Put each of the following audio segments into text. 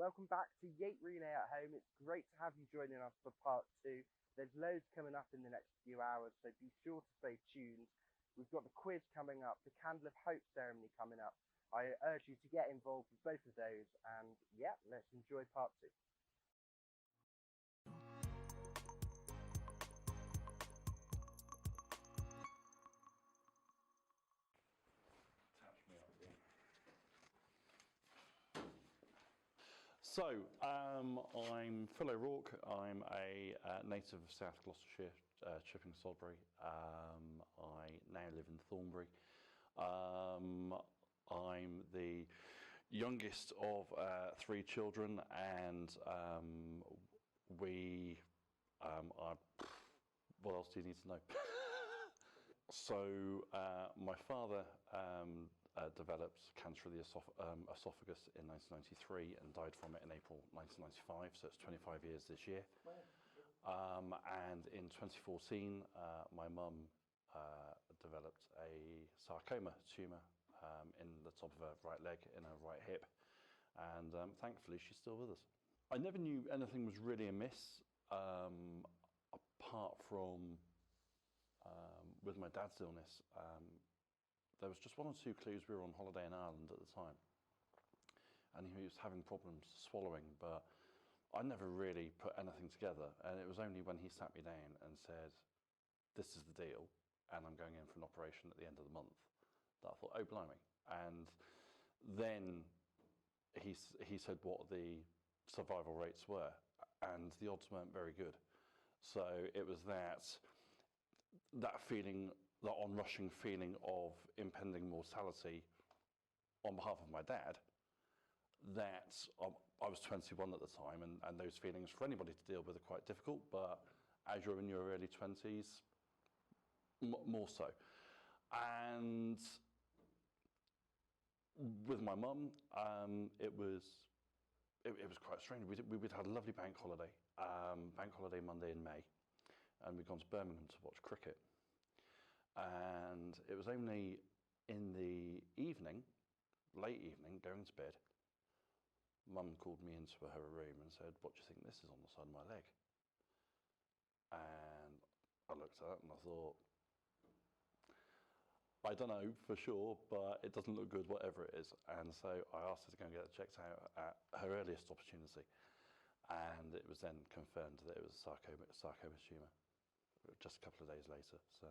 Welcome back to Yate Relay at Home. It's great to have you joining us for part two. There's loads coming up in the next few hours, so be sure to stay tuned. We've got the quiz coming up, the Candle of Hope ceremony coming up. I urge you to get involved with both of those, and yeah, let's enjoy part two. So, I'm Phil O'Rourke. I'm a native of South Gloucestershire, Chipping Sodbury. I now live in Thornbury. I'm the youngest of three children, and what else do you need to know? So, my father developed cancer of the esophagus in 1993 and died from it in April 1995, so it's 25 years this year. And in 2014, my mum developed a sarcoma tumour in the top of her right leg, in her right hip, and thankfully she's still with us. I never knew anything was really amiss, apart from with my dad's illness. There was just one or two clues. We were on holiday in Ireland at the time, and he was having problems swallowing, but I never really put anything together. And it was only when he sat me down and said, "This is the deal, and I'm going in for an operation at the end of the month," that I thought, "Oh, blimey." And then he said what the survival rates were, and the odds weren't very good. So it was that feeling, that onrushing feeling of impending mortality on behalf of my dad, that I was 21 at the time, and those feelings for anybody to deal with are quite difficult, but as you're in your early 20s, more so. And with my mum, it was quite strange. We'd had a lovely bank holiday Monday in May, and we'd gone to Birmingham to watch cricket. And it was only in the evening, late evening, going to bed, Mum called me into her room and said, "What do you think this is on the side of my leg?" And I looked at it and I thought, I don't know for sure, but it doesn't look good, whatever it is. And so I asked her to go and get it checked out at her earliest opportunity. And it was then confirmed that it was a sarcoma tumour just a couple of days later. So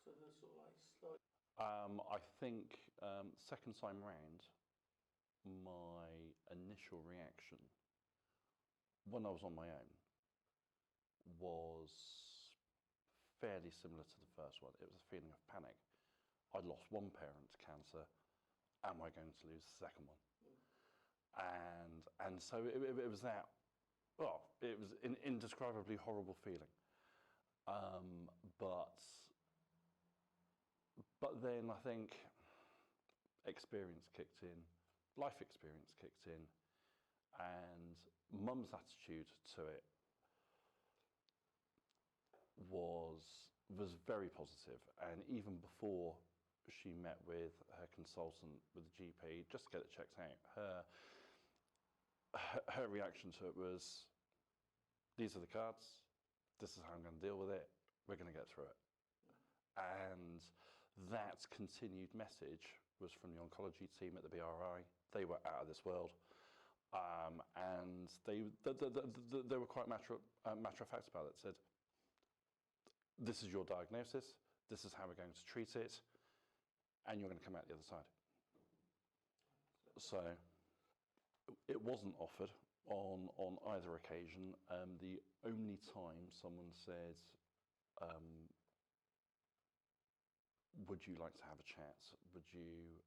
there's sort of like slight... I think second time round, my initial reaction when I was on my own was fairly similar to the first one. It was a feeling of panic. I'd lost one parent to cancer. Am I going to lose the second one? And so it was that, well, it was an indescribably horrible feeling. But then I think experience kicked in, life experience kicked in, and Mum's attitude to it was very positive. And even before she met with her consultant, with the GP, just to get it checked out, her reaction to it was, "These are the cards, this is how I'm going to deal with it, we're going to get through it." And that continued message was from the oncology team at the BRI. They were out of this world. And they were quite matter of fact about it. Said, "This is your diagnosis, this is how we're going to treat it, and you're going to come out the other side." So it wasn't offered on either occasion. The only time someone said, "Would you like to have a chat? Would you,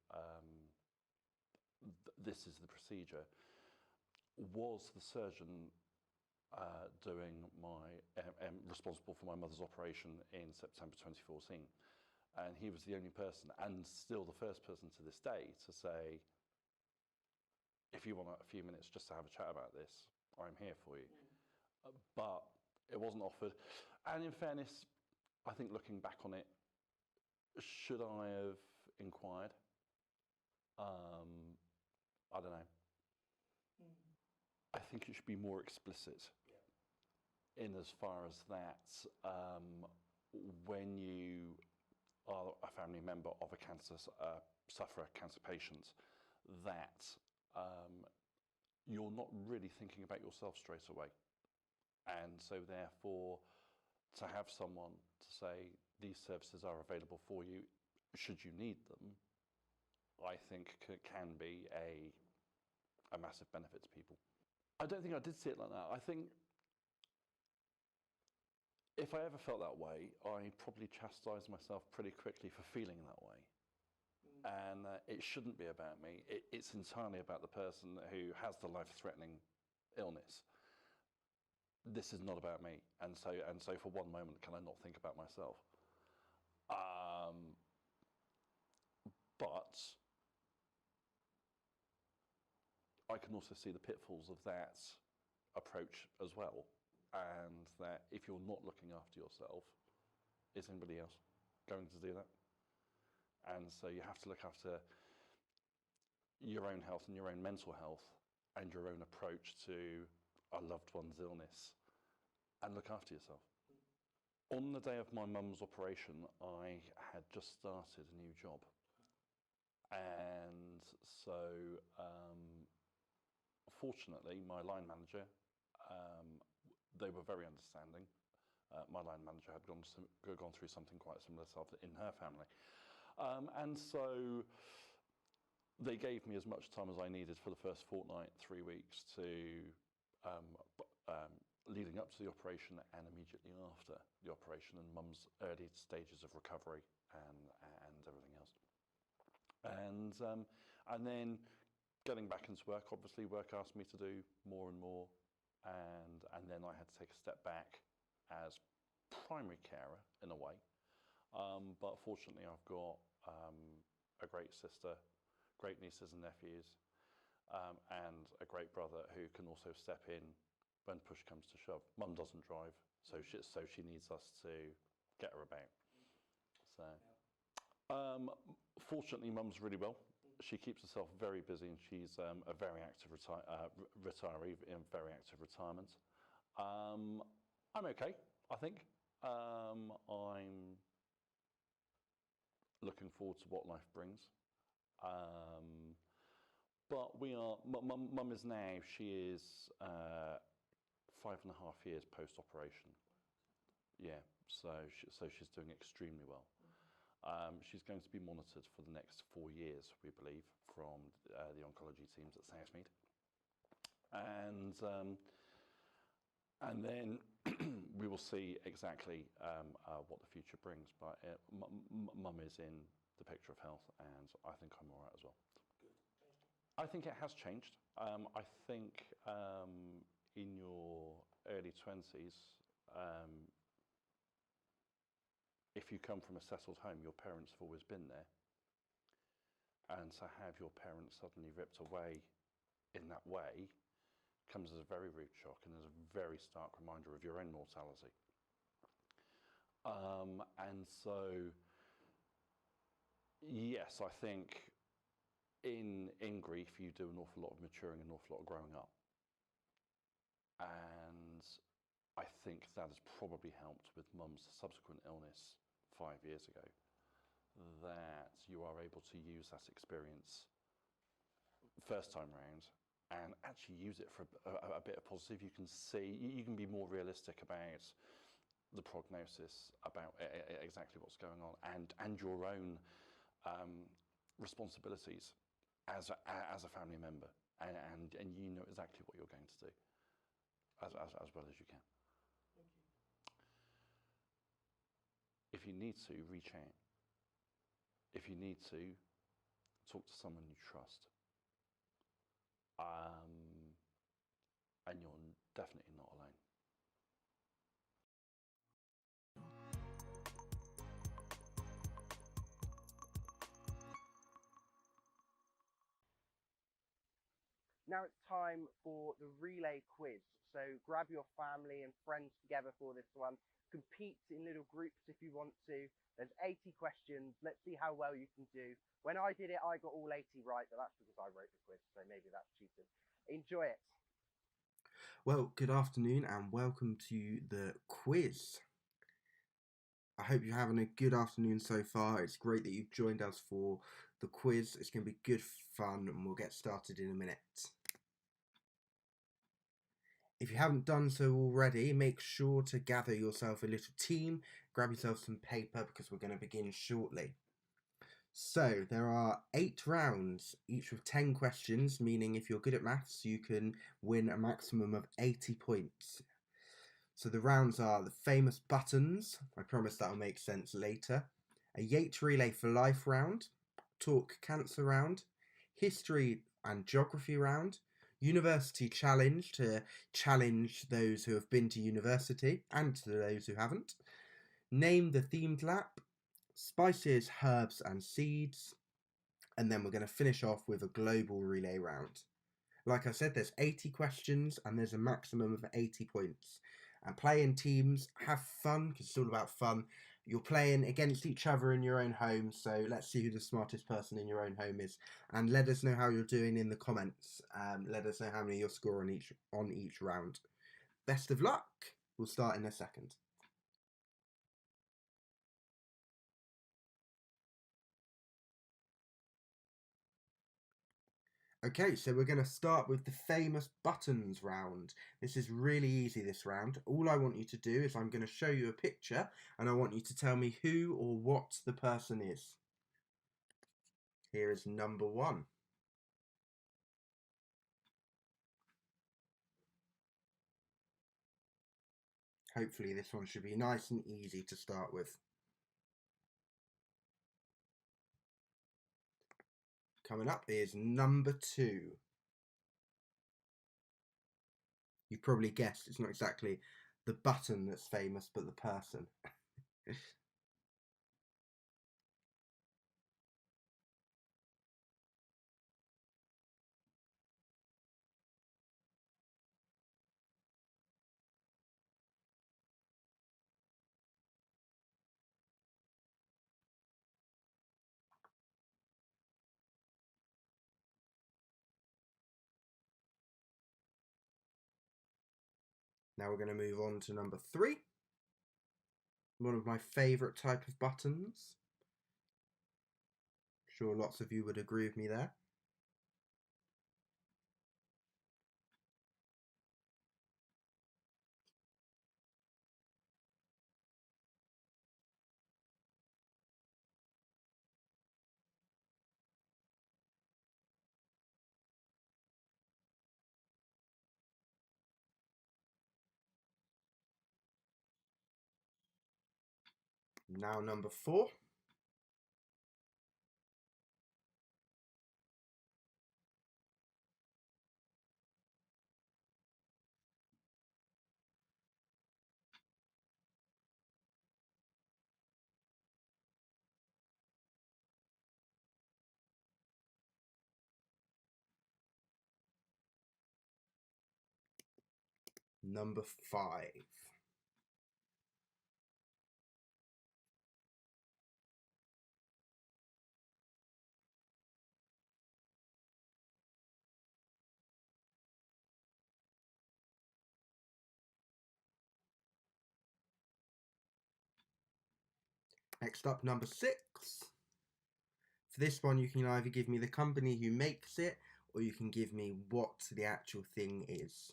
this is the procedure," was the surgeon doing responsible for my mother's operation in September 2014. And he was the only person, and still the first person to this day, to say, "If you want a few minutes just to have a chat about this, I'm here for you." But it wasn't offered. And in fairness, I think looking back on it, should I have inquired? I don't know. I think it should be more explicit in as far as that when you are a family member of a cancer sufferer, cancer patient, that you're not really thinking about yourself straight away. And so therefore, to have someone to say these services are available for you should you need them, I think can be a massive benefit to people. I don't think I did see it like that. I think if I ever felt that way, I probably chastised myself pretty quickly for feeling that way. And it shouldn't be about me. It's entirely about the person who has the life-threatening illness. This is not about me. And so for one moment, can I not think about myself? But I can also see the pitfalls of that approach as well. And that if you're not looking after yourself, is anybody else going to do that? And so you have to look after your own health and your own mental health and your own approach to a loved one's illness and look after yourself. On the day of my mum's operation, I had just started a new job. And so, fortunately, my line manager, they were very understanding. My line manager had gone through something quite similar in her family. And so they gave me as much time as I needed for the first fortnight, 3 weeks, to leading up to the operation and immediately after the operation and mum's early stages of recovery and everything else. And then getting back into work, obviously work asked me to do more and more, and then I had to take a step back as primary carer in a way. But fortunately, I've got a great sister, great nieces and nephews, and a great brother who can also step in when push comes to shove. Mum doesn't drive, so she needs us to get her about. So, fortunately, Mum's really well. She keeps herself very busy, and she's a very active retiree in very active retirement. I'm okay, I think. I'm looking forward to what life brings. But Mum is now, she is 5.5 years post-operation. Yeah, so she's doing extremely well. She's going to be monitored for the next 4 years, we believe, from the oncology teams at Southmead. And then we will see exactly what the future brings. But Mum is in the picture of health, and I think I'm all right as well. Good. I think it has changed. I think in your early 20s, if you come from a settled home, your parents have always been there. And to have your parents suddenly ripped away in that way comes as a very rude shock and as a very stark reminder of your own mortality. And so, yes, I think in grief you do an awful lot of maturing, an awful lot of growing up. And I think that has probably helped with Mum's subsequent illness 5 years ago, that you are able to use that experience first time round and actually use it for a bit of positive. You can see, you can be more realistic about the prognosis, about exactly what's going on, and your own responsibilities as a family member, and you know exactly what you're going to do as well as you can. Thank you. If you need to, reach out. If you need to, talk to someone you trust. And you're definitely not alone. Now it's time for the relay quiz. So grab your family and friends together for this one. Compete in little groups if you want to. There's 80 questions. Let's see how well you can do. When I did it, I got all 80 right, but that's because I wrote the quiz, so maybe that's cheating. Enjoy it. Well, good afternoon and welcome to the quiz. I hope you're having a good afternoon so far. It's great that you've joined us for the quiz. It's going to be good fun and we'll get started in a minute. If you haven't done so already, make sure to gather yourself a little team, grab yourself some paper because we're going to begin shortly. So, there are 8 rounds, each with 10 questions, meaning if you're good at maths, you can win a maximum of 80 points. So the rounds are the famous buttons, I promise that'll make sense later, a Yate Relay for Life round, Talk Cancer round, History and Geography round, University Challenge to challenge those who have been to university and to those who haven't, Name the Themed Lap, Spices, Herbs and Seeds, and then we're going to finish off with a Global Relay round. Like I said, there's 80 questions and there's a maximum of 80 points. And playing teams, have fun, because it's all about fun. You're playing against each other in your own home, so let's see who the smartest person in your own home is. And let us know how you're doing in the comments. Let us know how many you're scoring on each round. Best of luck. We'll start in a second. Okay, so we're going to start with the famous buttons round. This is really easy, this round. All I want you to do is I'm going to show you a picture and I want you to tell me who or what the person is. Here is number 1. Hopefully this one should be nice and easy to start with. Coming up is number 2. You probably guessed it's not exactly the button that's famous, but the person. Now we're going to move on to number 3. One of my favourite type of buttons. Sure lots of you would agree with me there. Now number 4. Number 5. Next up, number 6. For this one, you can either give me the company who makes it, or you can give me what the actual thing is.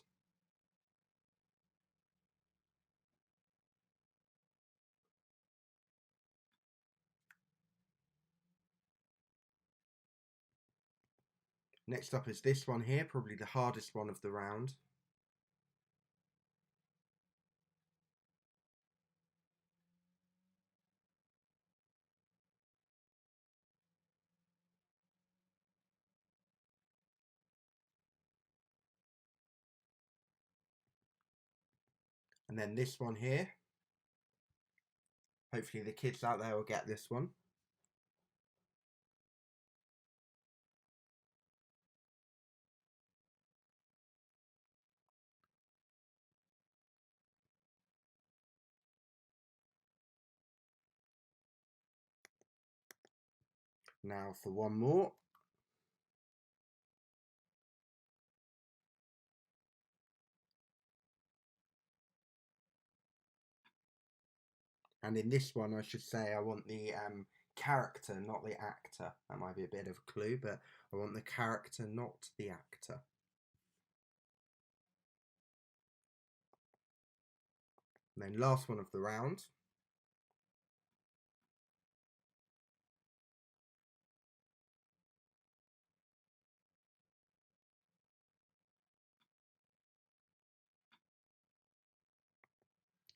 Next up is this one here, probably the hardest one of the round. And then this one here. Hopefully the kids out there will get this one. Now for one more. And in this one, I should say I want the character, not the actor. That might be a bit of a clue, but I want the character, not the actor. And then last one of the round.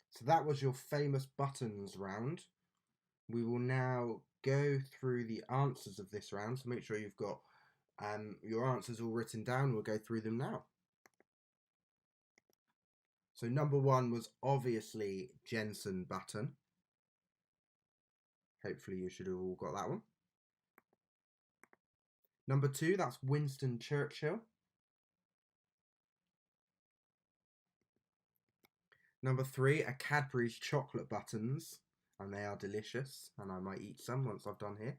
So that was your famous buttons round. We will now go through the answers of this round, so make sure you've got your answers all written down. We'll go through them now. So number 1 was obviously Jensen Button. Hopefully you should have all got that one. Number 2, that's Winston Churchill. Number 3 are Cadbury's chocolate buttons, and they are delicious, and I might eat some once I've done here.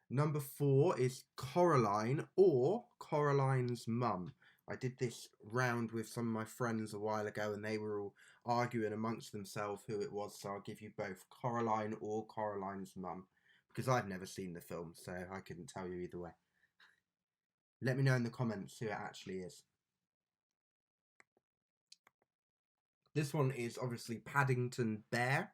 Number 4 is Coraline, or Coraline's mum. I did this round with some of my friends a while ago, and they were all arguing amongst themselves who it was, so I'll give you both, Coraline or Coraline's mum, because I've never seen the film, so I couldn't tell you either way. Let me know in the comments who it actually is. This one is obviously Paddington Bear.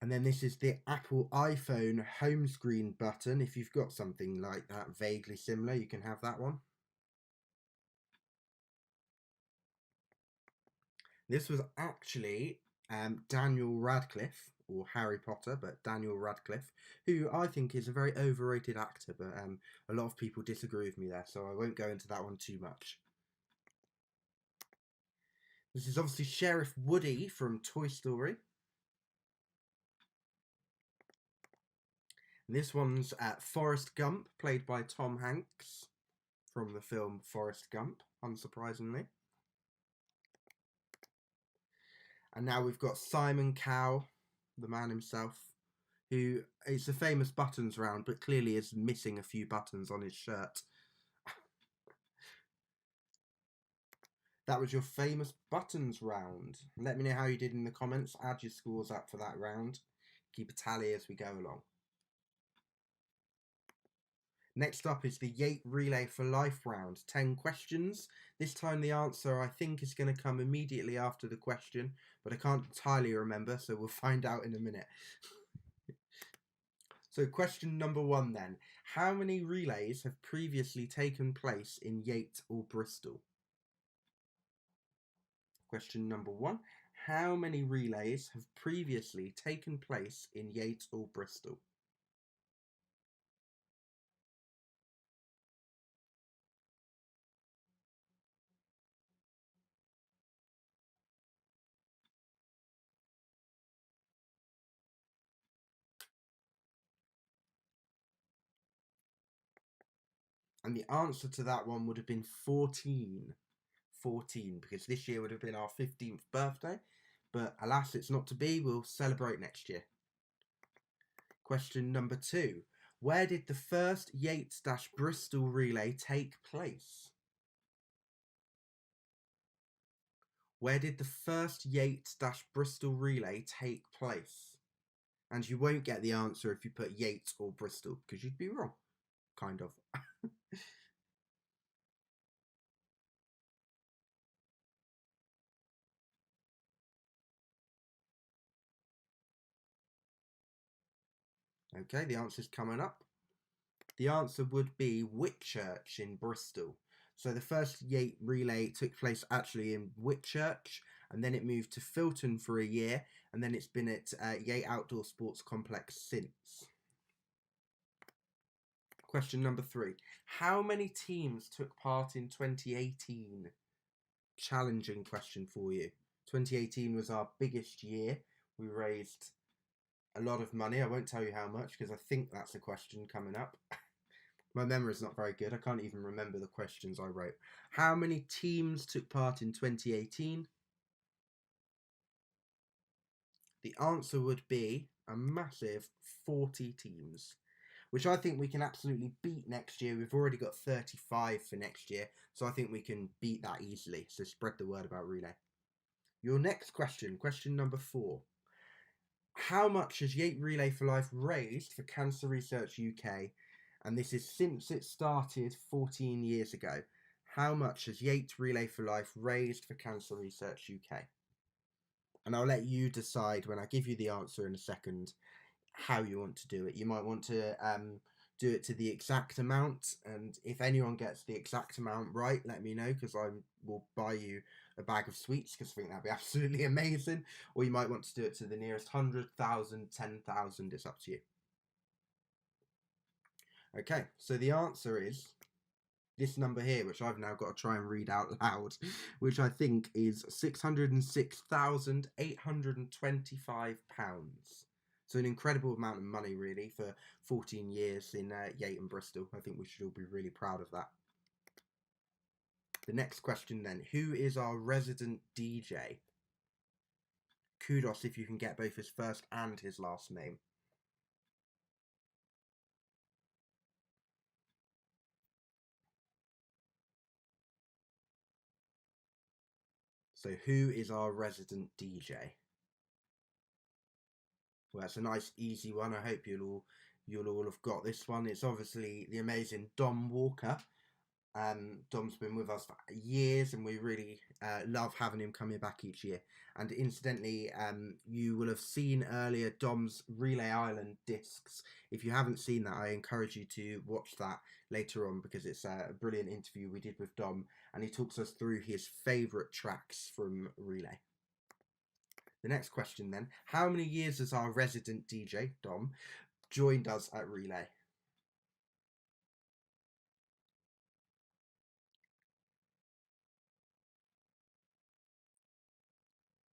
And then this is the Apple iPhone home screen button. If you've got something like that vaguely similar, you can have that one. This was actually Daniel Radcliffe, or Harry Potter, but Daniel Radcliffe, who I think is a very overrated actor, but a lot of people disagree with me there, so I won't go into that one too much. This is obviously Sheriff Woody from Toy Story. And this one's Forrest Gump, played by Tom Hanks from the film Forrest Gump, unsurprisingly. And now we've got Simon Cowell, the man himself, who is a famous buttons round, but clearly is missing a few buttons on his shirt. That was your famous buttons round. Let me know how you did in the comments. Add your scores up for that round. Keep a tally as we go along. Next up is the Yate Relay for Life round. 10 questions. This time the answer I think is going to come immediately after the question, but I can't entirely remember, so we'll find out in a minute. So question number 1 then. How many relays have previously taken place in Yate or Bristol? Question number 1. How many relays have previously taken place in Yate or Bristol? And the answer to that one would have been 14. 14, because this year would have been our 15th birthday. But alas, it's not to be. We'll celebrate next year. Question number 2. Where did the first Yates-Bristol relay take place? Where did the first Yates-Bristol relay take place? And you won't get the answer if you put Yates or Bristol, because you'd be wrong. Kind of. Okay, the answer's coming up. The answer would be Whitchurch in Bristol. So the first Yate relay took place actually in Whitchurch, and then it moved to Filton for a year, and then it's been at Yate Outdoor Sports Complex since. Question number 3. How many teams took part in 2018? Challenging question for you. 2018 was our biggest year. We raised a lot of money. I won't tell you how much because I think that's a question coming up. My memory's not very good. I can't even remember the questions I wrote. How many teams took part in 2018? The answer would be a massive 40 teams. which I think we can absolutely beat next year. We've already got 35 for next year, so I think we can beat that easily. So spread the word about relay. Your next question, question number 4. How much has Yate Relay for Life raised for Cancer Research UK? And this is since it started 14 years ago. How much has Yate Relay for Life raised for Cancer Research UK? And I'll let you decide when I give you the answer in a second how you want to do it. You might want to do it to the exact amount, and if anyone gets the exact amount right, let me know, because I will buy you a bag of sweets, because I think that'd be absolutely amazing. Or you might want to do it to the nearest 100,000, 10,000. It's up to you. Okay, so the answer is this number here, which I've now got to try and read out loud, which I think is £606,825. So an incredible amount of money, really, for 14 years in Yate and Bristol. I think we should all be really proud of that. The next question then, who is our resident DJ? Kudos if you can get both his first and his last name. So who is our resident DJ? Well, that's a nice easy one. I hope you'll all have got this one. It's obviously the amazing Dom Walker. Dom's been with us for years, and we really love having him coming back each year. And incidentally, you will have seen earlier Dom's Relay Island discs. If you haven't seen that, I encourage you to watch that later on, because it's a brilliant interview we did with Dom, and he talks us through his favourite tracks from Relay. The next question then, how many years has our resident DJ, Dom, joined us at Relay?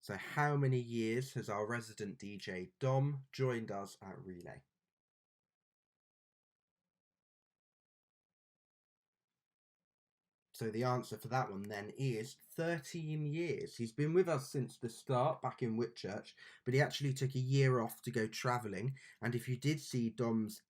So how many years has our resident DJ, Dom, joined us at Relay? So the answer for that one then is 13 years. He's been with us since the start back in Whitchurch, but he actually took a year off to go travelling. And if you did see Dom's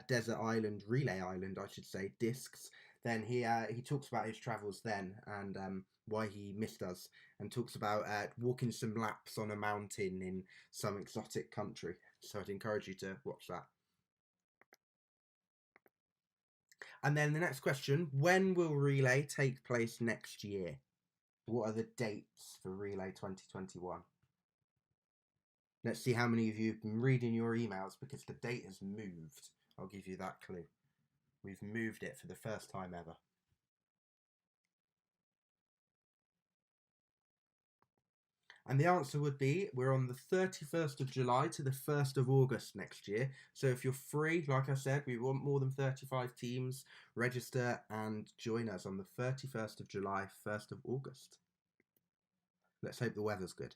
Desert Island, Relay Island, I should say, discs, then he talks about his travels then, and why he missed us, and talks about walking some laps on a mountain in some exotic country. So I'd encourage you to watch that. And then the next question, when will Relay take place next year? What are the dates for Relay 2021? Let's see how many of you have been reading your emails, because the date has moved. I'll give you that clue. We've moved it for the first time ever. And the answer would be, we're on the 31st of July to the 1st of August next year. So if you're free, like I said, we want more than 35 teams. Register and join us on the 31st of July, 1st of August. Let's hope the weather's good.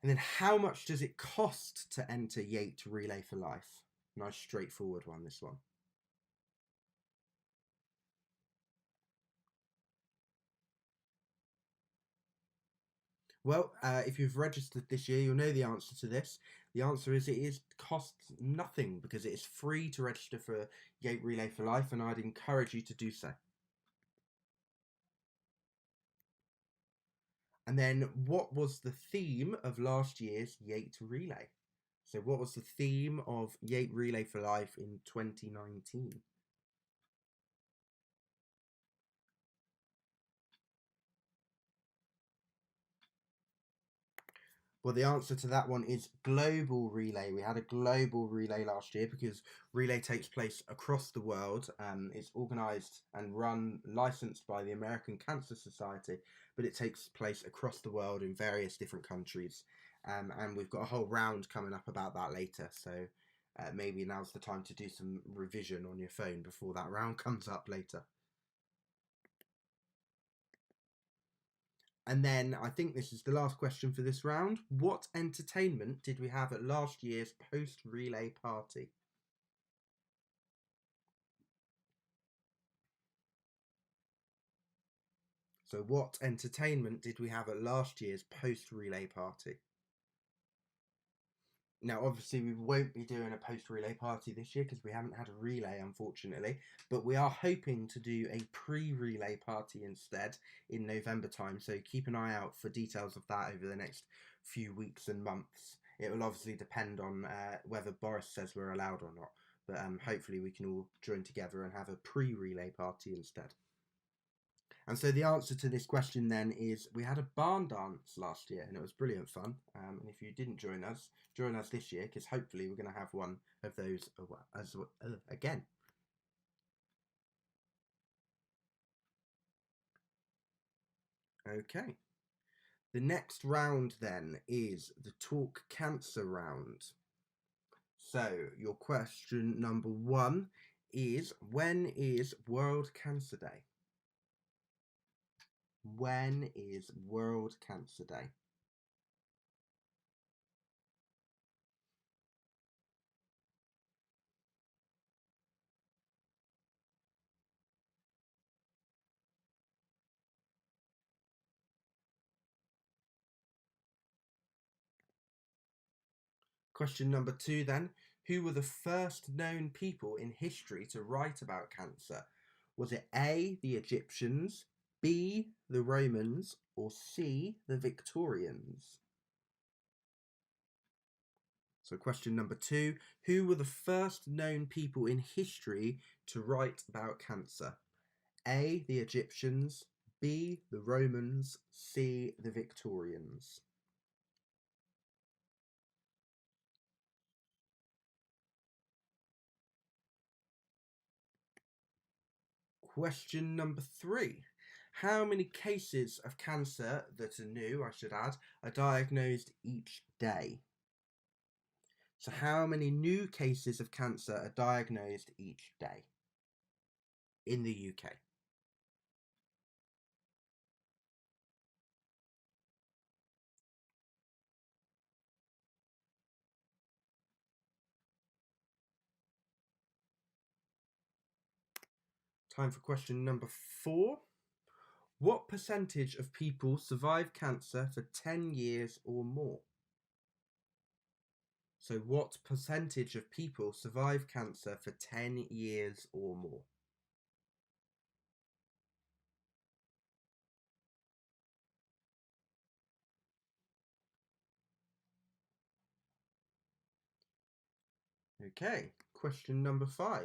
And then how much does it cost to enter Yate Relay for Life? Nice straightforward one, this one. Well, if you've registered this year, you'll know the answer to this. The answer is it costs nothing, because it is free to register for Yate Relay for Life, and I'd encourage you to do so. And then what was the theme of last year's Yate Relay? So what was the theme of Yate Relay for Life in 2019? Well, the answer to that one is global relay. We had a global relay last year because relay takes place across the world. It's organised and run, licensed by the American Cancer Society, but it takes place across the world in various different countries. And we've got a whole round coming up about that later. So maybe now's the time to do some revision on your phone before that round comes up later. And then I think this is the last question for this round. What entertainment did we have at last year's post-relay party? So what entertainment did we have at last year's post-relay party? Now, obviously, we won't be doing a post-relay party this year because we haven't had a relay, unfortunately. But we are hoping to do a pre-relay party instead in November time. So keep an eye out for details of that over the next few weeks and months. It will obviously depend on whether Boris says we're allowed or not. But hopefully we can all join together and have a pre-relay party instead. And so the answer to this question then is we had a barn dance last year and it was brilliant fun. And if you didn't join us this year because hopefully we're going to have one of those again. Okay. The next round then is the Talk Cancer round. So your question number 1 is, when is World Cancer Day? When is World Cancer Day? Question number 2 then. Who were the first known people in history to write about cancer? Was it A, the Egyptians, B, the Romans, or C, the Victorians? So question number 2, who were the first known people in history to write about cancer? A, the Egyptians, B, the Romans, C, the Victorians. Question number 3. How many cases of cancer that are new, I should add, are diagnosed each day? So how many new cases of cancer are diagnosed each day in the UK? Time for question number 4. What percentage of people survive cancer for 10 years or more? So what percentage of people survive cancer for 10 years or more? Okay, question number 5.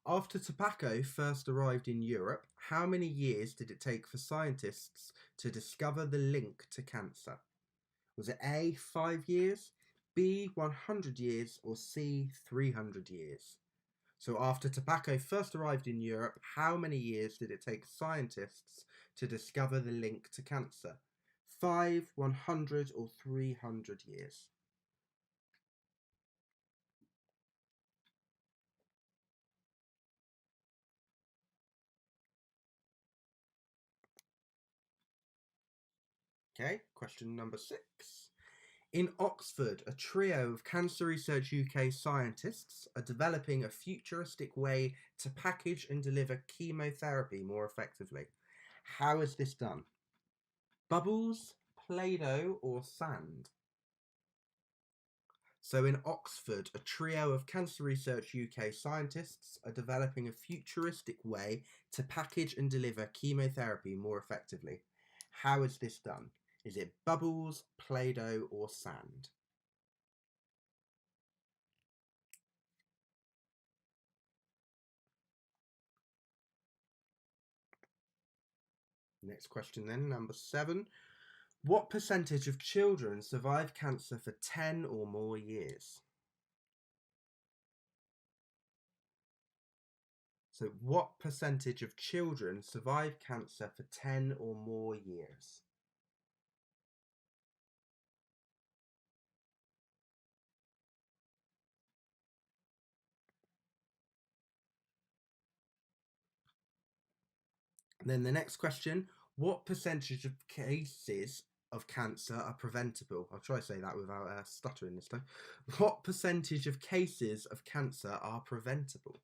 After tobacco first arrived in Europe, how many years did it take for scientists to discover the link to cancer? Was it A, 5 years, B, 100 years, or C, 300 years? So after tobacco first arrived in Europe, how many years did it take scientists to discover the link to cancer? 5, 100, or 300 years? Okay, question number 6. In Oxford, a trio of Cancer Research UK scientists are developing a futuristic way to package and deliver chemotherapy more effectively. How is this done? Bubbles, Play-Doh, or sand? So in Oxford, a trio of Cancer Research UK scientists are developing a futuristic way to package and deliver chemotherapy more effectively. How is this done? Is it bubbles, Play-Doh, or sand? Next question then, number 7. What percentage of children survive cancer for 10 or more years? So what percentage of children survive cancer for 10 or more years? And then the next question, what percentage of cases of cancer are preventable? I'll try to say that without stuttering this time. What percentage of cases of cancer are preventable?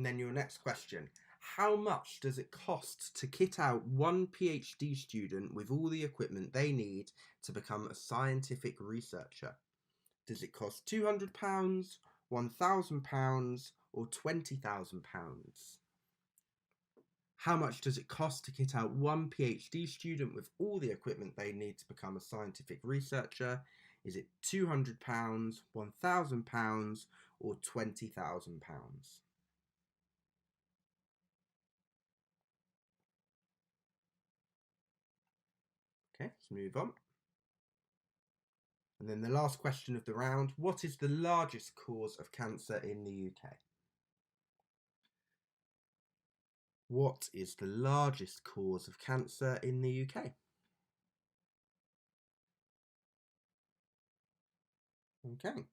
And then your next question. How much does it cost to kit out one PhD student with all the equipment they need to become a scientific researcher? Does it cost £200, £1,000, or £20,000? How much does it cost to kit out one PhD student with all the equipment they need to become a scientific researcher? Is it £200, £1,000, or £20,000? Okay, let's move on. And then the last question of the round, what is the largest cause of cancer in the UK? What is the largest cause of cancer in the UK? Okay.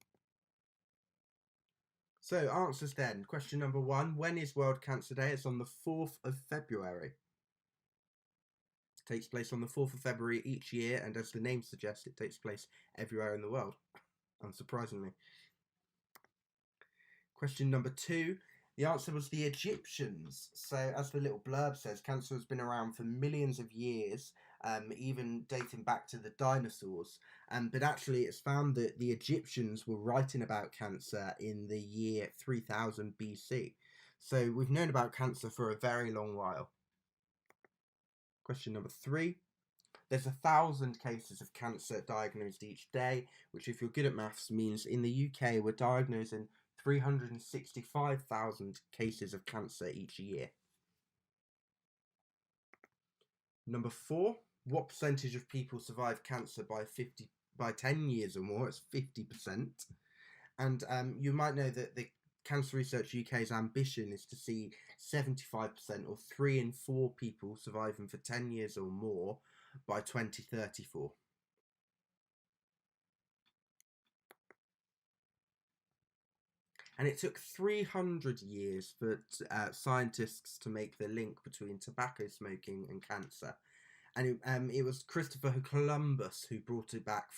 So answers then. Question number 1, when is World Cancer Day? It's on the 4th of February. It takes place on the 4th of February each year, and as the name suggests, it takes place everywhere in the world, unsurprisingly. Question number 2, the answer was the Egyptians. So as the little blurb says, cancer has been around for millions of years, even dating back to the dinosaurs. But actually it's found that the Egyptians were writing about cancer in the year 3000 BC. So we've known about cancer for a very long while. Question number 3. There's 1,000 cases of cancer diagnosed each day, which if you're good at maths means in the UK we're diagnosing 365,000 cases of cancer each year. Number 4, what percentage of people survive cancer by 10 years or more? It's 50%. And you might know that the Cancer Research UK's ambition is to see 75% or 3 in 4 people surviving for 10 years or more by 2034. And it took 300 years for scientists to make the link between tobacco smoking and cancer. And it was Christopher Columbus who brought it back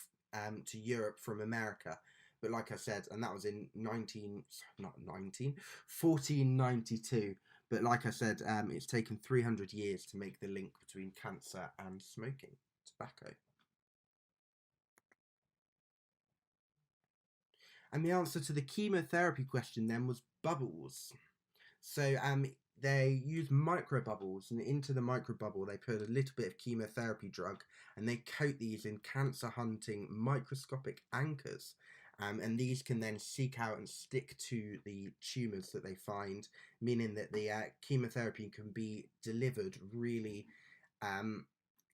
to Europe from America. But like I said, and that was in 1492. But like I said, it's taken 300 years to make the link between cancer and smoking tobacco. And the answer to the chemotherapy question then was bubbles. So they use microbubbles, and into the microbubble they put a little bit of chemotherapy drug, and they coat these in cancer-hunting microscopic anchors. And these can then seek out and stick to the tumours that they find, meaning that the chemotherapy can be delivered really,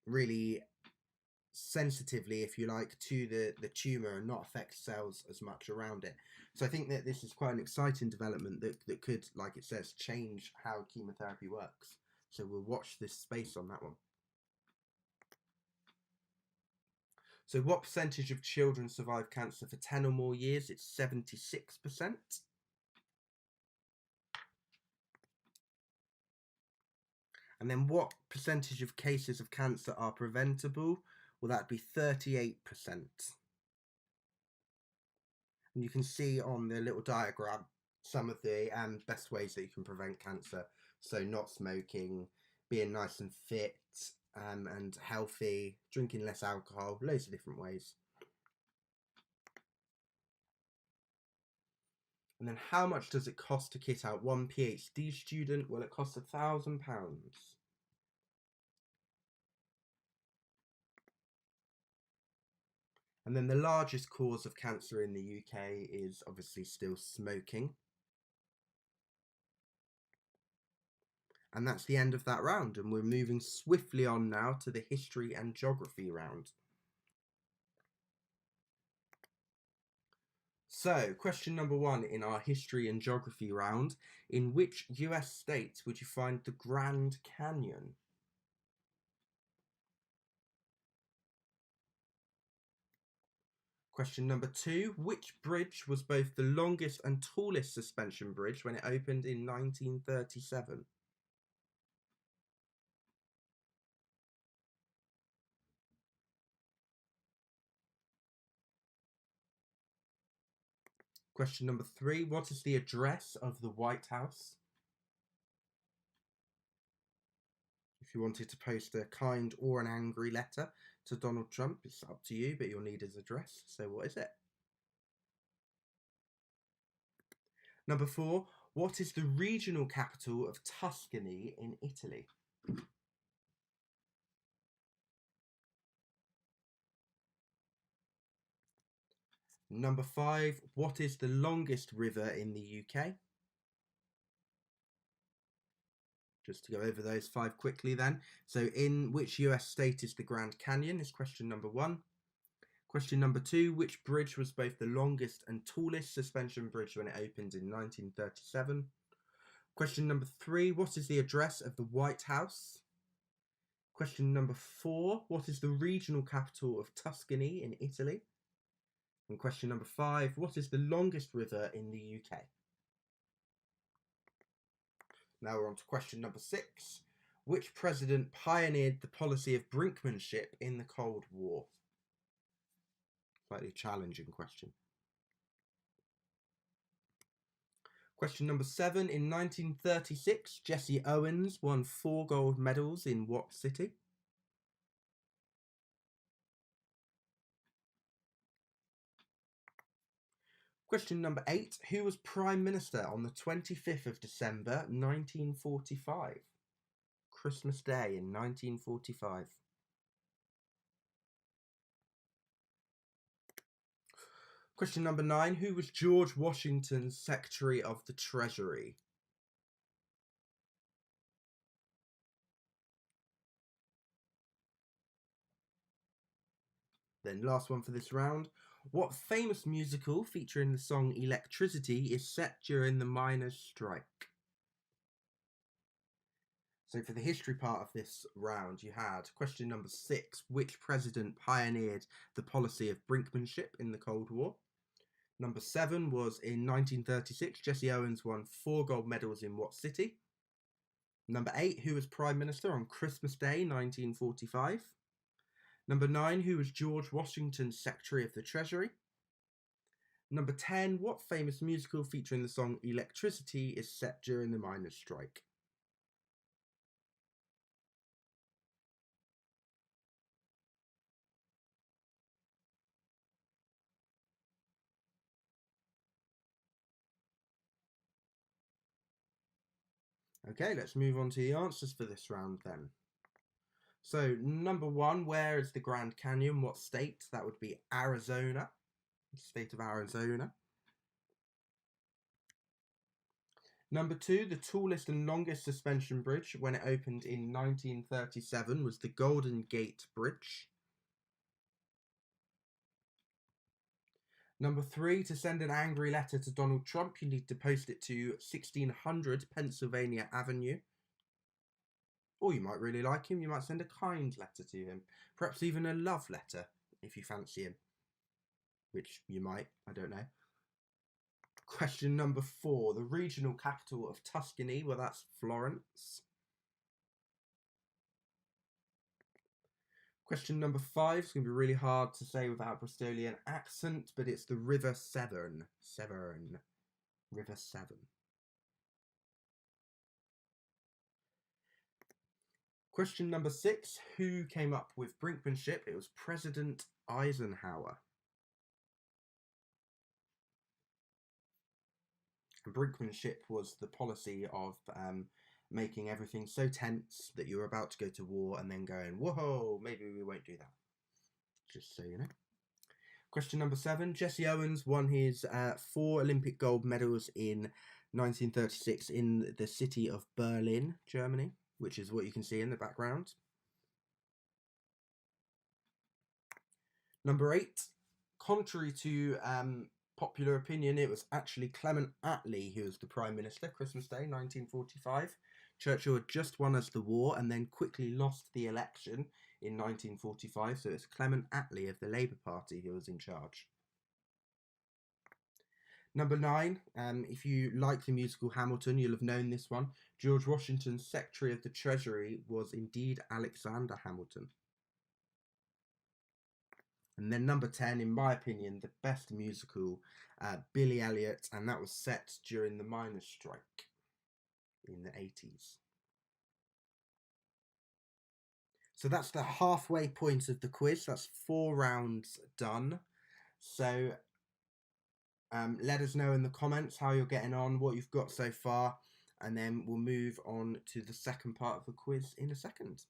really sensitively, if you like, to the tumour and not affect cells as much around it. So I think that this is quite an exciting development that could, like it says, change how chemotherapy works. So we'll watch this space on that one. So what percentage of children survive cancer for 10 or more years? It's 76%. And then what percentage of cases of cancer are preventable? Well, that'd be 38%. And you can see on the little diagram some of the best ways that you can prevent cancer. So not smoking, being nice and fit and healthy, drinking less alcohol, loads of different ways. And then how much does it cost to kit out one PhD student? Well, it costs £1,000. And then the largest cause of cancer in the UK is obviously still smoking. And that's the end of that round, and we're moving swiftly on now to the history and geography round. So, question number 1 in our history and geography round. In which US state would you find the Grand Canyon? Question number 2. Which bridge was both the longest and tallest suspension bridge when it opened in 1937? Question number 3. What is the address of the White House? you wanted to post a kind or an angry letter to Donald Trump, it's up to you, but you'll need his address. So what is it? Number 4, what is the regional capital of Tuscany in Italy? Number 5, what is the longest river in the UK? Just to go over those 5 quickly then. So in which US state is the Grand Canyon is question number 1. Question number 2, which bridge was both the longest and tallest suspension bridge when it opened in 1937? Question number 3, what is the address of the White House? Question number 4, what is the regional capital of Tuscany in Italy? And question number 5, what is the longest river in the UK? Now we're on to question number 6. Which president pioneered the policy of brinkmanship in the Cold War? Slightly challenging question. Question number 7. In 1936, Jesse Owens won 4 gold medals in what city? Question number 8. Who was Prime Minister on the 25th of December 1945? Christmas Day in 1945. Question number 9. Who was George Washington's Secretary of the Treasury? Then last one for this round. What famous musical featuring the song Electricity is set during the miners' strike? So for the history part of this round, you had question number 6. Which president pioneered the policy of brinkmanship in the Cold War? Number 7 was in 1936, Jesse Owens won 4 gold medals in what city? Number 8, who was Prime Minister on Christmas Day 1945? Number 9, who was George Washington's Secretary of the Treasury? Number 10, what famous musical featuring the song Electricity is set during the miners' strike? Okay, let's move on to the answers for this round then. So, number 1, where is the Grand Canyon? What state? That would be Arizona, the state of Arizona. Number 2, the tallest and longest suspension bridge when it opened in 1937 was the Golden Gate Bridge. Number 3, to send an angry letter to Donald Trump, you need to post it to 1600 Pennsylvania Avenue. Or you might really like him, you might send a kind letter to him. Perhaps even a love letter, if you fancy him. Which you might, I don't know. Question number 4, the regional capital of Tuscany, well that's Florence. Question number 5 is going to be really hard to say without a Bristolian accent, but it's the River Severn. Severn. River Severn. Question number 6, who came up with brinkmanship? It was President Eisenhower. And brinkmanship was the policy of making everything so tense that you were about to go to war and then going, whoa, maybe we won't do that. Just so you know. Question number 7. Jesse Owens won his 4 Olympic gold medals in 1936 in the city of Berlin, Germany, which is what you can see in the background. Number 8. Contrary to popular opinion, it was actually Clement Attlee who was the Prime Minister, Christmas Day 1945. Churchill had just won us the war and then quickly lost the election in 1945, so it's Clement Attlee of the Labour Party who was in charge. Number 9, if you like the musical Hamilton, you'll have known this one. George Washington's Secretary of the Treasury was indeed Alexander Hamilton. And then number 10, in my opinion, the best musical, Billy Elliot, and that was set during the miners' strike in the 80s. So that's the halfway point of the quiz. That's 4 rounds done. So let us know in the comments how you're getting on, what you've got so far, and then we'll move on to the second part of the quiz in a second.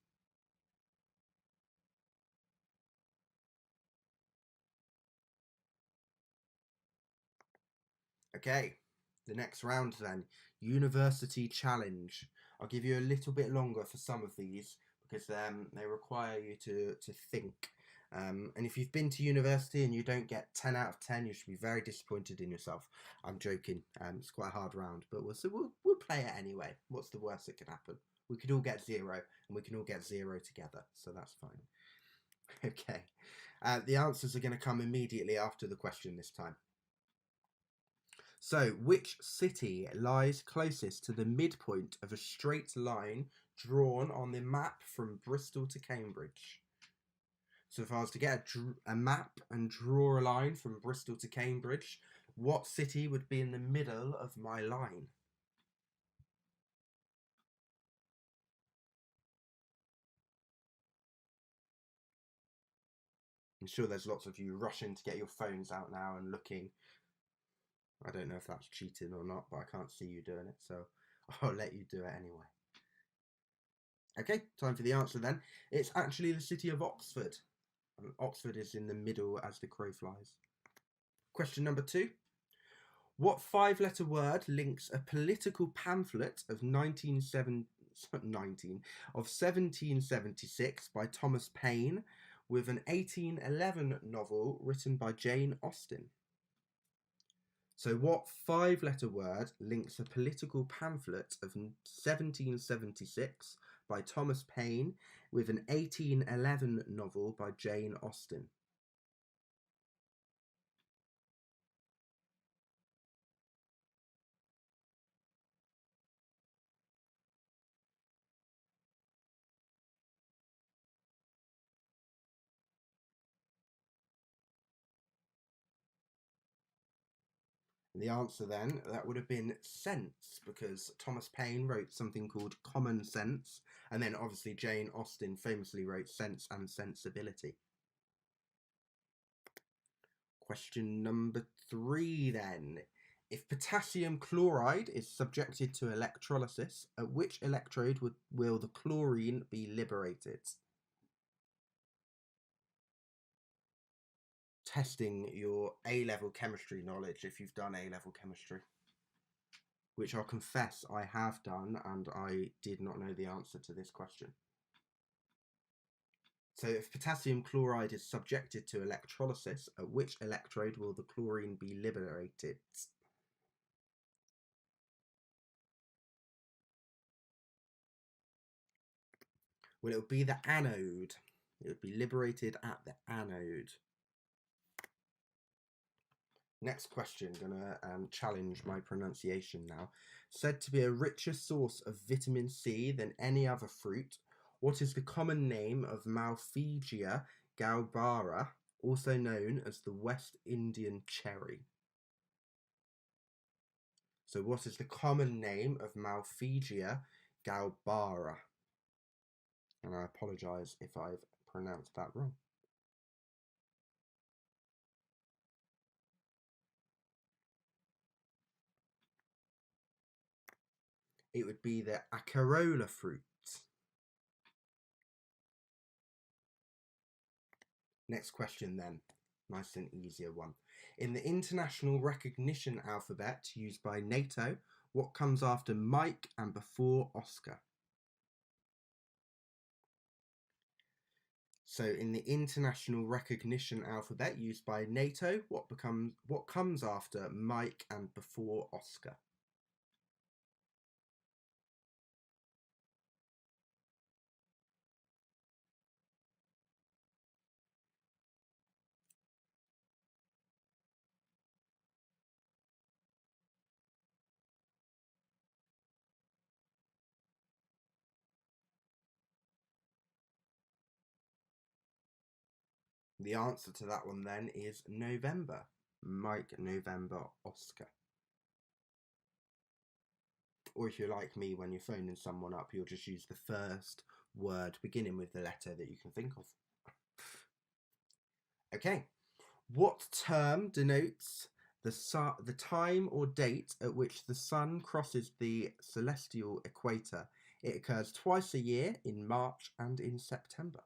Okay, the next round then, University Challenge. I'll give you a little bit longer for some of these because they require you to think. And if you've been to university and you don't get 10 out of 10, you should be very disappointed in yourself. I'm joking. It's quite a hard round, but we'll play it anyway. What's the worst that could happen? We could all get 0, and we can all get 0 together, so that's fine. Okay. The answers are going to come immediately after the question this time. So, which city lies closest to the midpoint of a straight line drawn on the map from Bristol to Cambridge? So, if I was to get a map and draw a line from Bristol to Cambridge, what city would be in the middle of my line? I'm sure there's lots of you rushing to get your phones out now and looking. I don't know if that's cheating or not, but I can't see you doing it, so I'll let you do it anyway. Okay, time for the answer then. It's actually the city of Oxford. Oxford is in the middle as the crow flies. Question number 2. What 5-letter word links a political pamphlet of 1776 by Thomas Paine with an 1811 novel written by Jane Austen? So what 5-letter word links a political pamphlet of 1776 by Thomas Paine with an 1811 novel by Jane Austen? The answer then, that would have been sense, because Thomas Paine wrote something called Common Sense, and then obviously Jane Austen famously wrote Sense and Sensibility. Question number 3 then. If potassium chloride is subjected to electrolysis, at which electrode will the chlorine be liberated? Testing your A-level chemistry knowledge if you've done A-level chemistry, which I'll confess I have done, and I did not know the answer to this question. So if potassium chloride is subjected to electrolysis, at which electrode will the chlorine be liberated? Well, it would be the anode. It would be liberated at the anode. Next question, gonna challenge my pronunciation now. Said to be a richer source of vitamin C than any other fruit, what is the common name of Malphigia glaabra, also known as the West Indian cherry? So what is the common name of Malphigia glaabra? And I apologise if I've pronounced that wrong. It would be the acerola fruit. Next question then, nice and easier one. In the international recognition alphabet used by NATO, what comes after Mike and before Oscar? So in the international recognition alphabet used by NATO, what comes after Mike and before Oscar? The answer to that one then is November. Mike, November, Oscar. Or if you're like me, when you're phoning someone up, you'll just use the first word beginning with the letter that you can think of. Okay. What term denotes the time or date at which the sun crosses the celestial equator? It occurs twice a year, in March and in September.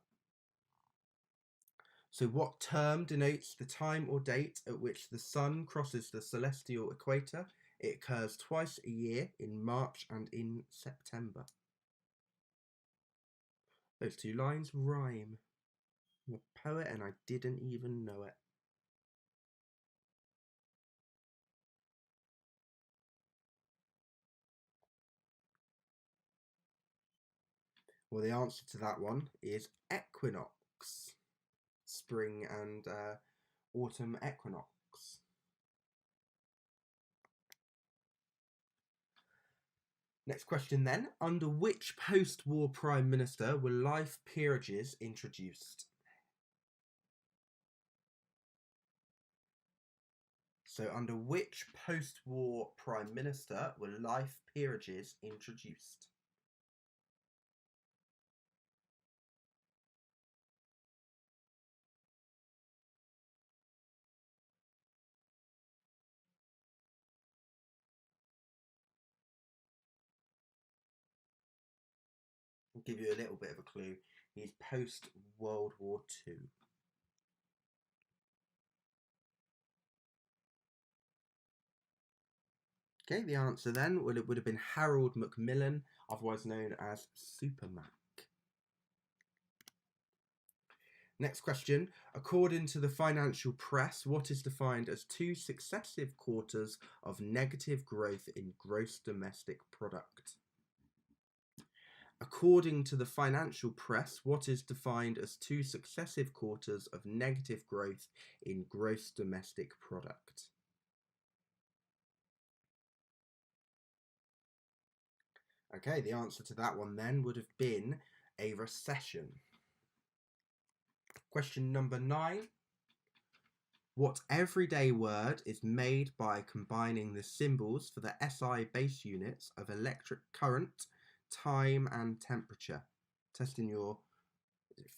So what term denotes the time or date at which the sun crosses the celestial equator? It occurs twice a year, in March and in September. Those two lines rhyme. I'm a poet and I didn't even know it. Well, the answer to that one is equinox. Spring and autumn equinox. Next question then. Under which post-war prime minister were life peerages introduced? So under which post-war prime minister were life peerages introduced? I'll give you a little bit of a clue. He's post-World War II. Okay, the answer then would have been Harold Macmillan, otherwise known as Superman. Next question. According to the financial press, what is defined as 2 successive quarters of negative growth in gross domestic product? According to the financial press, what is defined as 2 successive quarters of negative growth in gross domestic product? Okay, the answer to that one then would have been a recession. Question number 9. What everyday word is made by combining the symbols for the SI base units of electric current, time and temperature? Testing your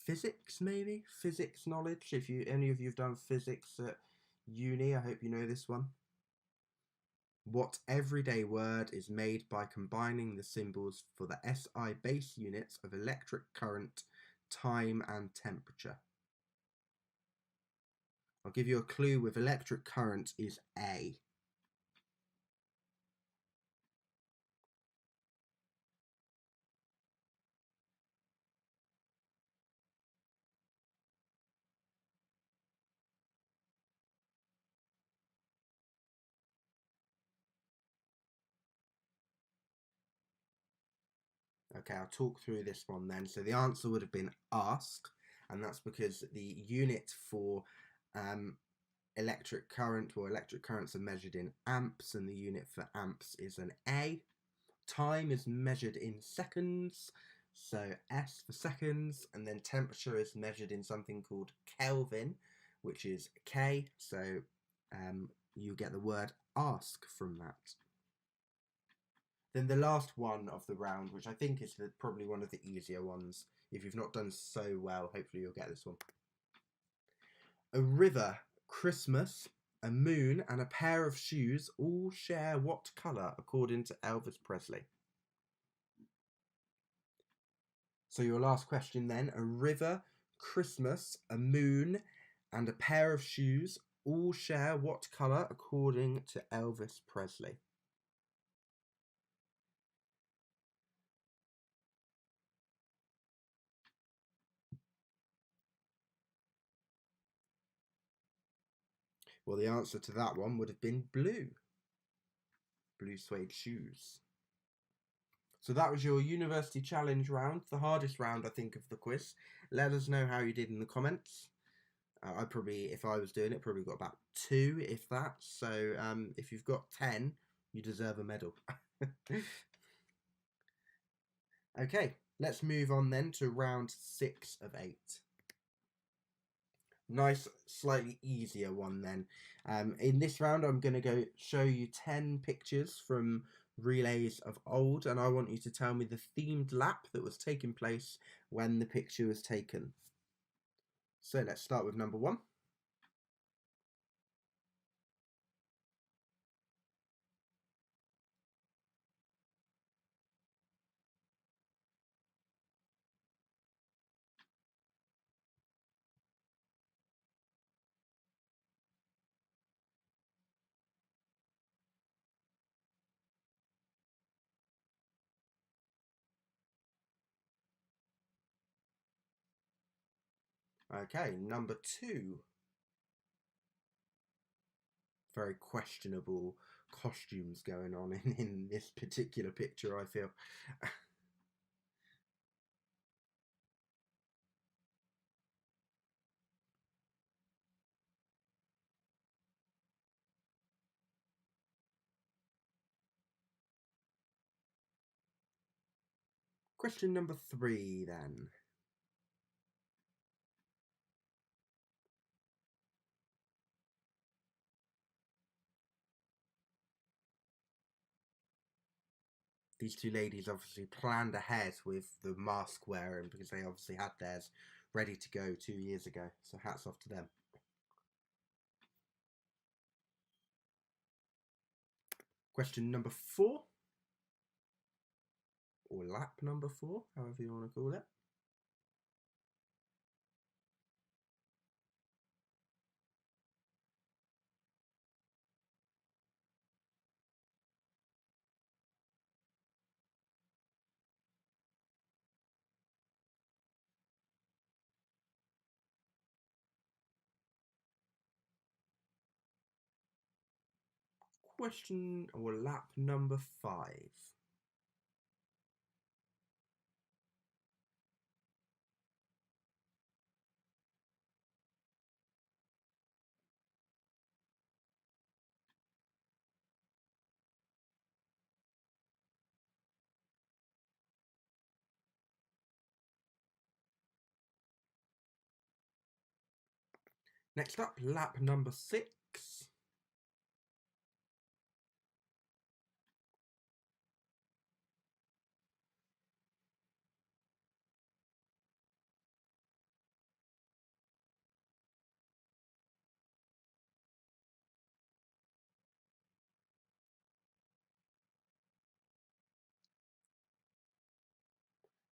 physics, maybe? Physics knowledge. If any of you have done physics at uni, I hope you know this one. What everyday word is made by combining the symbols for the SI base units of electric current, time and temperature? I'll give you a clue with electric current is A. Okay, I'll talk through this one then. So the answer would have been ask, and that's because the unit for electric current, or electric currents, are measured in amps, and the unit for amps is an A. Time is measured in seconds, so S for seconds, and then temperature is measured in something called Kelvin, which is K, so you get the word ask from that. Then the last one of the round, which I think is probably one of the easier ones. If you've not done so well, hopefully you'll get this one. A river, Christmas, a moon, and a pair of shoes all share what colour, according to Elvis Presley? So your last question then. A river, Christmas, a moon, and a pair of shoes all share what colour, according to Elvis Presley? Well, the answer to that one would have been blue. Blue suede shoes. So that was your university challenge round, the hardest round, I think, of the quiz. Let us know how you did in the comments. I probably, if I was doing it, probably got about 2, if that. So if you've got 10, you deserve a medal. Okay, let's move on then to round 6 of 8. Nice, slightly easier one then. In this round, I'm going to show you 10 pictures from relays of old, and I want you to tell me the themed lap that was taking place when the picture was taken. So let's start with number 1. Okay, number 2. Very questionable costumes going on in this particular picture, I feel. Question number 3 then. These two ladies obviously planned ahead with the mask wearing because they obviously had theirs ready to go 2 years ago. So hats off to them. Question number 4. Or lap number 4, however you want to call it. Question or lap number 5. Next up, lap number 6.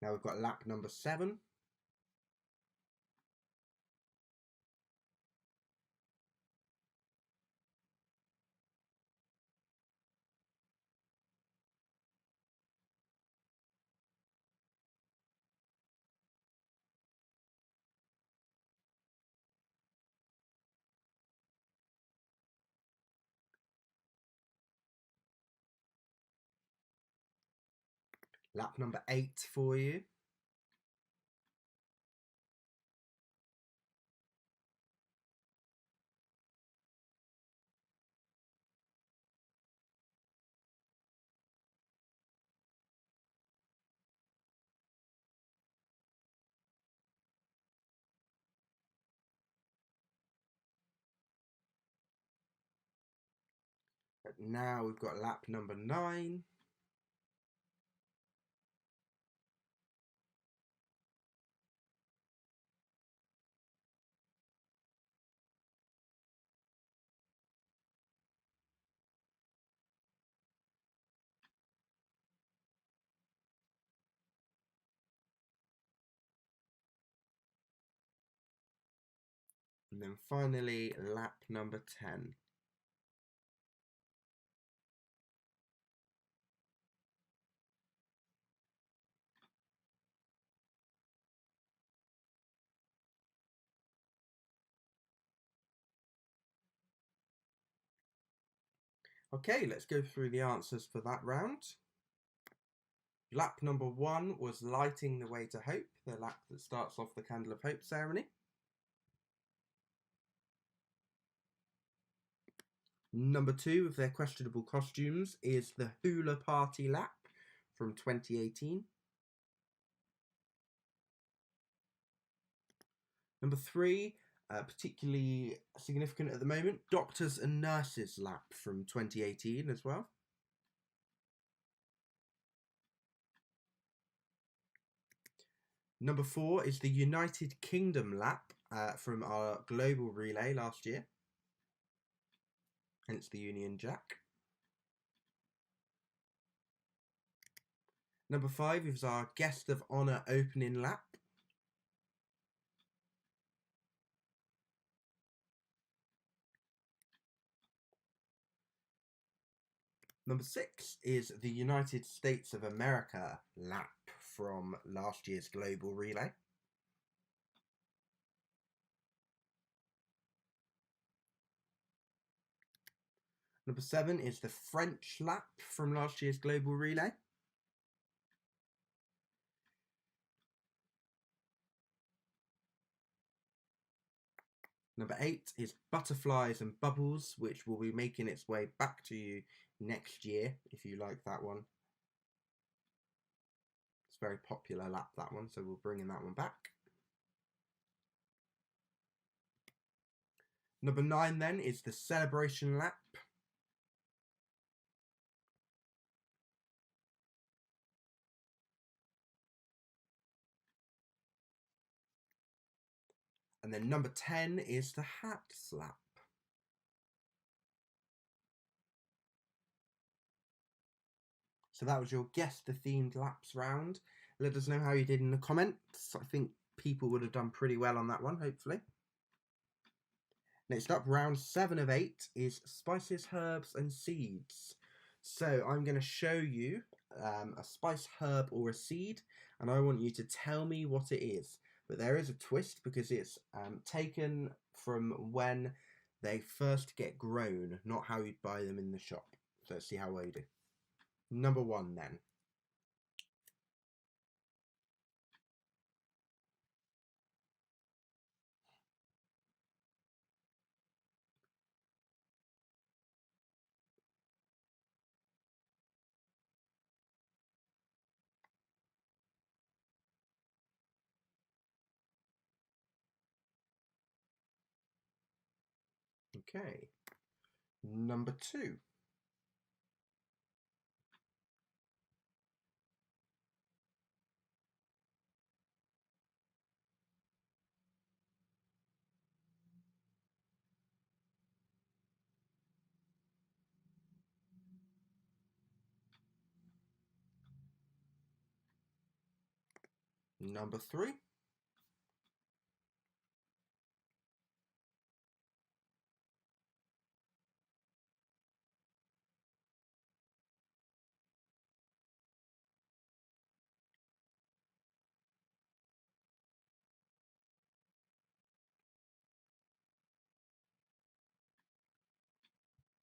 Now we've got lap number 7. Lap number 8 for you. But now we've got lap number 9. And then finally, lap number 10. Okay, let's go through the answers for that round. Lap number 1 was Lighting the Way to Hope, the lap that starts off the Candle of Hope ceremony. Number 2 of their questionable costumes is the Hula Party lap from 2018. Number 3, particularly significant at the moment, Doctors and Nurses lap from 2018 as well. Number 4 is the United Kingdom lap from our global relay last year. Hence the Union Jack. Number 5 is our Guest of Honour opening lap. Number 6 is the United States of America lap from last year's global relay. Number 7 is the French lap from last year's global relay. Number 8 is Butterflies and Bubbles, which will be making its way back to you next year, if you like that one. It's a very popular lap, that one, so we'll bring in that one back. Number 9 then is the Celebration lap. And then number 10 is the Hats lap. So that was your Guess the Themed Laps round. Let us know how you did in the comments. I think people would have done pretty well on that one, hopefully. Next up, round 7 of 8 is Spices, Herbs and Seeds. So I'm going to show you a spice, herb or a seed, and I want you to tell me what it is. But there is a twist because it's taken from when they first get grown, not how you'd buy them in the shop. So let's see how well you do. Number 1 then. Okay. Number 2. Number 3.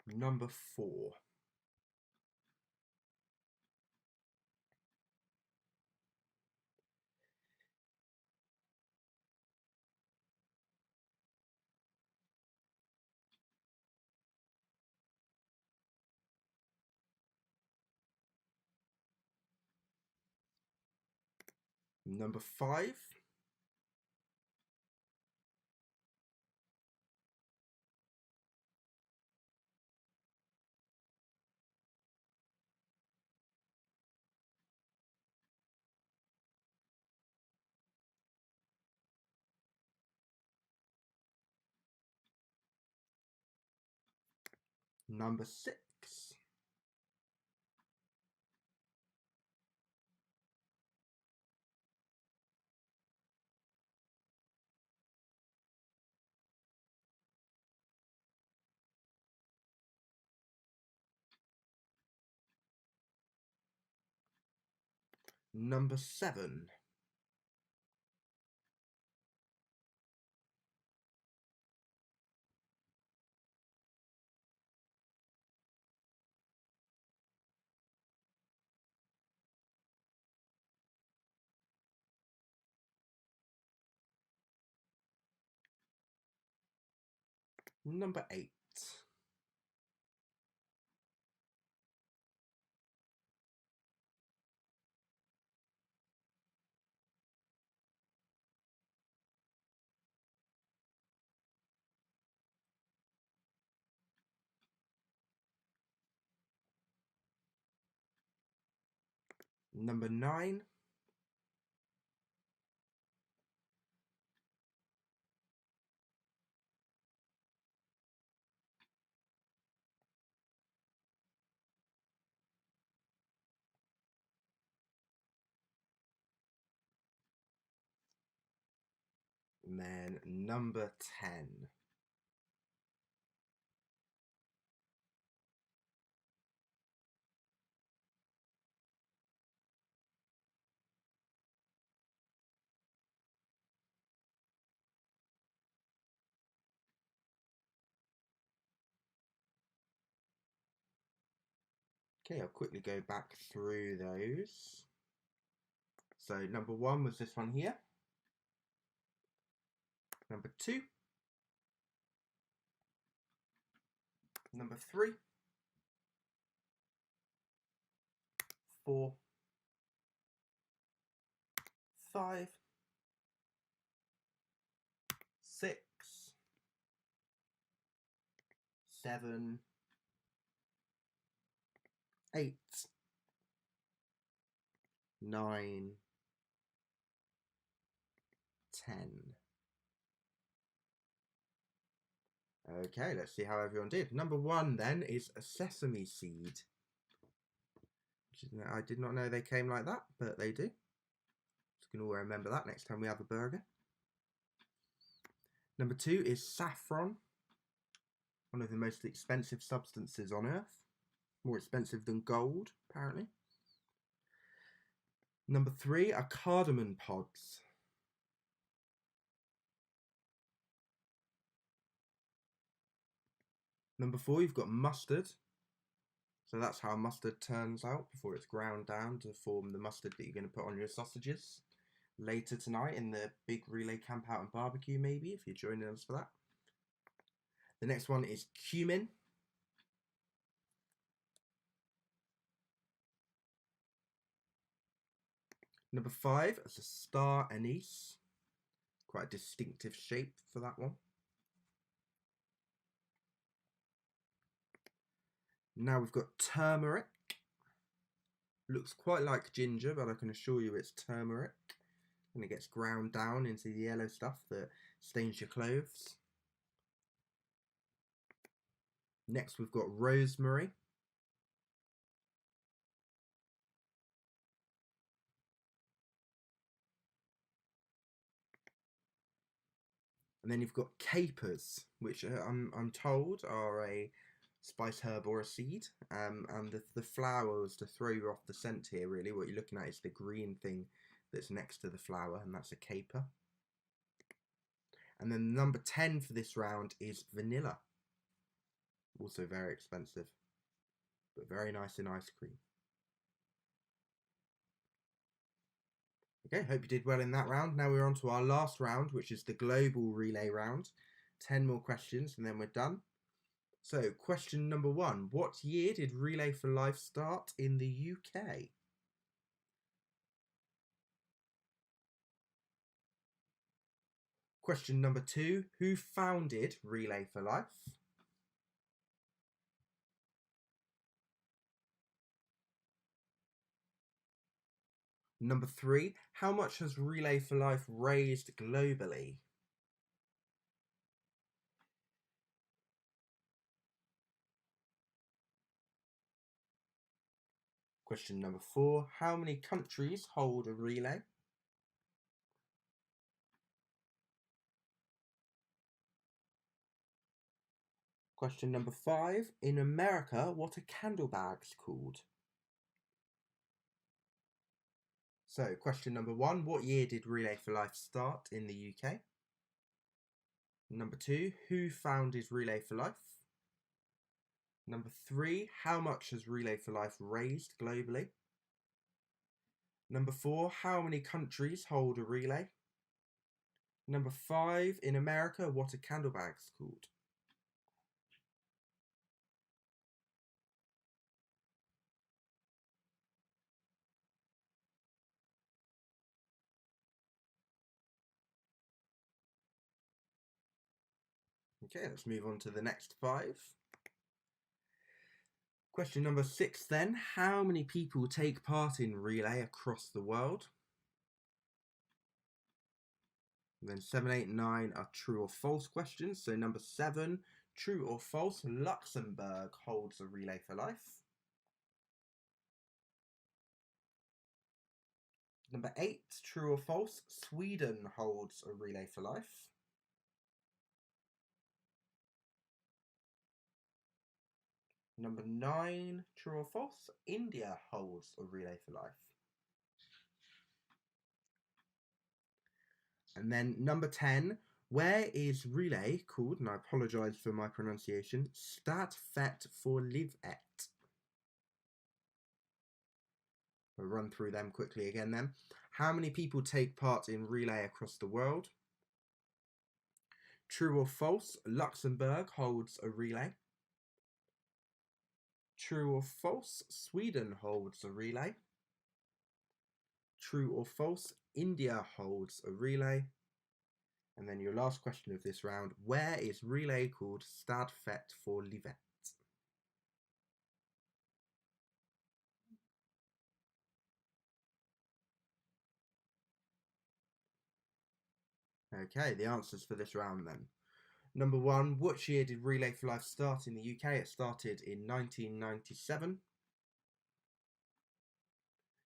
Number 4. Number 5. Number 6. Number 7. Number 8. Number 9. And then number 10. Okay, I'll quickly go back through those. So number 1 was this one here. Number 2. Number 3. 4. 5. 6. 7. 8. 9. 10. Okay, let's see how everyone did. Number 1 then is a sesame seed. I did not know they came like that, but they do. So you can all remember that next time we have a burger. Number 2 is saffron, one of the most expensive substances on Earth. More expensive than gold, apparently. Number 3 are cardamom pods. Number 4, you've got mustard. So that's how mustard turns out before it's ground down to form the mustard that you're going to put on your sausages later tonight in the big relay camp out and barbecue, maybe, if you're joining us for that. The next one is cumin. Number 5 is a star anise. Quite a distinctive shape for that one. Now we've got turmeric. Looks quite like ginger, but I can assure you it's turmeric. And it gets ground down into the yellow stuff that stains your clothes. Next we've got rosemary. And then you've got capers, which I'm told are a spice herb or a seed. And the flower was to throw you off the scent here, really. What you're looking at is the green thing that's next to the flower, and that's a caper. And then number 10 for this round is vanilla. Also very expensive, but very nice in ice cream. Okay, hope you did well in that round. Now we're on to our last round, which is the global relay round. 10 more questions and then we're done. So, question number 1. What year did Relay for Life start in the UK? Question number 2. Who founded Relay for Life? Number 3. How much has Relay for Life raised globally? Question number 4. How many countries hold a relay? Question number 5. In America, what are candle bags called? So, question number 1. What year did Relay for Life start in the UK? Number 2. Who founded Relay for Life? Number 3. How much has Relay for Life raised globally? Number 4. How many countries hold a relay? Number 5. In America, what are candle bags called? Okay, let's move on to the next 5. Question number 6 then. How many people take part in relay across the world? And then 7, 8, 9 are true or false questions. So number 7, true or false, Luxembourg holds a relay for life. Number 8, true or false, Sweden holds a relay for life. Number 9, true or false, India holds a relay for life. And then number 10, where is relay called, and I apologise for my pronunciation, Stadfet for livet? We'll run through them quickly again then. How many people take part in relay across the world? True or false, Luxembourg holds a relay. True or false, Sweden holds a relay. True or false, India holds a relay. And then your last question of this round, where is relay called Stadfet for livet? Okay, the answers for this round then. Number 1, which year did Relay for Life start in the UK? It started in 1997.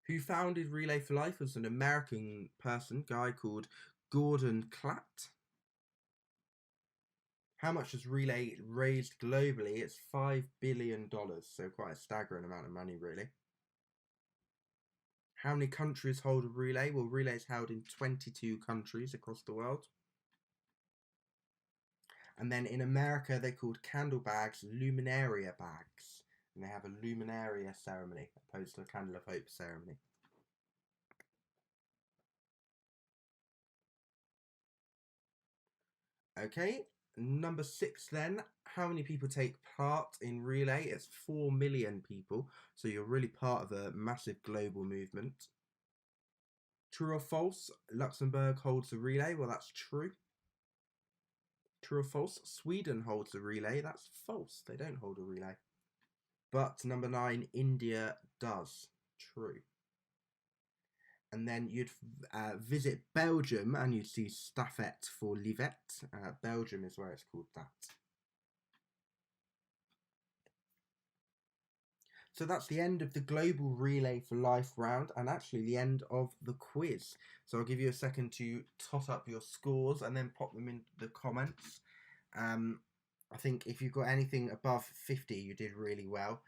Who founded Relay for Life was an American person, guy called Gordon Klatt. How much has Relay raised globally? It's $5 billion, so quite a staggering amount of money, really. How many countries hold a relay? Well, relay is held in 22 countries across the world. And then in America, they're called candle bags, luminaria bags. And they have a luminaria ceremony, opposed to a candle of hope ceremony. Okay, number 6 then. How many people take part in relay? It's 4 million people. So you're really part of a massive global movement. True or false? Luxembourg holds a relay. Well, that's true. True or false? Sweden holds a relay. That's false. They don't hold a relay. But number 9, India does. True. And then you'd visit Belgium and you'd see Stafet for Livet. Belgium is where it's called that. So that's the end of the Global Relay for Life round and actually the end of the quiz. So I'll give you a second to tot up your scores and then pop them into the comments. I think if you've got anything above 50, you did really well.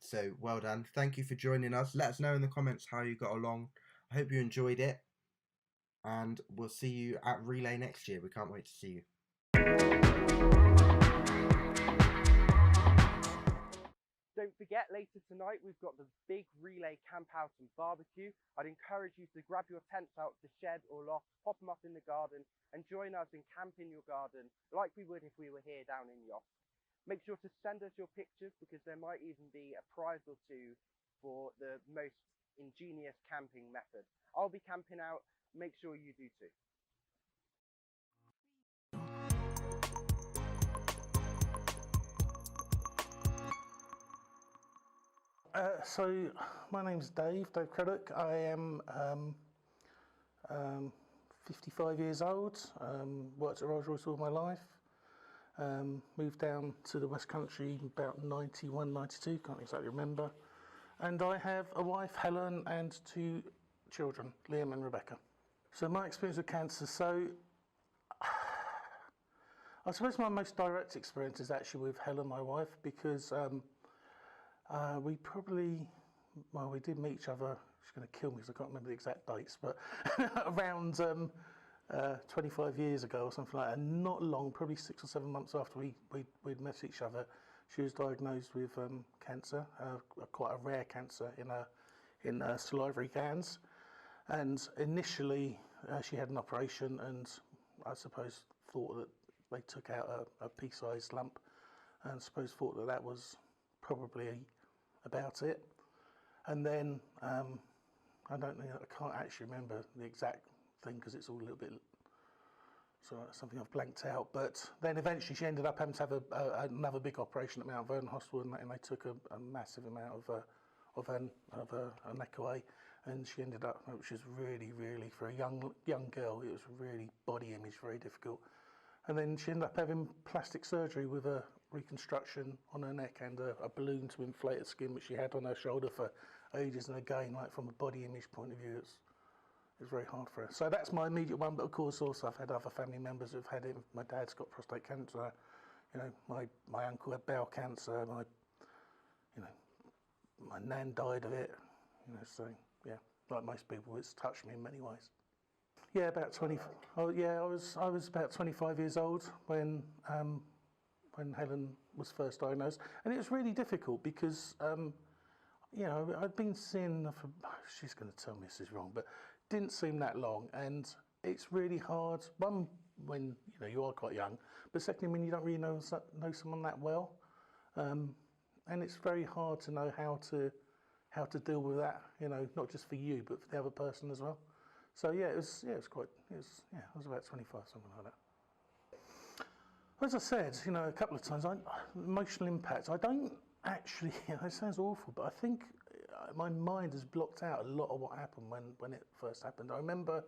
So well done. Thank you for joining us. Let us know in the comments how you got along. I hope you enjoyed it. And we'll see you at Relay next year. We can't wait to see you. Don't forget, later tonight we've got the big relay camp out and barbecue. I'd encourage you to grab your tents out the shed or loft, pop them up in the garden and join us and camp in your garden like we would if we were here down in Yate. Make sure to send us your pictures because there might even be a prize or two for the most ingenious camping method. I'll be camping out. Make sure you do too. So my name's Dave Craddock. I am 55 years old, worked at Rolls-Royce all my life, moved down to the West Country about 91, 92, can't exactly remember. And I have a wife, Helen, and 2 children, Liam and Rebecca. So my experience with cancer, I suppose my most direct experience is actually with Helen, my wife, because we did meet each other. She's going to kill me because I can't remember the exact dates, but around 25 years ago or something like that. And not long, probably 6 or 7 months after we'd met each other, she was diagnosed with cancer, quite a rare cancer in salivary glands. And initially, she had an operation, and I suppose thought that they took out a pea-sized lump, and thought that was probably about it. And then I can't actually remember the exact thing because it's all a little bit something I've blanked out. But then eventually she ended up having to have another big operation at Mount Vernon Hospital, and they took a massive amount of her neck away, and she ended up, which is really, really for a young girl, it was really body image very difficult. And then she ended up having plastic surgery with a reconstruction on her neck and a balloon to inflate her skin, which she had on her shoulder for ages. And again, like from a body image point of view, was very hard for her. So that's my immediate one. But of course, also I've had other family members who've had it. My dad's got prostate cancer. You know, my uncle had bowel cancer. My nan died of it. You know, so yeah, like most people, it's touched me in many ways. Yeah, about 20. Oh yeah, I was about 25 years old when Helen was first diagnosed, and it was really difficult because you know, I'd been seeing her for, she's going to tell me this is wrong, but didn't seem that long, and it's really hard. One, when you know you are quite young, but secondly, when you don't really know someone that well, and it's very hard to know how to deal with that. You know, not just for you, but for the other person as well. So yeah, it was I was about 25, something like that. As I said, you know, a couple of times, emotional impact. I don't actually. You know, it sounds awful, but I think my mind has blocked out a lot of what happened when it first happened. I remember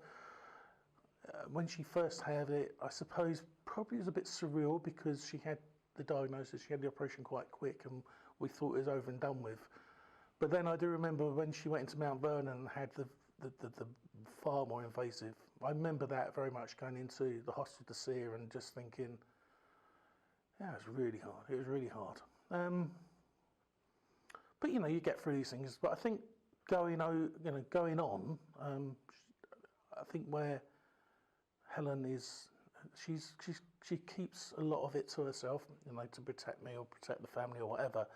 when she first had it. I suppose probably it was a bit surreal because she had the diagnosis, she had the operation quite quick, and we thought it was over and done with. But then I do remember when she went into Mount Vernon and had the far more invasive. I remember that very much, going into the hospital to see her and just thinking, yeah, it was really hard. It was really hard. But you know, you get through these things. But I think going on, I think where Helen is, she keeps a lot of it to herself, you know, to protect me or protect the family or whatever.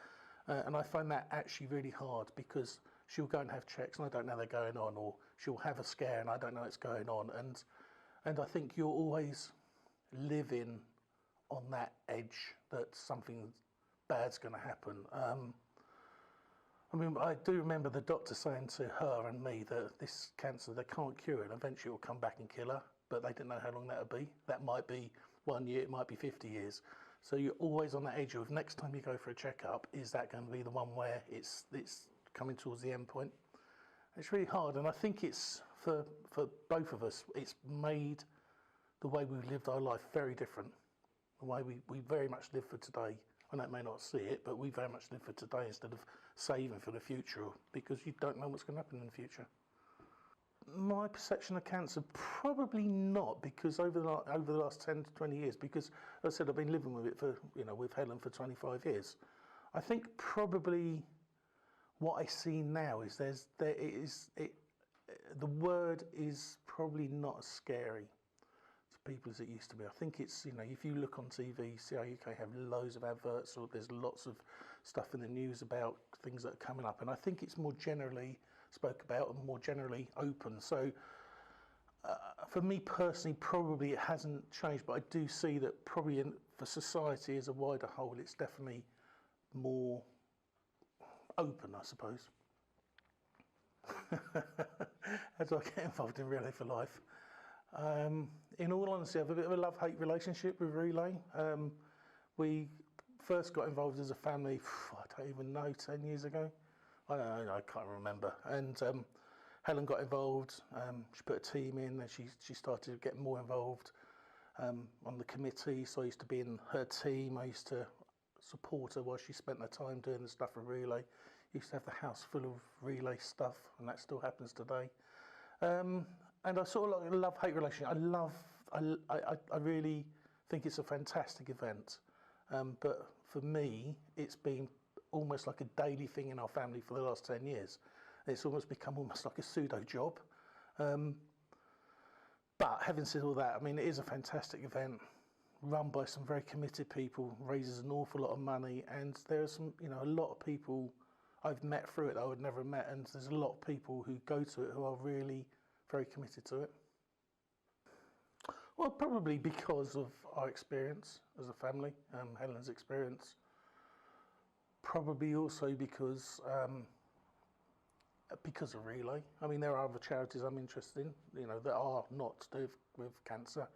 And I find that actually really hard because she'll go and have checks and I don't know they're going on, or she'll have a scare and I don't know it's going on. And I think you're always living on that edge that something bad's going to happen. I mean, I do remember the doctor saying to her and me that this cancer, they can't cure it. Eventually it will come back and kill her, but they didn't know how long that would be. That might be 1 year, it might be 50 years. So you're always on that edge of, next time you go for a checkup, is that going to be the one where it's coming towards the end point? It's really hard, and I think it's, for both of us, it's made the way we've lived our life very different. The way we very much live for today. I know it may not see it, but we very much live for today instead of saving for the future, because you don't know what's going to happen in the future. My perception of cancer, probably not, because over the last 10 to 20 years, because as I said, I've been living with it for, you know, with Helen for 25 years. I think probably what I see now is the word is probably not as scary to people as it used to be. I think it's, you know, if you look on TV, CRUK have loads of adverts, or there's lots of stuff in the news about things that are coming up, and I think it's more generally spoke about and more generally open. So for me personally, probably it hasn't changed, but I do see that probably for society as a wider whole, it's definitely more open, I suppose. How do I get involved in Relay for Life? In all honesty, I have a bit of a love-hate relationship with Relay. We first got involved as a family, I don't even know, 10 years ago. I don't know, I can't remember. And Helen got involved. She put a team in, and she started getting more involved on the committee. So I used to be in her team. I used to support her while she spent her time doing the stuff for Relay. Used to have the house full of Relay stuff, and that still happens today. And I sort of like a love-hate relationship. I really think it's a fantastic event. But for me, it's been almost like a daily thing in our family for the last 10 years. It's almost become almost like a pseudo job. But having said all that, I mean, it is a fantastic event run by some very committed people, raises an awful lot of money, and there are some, you know, a lot of people I've met through it that I would never have met, and there's a lot of people who go to it who are really very committed to it. Well, probably because of our experience as a family, Helen's experience. Probably also because of Relay. I mean, there are other charities I'm interested in, you know, that are not to do with cancer.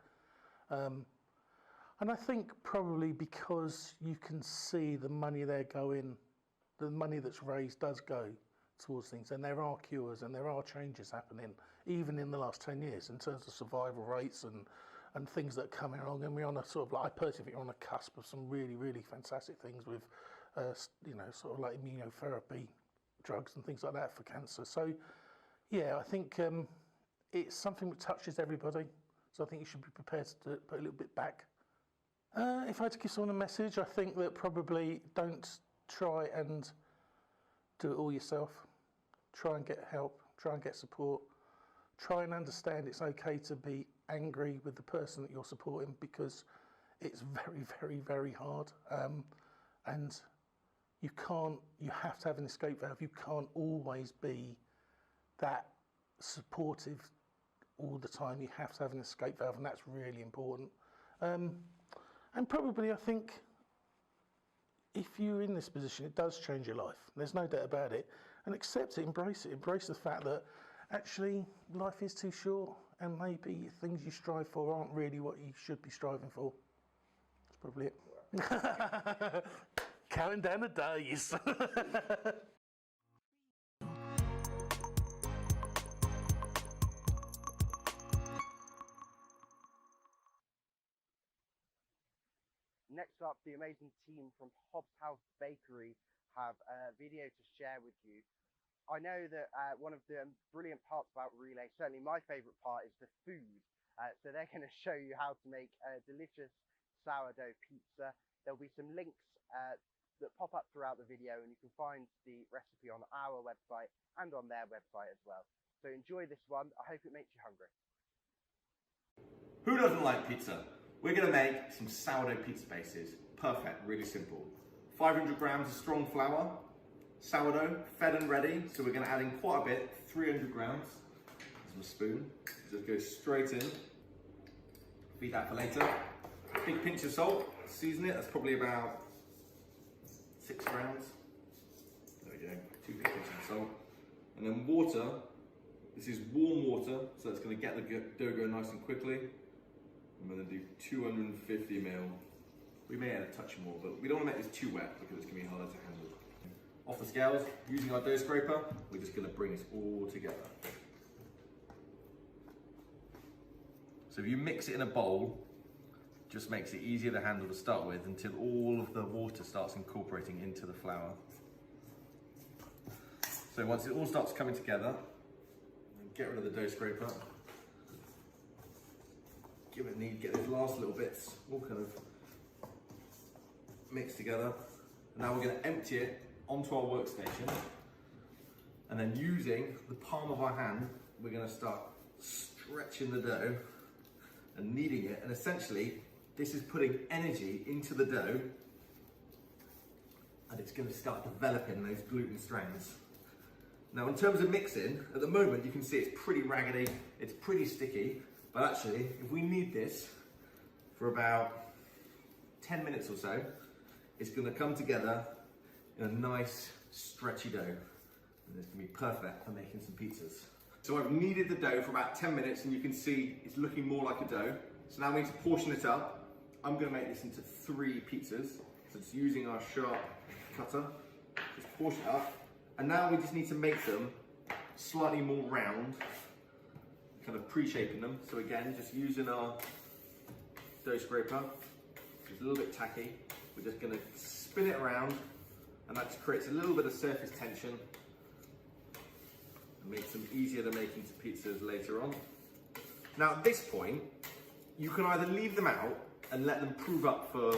And I think probably because you can see the money they're going, the money that's raised does go towards things, and there are cures and there are changes happening, even in the last 10 years, in terms of survival rates and things that are coming along. And we're on a sort of, like, I personally think we're on a cusp of some really, really fantastic things with, you know, sort of like immunotherapy drugs and things like that for cancer. So, yeah, I think it's something that touches everybody. So I think you should be prepared to put a little bit back. If I had to give someone a message, I think that probably don't try and do it all yourself. Try and get help, try and get support. Try and understand it's okay to be angry with the person that you're supporting, because it's very, very, very hard. And you have to have an escape valve. You can't always be that supportive all the time. You have to have an escape valve, and that's really important. And probably, I think, if you're in this position, it does change your life. There's no doubt about it. And accept it, embrace it. Embrace the fact that actually life is too short, and maybe things you strive for aren't really what you should be striving for. That's probably it. Counting down the days. Next up, the amazing team from Hobbs House Bakery have a video to share with you. I know that one of the brilliant parts about Relay, certainly my favourite part, is the food. So they're going to show you how to make a delicious sourdough pizza. There'll be some links that pop up throughout the video, and you can find the recipe on our website and on their website as well. So enjoy this one. I hope it makes you hungry. Who doesn't like pizza? We're going to make some sourdough pizza bases. Perfect, really simple. 500 grams of strong flour, sourdough, fed and ready. So we're going to add in quite a bit, 300 grams. There's my spoon. Just go straight in. Feed that for later. Big pinch of salt, season it. That's probably about 6 grams. There we go, 2 big pinches of salt. And then water. This is warm water, so it's going to get the dough going nice and quickly. I'm going to do 250 ml. We may add a touch more, but we don't want to make this too wet because it's going to be harder to handle. Off the scales, using our dough scraper, we're just going to bring this all together. So if you mix it in a bowl, just makes it easier to handle to start with until all of the water starts incorporating into the flour. So once it all starts coming together, get rid of the dough scraper. Give it a knead, get those last little bits all kind of mixed together. And now we're going to empty it onto our workstation, and then using the palm of our hand, we're going to start stretching the dough and kneading it. And essentially, this is putting energy into the dough, and it's going to start developing those gluten strands. Now, in terms of mixing, at the moment you can see it's pretty raggedy, it's pretty sticky. But actually, if we knead this for about 10 minutes or so, it's going to come together in a nice stretchy dough. And it's going to be perfect for making some pizzas. So I've kneaded the dough for about 10 minutes, and you can see it's looking more like a dough. So now we need to portion it up. I'm going to make this into 3 pizzas. So just using our sharp cutter, just portion it up. And now we just need to make them slightly more round, kind of pre-shaping them. So again, just using our dough scraper, it's a little bit tacky. We're just going to spin it around, and that just creates a little bit of surface tension and makes them easier to make into pizzas later on. Now at this point, you can either leave them out and let them prove up for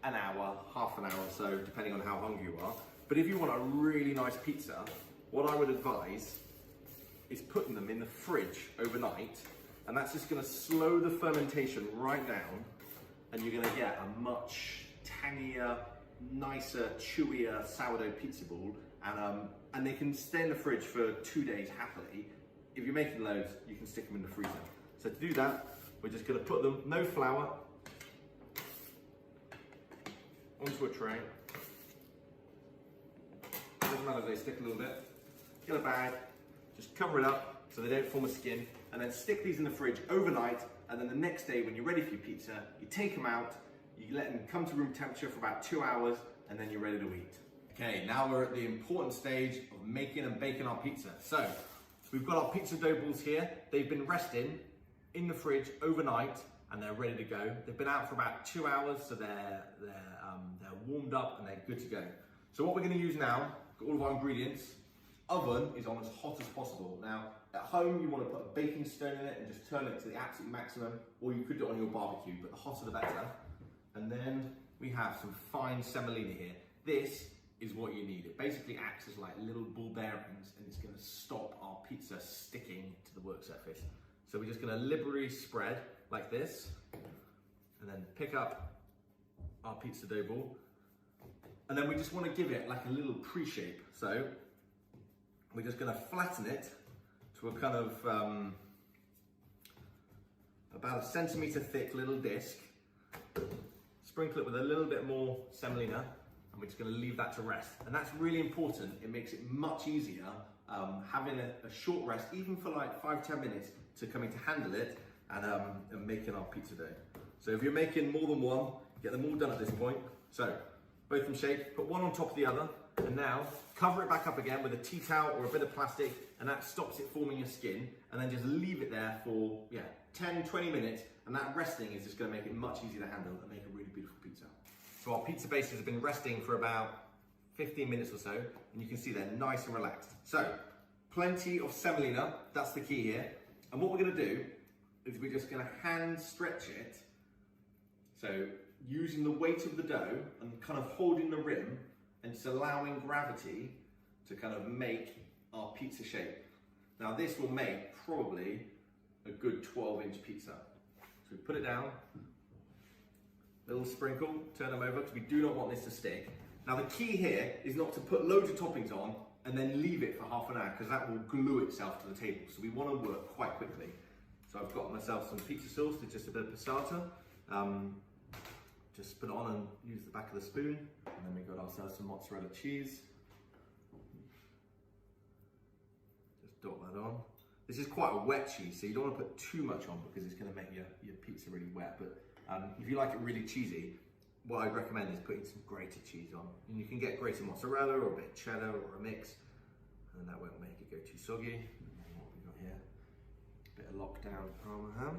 an hour, half an hour or so, depending on how hungry you are. But if you want a really nice pizza, what I would advise is putting them in the fridge overnight, and that's just going to slow the fermentation right down, and you're going to get a much tangier, nicer, chewier sourdough pizza ball, and they can stay in the fridge for 2 days happily. If you're making loads, you can stick them in the freezer. So to do that, we're just going to put them, no flour, onto a tray. Doesn't matter if they stick a little bit. Get a bag, just cover it up so they don't form a skin, and then stick these in the fridge overnight, and then the next day when you're ready for your pizza, you take them out, you let them come to room temperature for about 2 hours, and then you're ready to eat. Okay, now we're at the important stage of making and baking our pizza. So, we've got our pizza dough balls here. They've been resting in the fridge overnight, and they're ready to go. They've been out for about 2 hours, so they're warmed up and they're good to go. So what we're going to use now, got all of our ingredients. Oven is on as hot as possible. Now, At home, you want to put a baking stone in it and just turn it to the absolute maximum, or you could do it on your barbecue, but the hotter the better. And then we have some fine semolina here. This is what you need. It basically acts as like little ball bearings, and it's going to stop our pizza sticking to the work surface. So we're just going to liberally spread like this, and then pick up our pizza dough ball. And then we just want to give it like a little pre-shape. So we're just going to flatten it to a kind of about a centimetre thick little disc. Sprinkle it with a little bit more semolina, and we're just going to leave that to rest. And that's really important. It makes it much easier having a short rest, even for like 5-10 minutes, to coming to handle it and making our pizza dough. So if you're making more than one, get them all done at this point. So both in shape, put one on top of the other, and now cover it back up again with a tea towel or a bit of plastic, and that stops it forming a skin, and then just leave it there for 10-20 minutes, and that resting is just going to make it much easier to handle and make a really beautiful pizza. So our pizza bases have been resting for about 15 minutes or so, and you can see they're nice and relaxed. So plenty of semolina, that's the key here. And what we're going to do is we're just going to hand stretch it. So using the weight of the dough and kind of holding the rim and just allowing gravity to kind of make our pizza shape. Now this will make probably a good 12-inch pizza. So we put it down, little sprinkle, turn them over, because we do not want this to stick. Now the key here is not to put loads of toppings on and then leave it for half an hour, because that will glue itself to the table. So we want to work quite quickly. So I've got myself some pizza sauce with just a bit of passata. Just put it on and use the back of the spoon. And then we got ourselves some mozzarella cheese. Just dot that on. This is quite a wet cheese, so you don't want to put too much on because it's going to make your pizza really wet. But if you like it really cheesy, what I'd recommend is putting some grated cheese on. And you can get grated mozzarella or a bit of cheddar or a mix, and that won't make it go too soggy. And then what we got here, a bit of lockdown Parma ham.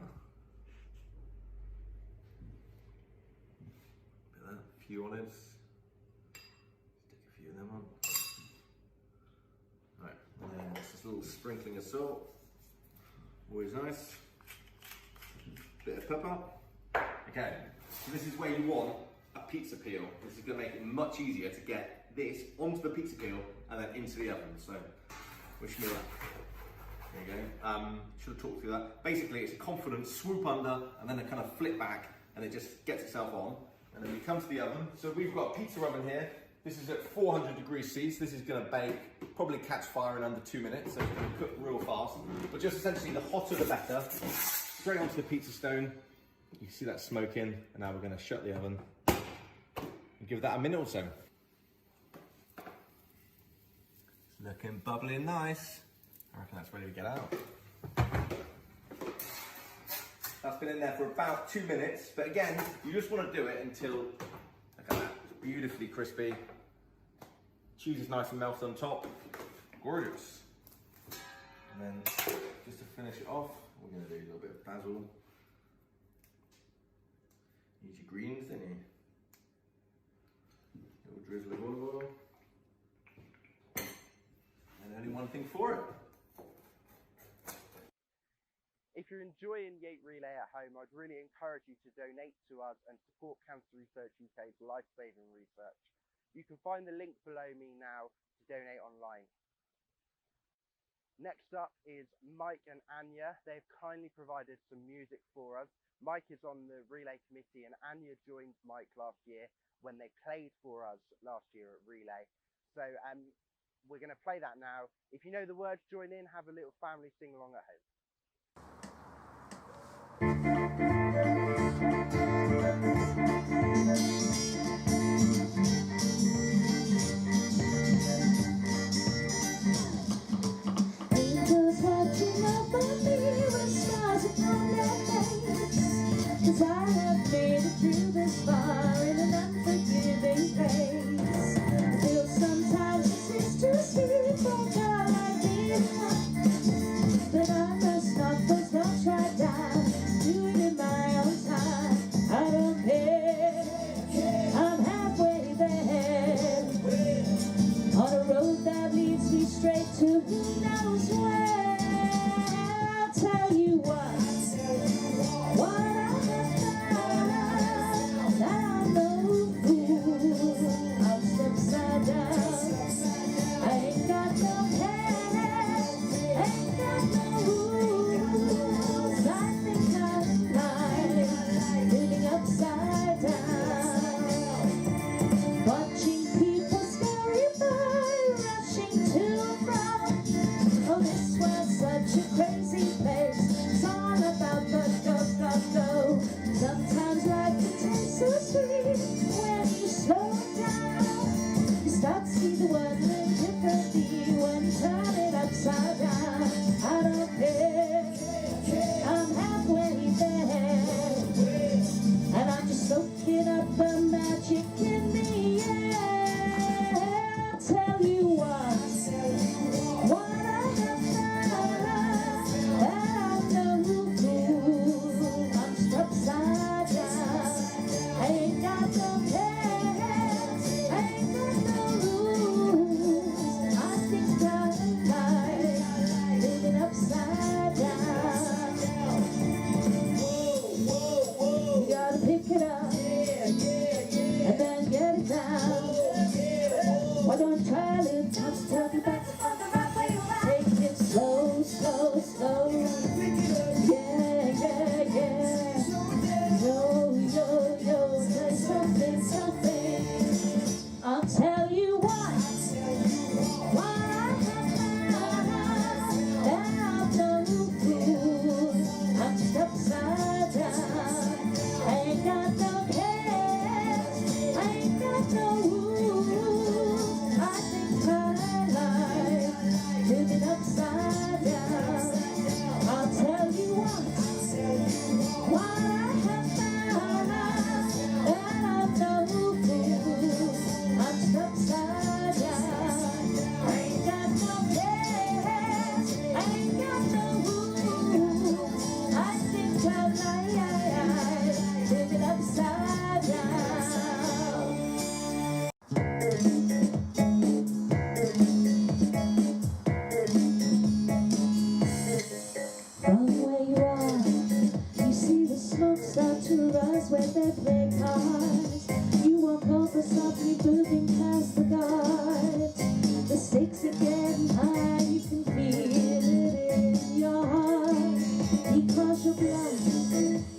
A few olives. Stick a few of them on. Right, and then just a little sprinkling of salt. Always nice. Bit of pepper. Okay, so this is where you want a pizza peel. This is going to make it much easier to get this onto the pizza peel and then into the oven. So, wish me luck. There you go. Should have talked through that. Basically, it's a confident swoop under and then a kind of flip back, and it just gets itself on. And then we come to the oven. So we've got a pizza oven here. This is at 400 degrees C. So this is going to bake, probably catch fire in under 2 minutes. So it's going to cook real fast. But just essentially, the hotter the better. Straight onto the pizza stone. You can see that smoking, and now we're going to shut the oven and give that a minute or so. It's looking bubbly and nice. I reckon that's ready to get out. That's been in there for about 2 minutes, but again, you just want to do it until, look at that, beautifully crispy. Cheese is nice and melted on top. Gorgeous. And then, just to finish it off, we're going to do a little bit of basil. Use your greens, don't you? A little drizzle of olive oil. And only one thing for it. If you're enjoying Yate Relay at home, I'd really encourage you to donate to us and support Cancer Research UK's life-saving research. You can find the link below me now to donate online. Next up is Mike and Anya. They've kindly provided some music for us. Mike is on the relay committee, and Anya joined Mike last year when they played for us last year at Relay. So we're going to play that now. If you know the words, join in, have a little family sing along at home. Angels watching over me with stars upon their face, 'cause I have made it through this far in an unforgiving place. I feel sometimes it seems to see for God like this, but I must not first not try down, do it in my own time. I don't care, I'm halfway there, on a road that leads me straight to who knows where. it up and then get it down. Why don't you try a little time to tell me back on the right way around? Take it slow, slow, slow. Yeah, yeah, yeah. Yo, yo, yo, there's something, something. I'll tell you what I have found, that I'm no fool. I'm just upside down. I ain't got no cares, I ain't got no rules. I think I like living upside down. I'll tell you what I have found, that I'm no fool. I'm just upside down. I ain't got no cares, I ain't got no rules. I think I like living upside down. From where you are, you see the smoke start to rise where they play cards. You walk over softly, moving past the guards. The stakes are getting high, you can feel it in your heart. He calls your bluff,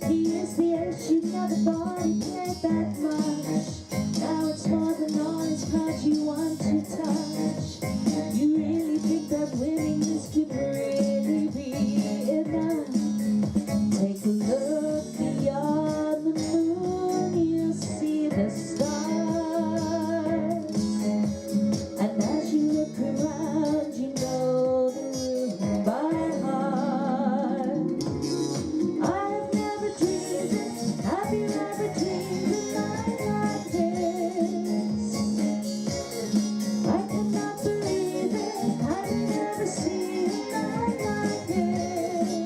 he is the ace you never thought he played that much. Now it's more than all his cards you want to touch. You really think that winning this could really be enough? Take a look beyond the moon, you'll see the stars. And as you look around, you know the room by heart. I have never dreamed it. Have you ever dreamed a night like this? I cannot believe it. Have you ever seen a night like this?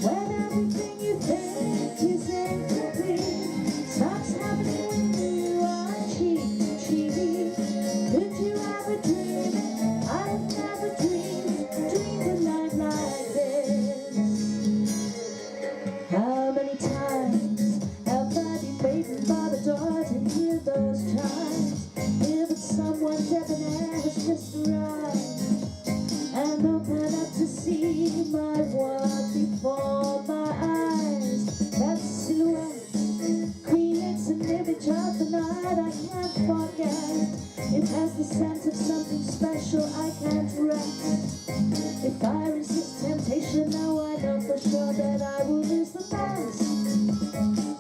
When everything you think is incomplete starts happening when you are cheek to cheek. Could you ever dream it? I have never dreamed a night like this. How many times have I been waiting by the door to hear those chimes? Hear that someone debonair has just arrived and open up to see my world before my eyes. That silhouette creates an image of the night I can't forget. It has the scent of something special I can't rest. If I resist temptation, now I know for sure that I will lose the best.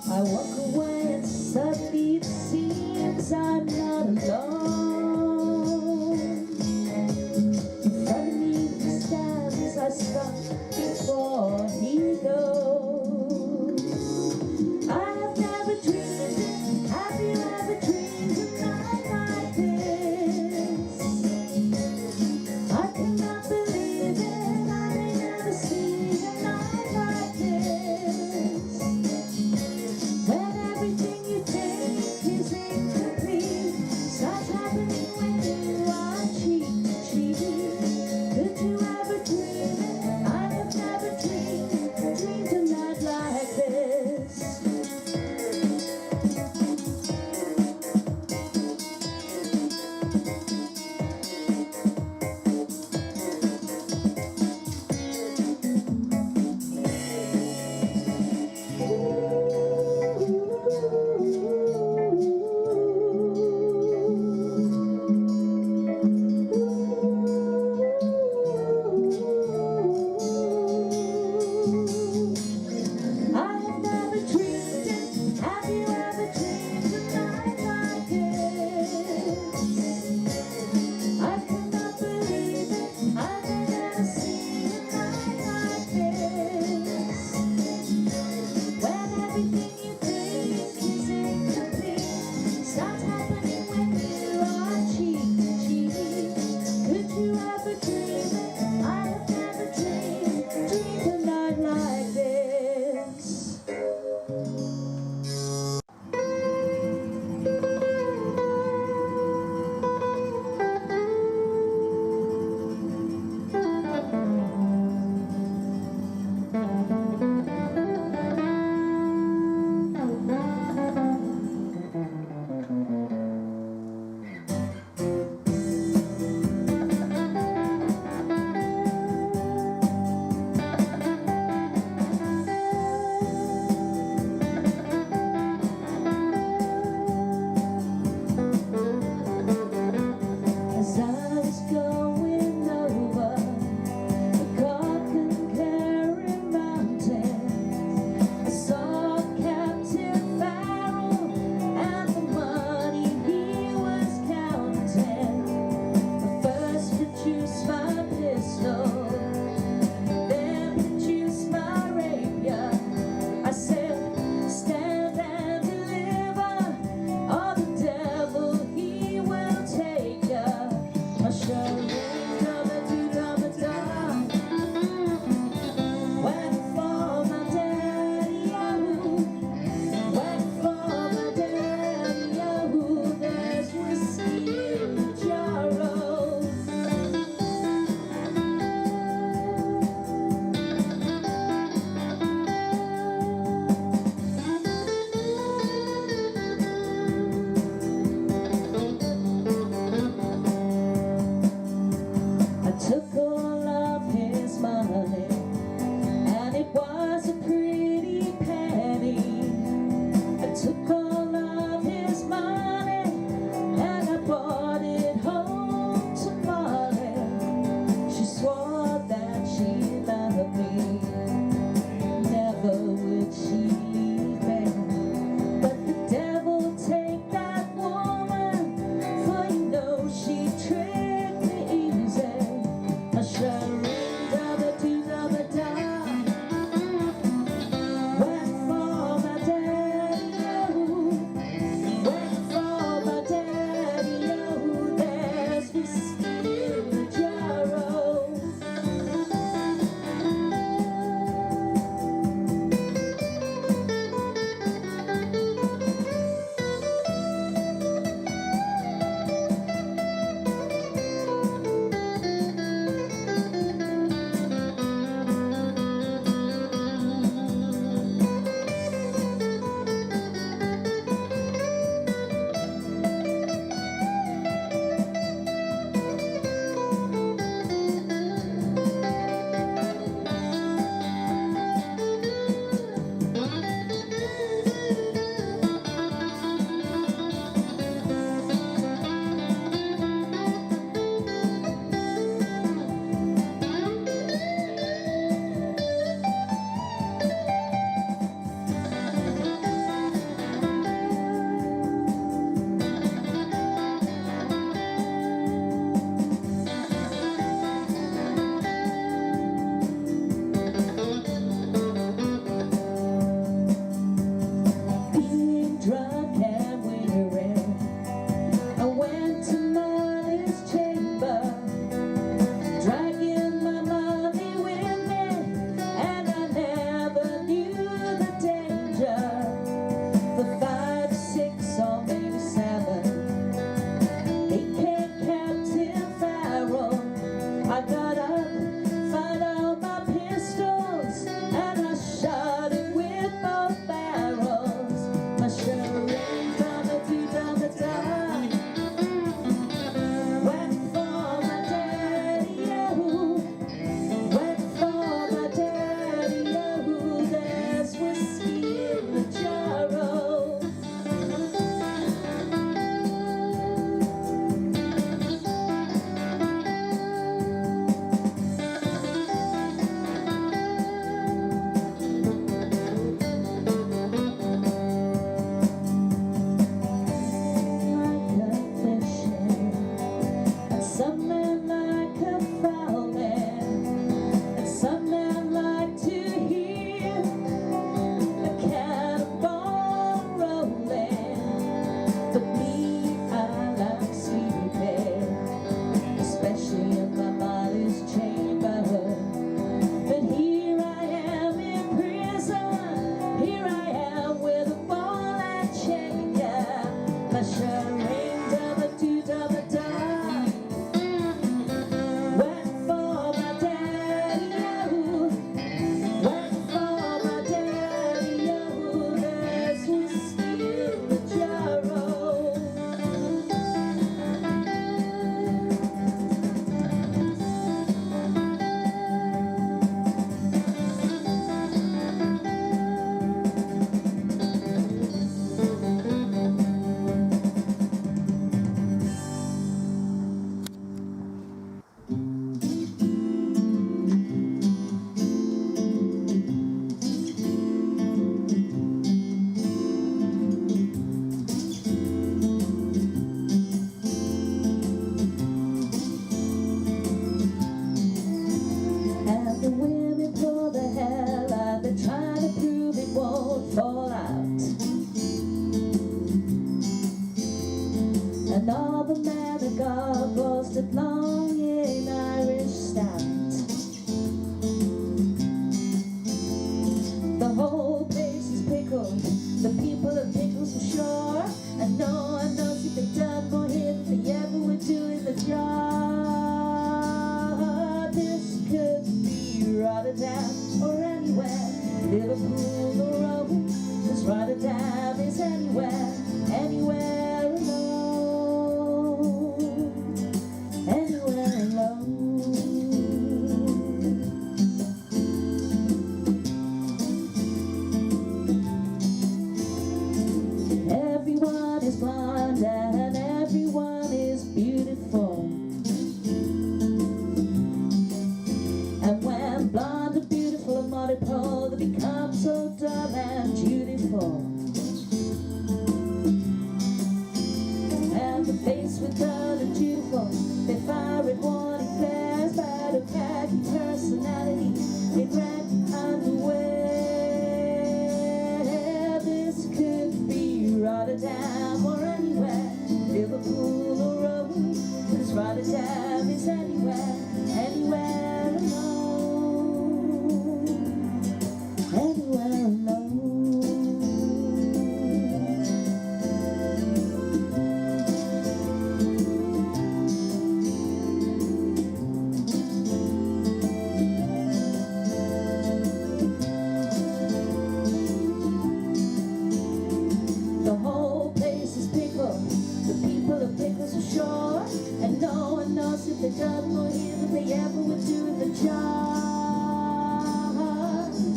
I walk away and suddenly it seems I'm not alone. In front of me he stands, I stop before he goes. I have never dreamed it. Have you ever dreamed a night like this? I cannot believe it. I may never see a night like this. When everything you think is incomplete Liverpool or Rome, 'cause Rotterdam is anywhere, anywhere alone, anywhere alone. Everyone is blonde and everyone is beautiful. And when blonde and beautiful and multiple, they become so dull and dutiful. And the face with dull and dutiful, they fire at warning flares, but a khaki personality in red underwear. This could be Rotterdam or anywhere, Liverpool or Rome, 'cause Rotterdam is anywhere, anywhere alone, anywhere alone. The whole place is pickle, the people are pickles for sure, and no one knows if they've done more here than they ever would do in the job.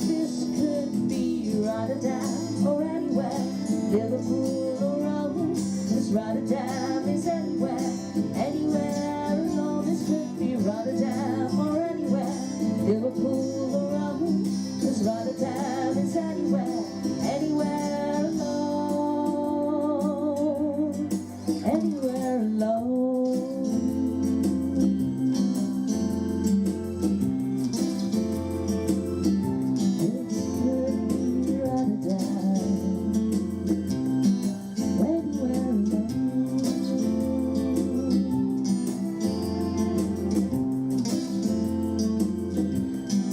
This could be Rotterdam or anywhere, Liverpool or Rome, 'cause Rotterdam is anywhere, anywhere alone. This could be Rotterdam or anywhere, Liverpool or Rome, 'cause Rotterdam is anywhere, anywhere alone, anywhere alone. This could be Rotterdam, anywhere alone.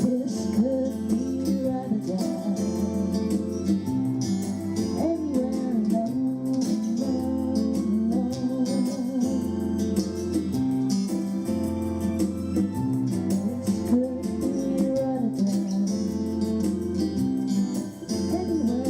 This could be Rotterdam, anywhere alone, alone. This could be Rotterdam, anywhere alone. Anywhere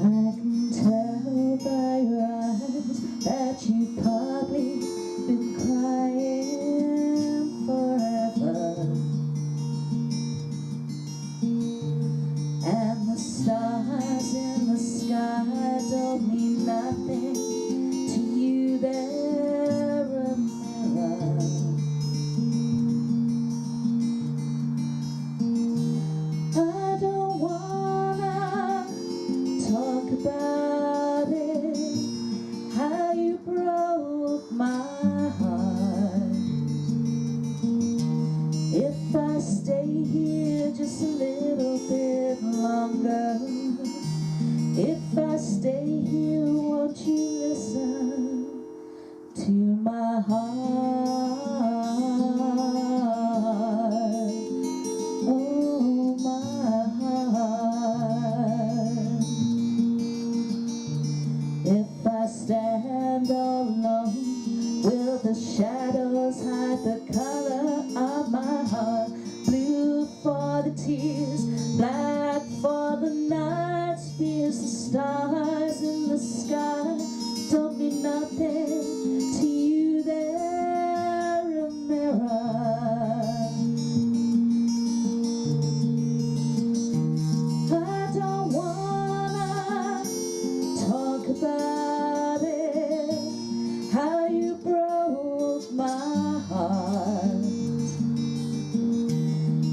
I can tell by your eyes that you've probably been crying forever, and the stars in the sky don't mean nothing to you. They're a mirror. I don't wanna talk about it, how you broke my heart. If I stay here just a little bit longer, if I stay here, won't you listen to my heart? Oh, my heart. If I stand alone, will the shadows hide the color of my heart? Blue for the tears, black for the nights, fears the stars in the sky don't mean nothing to you. They're a mirror. I don't wanna talk about it, how you broke my heart.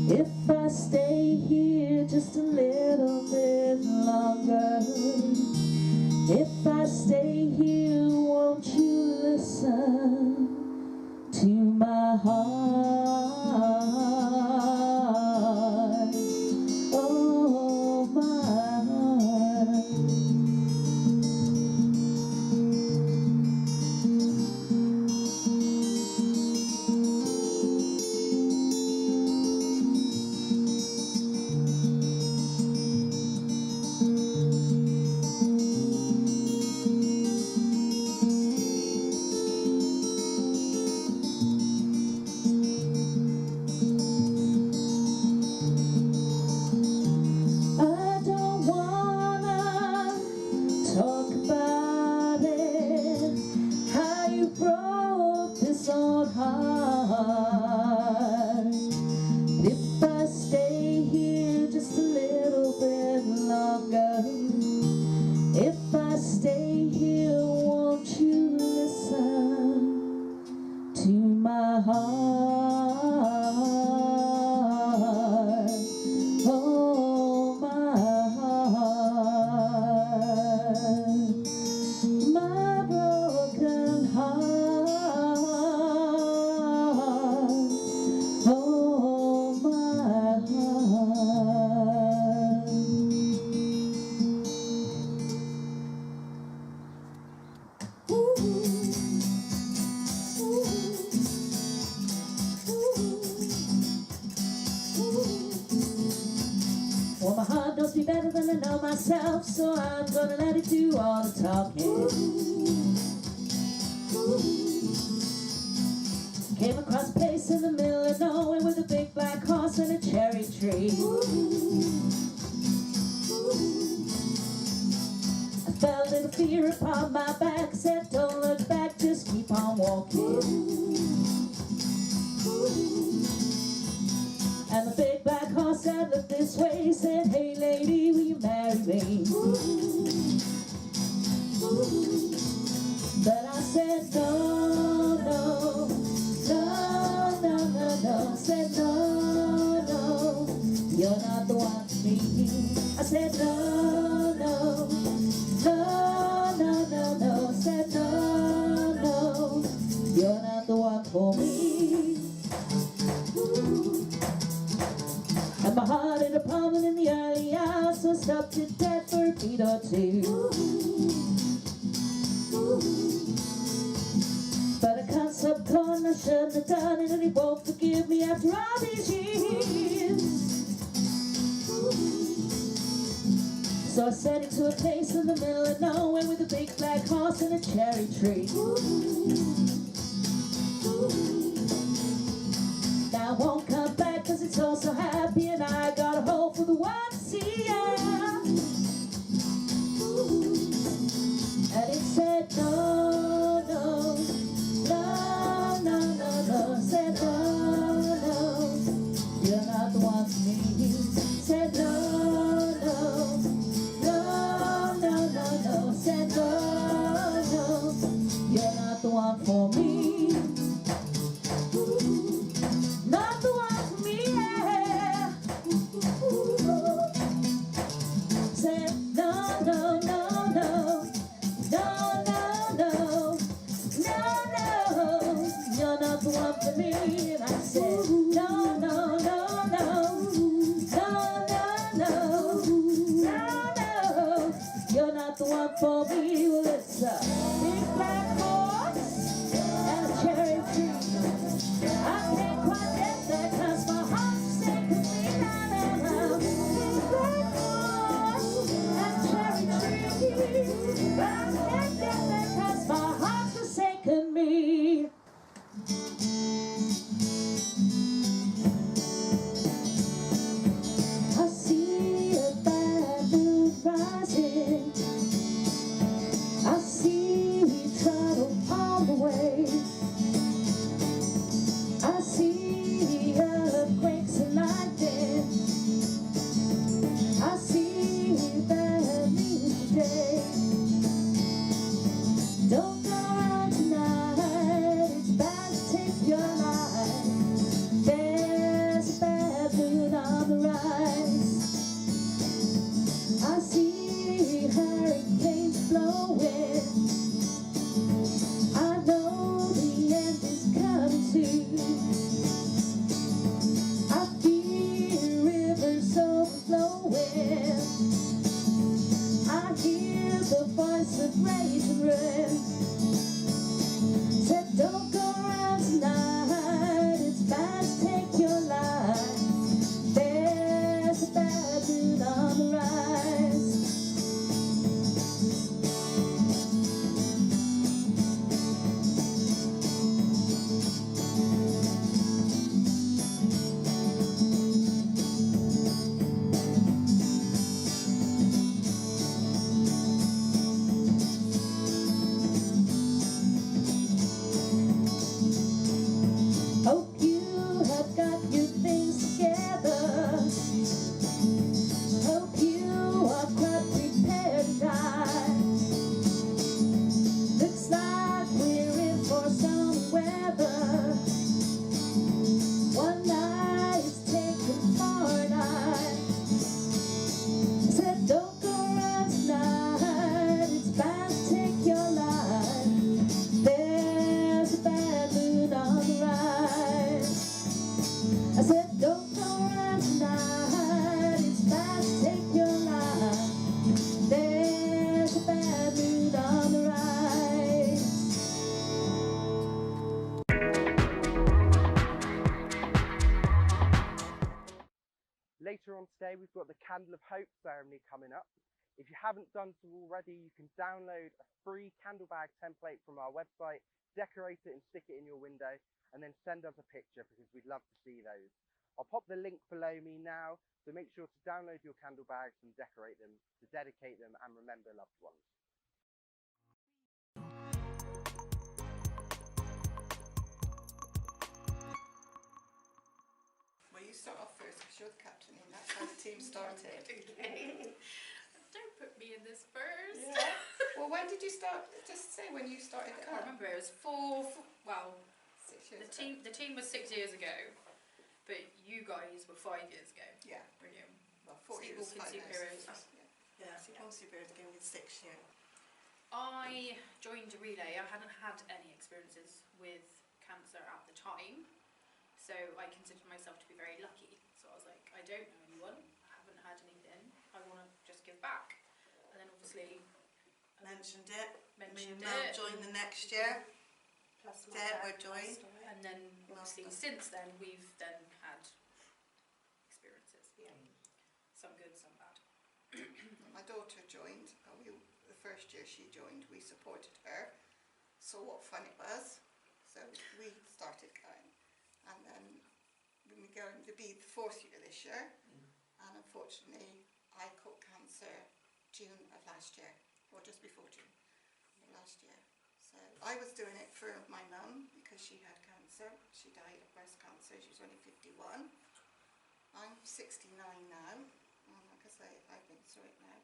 If I stay here just a little bit longer, stay here, won't you listen to my heart? Oh, my heart. I don't wanna talk about it, how you broke this old heart. If I stay here just a little bit longer, if I stay here, won't you listen to my heart? Oh, my heart, my broken heart. Oh, my heart. Ooh, well, my heart knows me better than I know myself, so I'm gonna let it do all the talking. Came across a place in the middle of nowhere with a big black horse and a cherry tree. I felt a little fear upon my back, said don't look back, just keep on walking. And the big black horse said, look this way, said, hey lady, will you marry me? But I said, no, no, no, no, no, no. Said, no, no, you're not the one for me. I said, no, no, no, no, no, no. Said, no, no, you're not the one for me. And my heart in a problem in the early hours, so I stopped it dead for a beat or two. But I can't stop calling, I shouldn't have done it, and he won't forgive me after all these years. So I set it to a place in the middle of nowhere with a big black horse and a cherry tree. Now I won't come back cause it's all so happy, and I got a hope for the one to see ya. And it said no, no, no, no, no, no. Said no, no, you're not the one for me. Said no, no, no, no, no, no. Said no, no, you're not the one for me. Not the one for me, yeah. Said no, no, no, no, no, no, no, no, no, you're not the one for me. And I said no, no, no, no, no, no, no, no, no, you're not the one for me. Well, it's a big black horse and a cherry Saturday, we've got the Candle of Hope ceremony coming up. If you haven't done so already, you can download a free candle bag template from our website, decorate it and stick it in your window, and then send us a picture because we'd love to see those. I'll pop the link below me now, so make sure to download your candle bags and decorate them, to dedicate them and remember loved ones. Well, you start off first because you're the captain and that's how the team started. Okay. Don't put me in this first. Yeah. Well, when did you start? Just say when you started. I can't remember. It was 6 years the team was 6 years ago, but you guys were 5 years ago. Yeah. Brilliant. Well, 4 Sleep years. walking superheroes. Yeah. Sleep walking superheroes again with 6 years. I joined a relay. I hadn't had any experiences with cancer at the time, so I considered myself to be very lucky. So I was like, I don't know anyone, I haven't had anything, I want to just give back. And then obviously Mentioned it. mentioned Mel it, joined the next year. Plus my Deb dad would join. passed away. and then obviously Last since then we've then had experiences. Yeah. Some good, some bad. My daughter joined. The first year she joined, we supported her. Saw what fun it was, so we started going. And then we were going to be the 4th year this year, and unfortunately I caught cancer June of last year, or just before June of last year. So I was doing it for my mum because she had cancer. She died of breast cancer. She was only 51. I'm 69 now, and like I say, I've been through it now.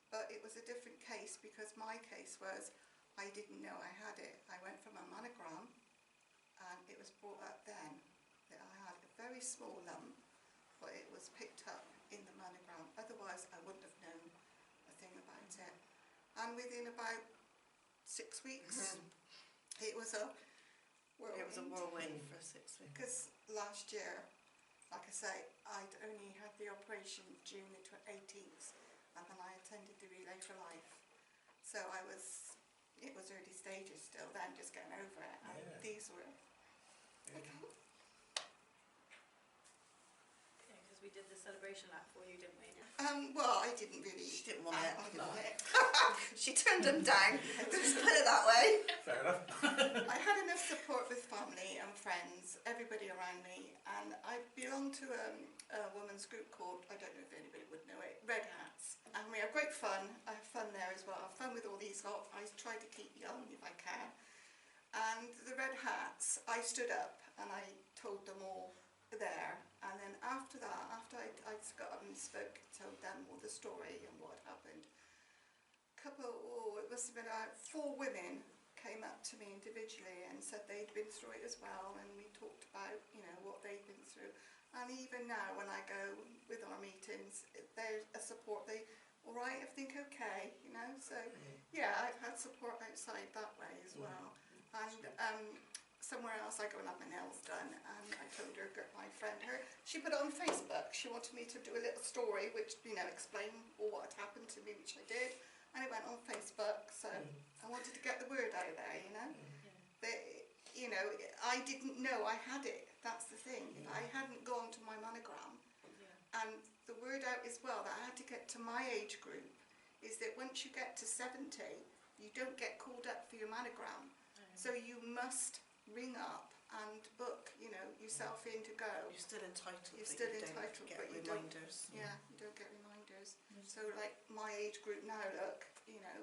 But it was a different case because my case was I didn't know I had it. I went for my mammogram, and it was brought up then that I had a very small lump, but it was picked up in the mammogram. Otherwise, I wouldn't have known a thing about it. And within about 6 weeks, it was a whirlwind. It was a whirlwind for 6 weeks. Because last year, like I say, I'd only had the operation June the 18th, and then I attended the Relay for Life. So it was early stages still then, just getting over it. And these were, Because we did the celebration lap for you, didn't we? well, I didn't really. She didn't want it. I didn't want it. She turned them down, let's put it that way. Fair enough. I had enough support with family and friends, everybody around me, and I belong to a women's group called, I don't know if anybody would know it, Red Hats. And we have great fun. I have fun there as well. I have fun with all these lot. I try to keep young if I can. And the Red Hats, I stood up and I told them all there. And then after that, after I got up and spoke, told them all the story and what happened, it must have been about 4 women came up to me individually and said they'd been through it as well, and we talked about, you know, what they'd been through. And even now when I go with our meetings, there's a support, all right, everything okay, you know, so yeah, I've had support outside that way as well. And somewhere else I go and have my nails done, and I told her, my friend, she put it on Facebook. She wanted me to do a little story which, you know, explain all what had happened to me, which I did, and it went on Facebook, so I wanted to get the word out there, you know. That, you know, I didn't know I had it, that's the thing. If I hadn't gone to my mammogram, and the word out as well that I had to get to my age group is that once you get to 70, you don't get called up for your mammogram. So you must ring up and book, you know, yourself in to go. You're still entitled. You're still you entitled, don't get but you reminders. don't. Yeah, you don't get reminders. So like my age group now, look, you know,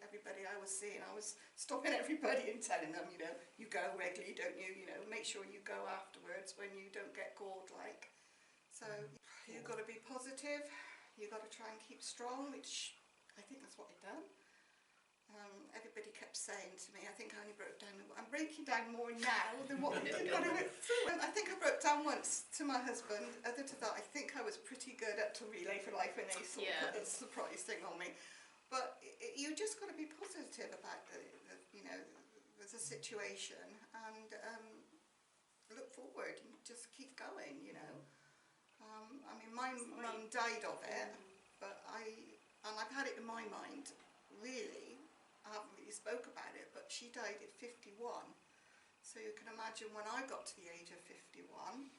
everybody I was seeing, I was stopping everybody and telling them, you know, you go regularly, don't you? You know, make sure you go afterwards when you don't get called, like. So you've got to be positive. You've got to try and keep strong, which I think that's what I've done. Everybody kept saying to me, I think I only broke down. I'm breaking down more now than what I did when I went through. And I think I broke down once to my husband. Other to that, I think I was pretty good up to Relay for Life when they sort of put a surprise thing on me. But you just got to be positive about the situation and look forward and just keep going. You know, I mean, my mum died of it, but I've had it in my mind really. I haven't really spoke about it, but she died at 51. So you can imagine when I got to the age of 51,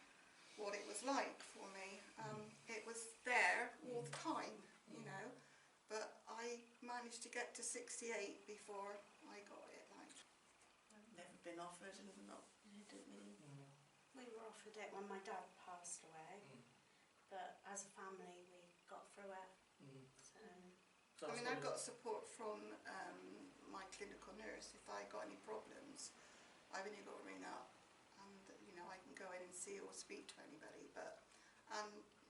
what it was like for me. It was there all the time, you know, but I managed to get to 68 before I got it. Like, Never been offered and not, didn't really. We were offered it when my dad passed away, but as a family we got through it. So. I mean, I got support from my clinical nurse. If I got any problems, I've only got to ring up, and you know, I can go in and see or speak to anybody. But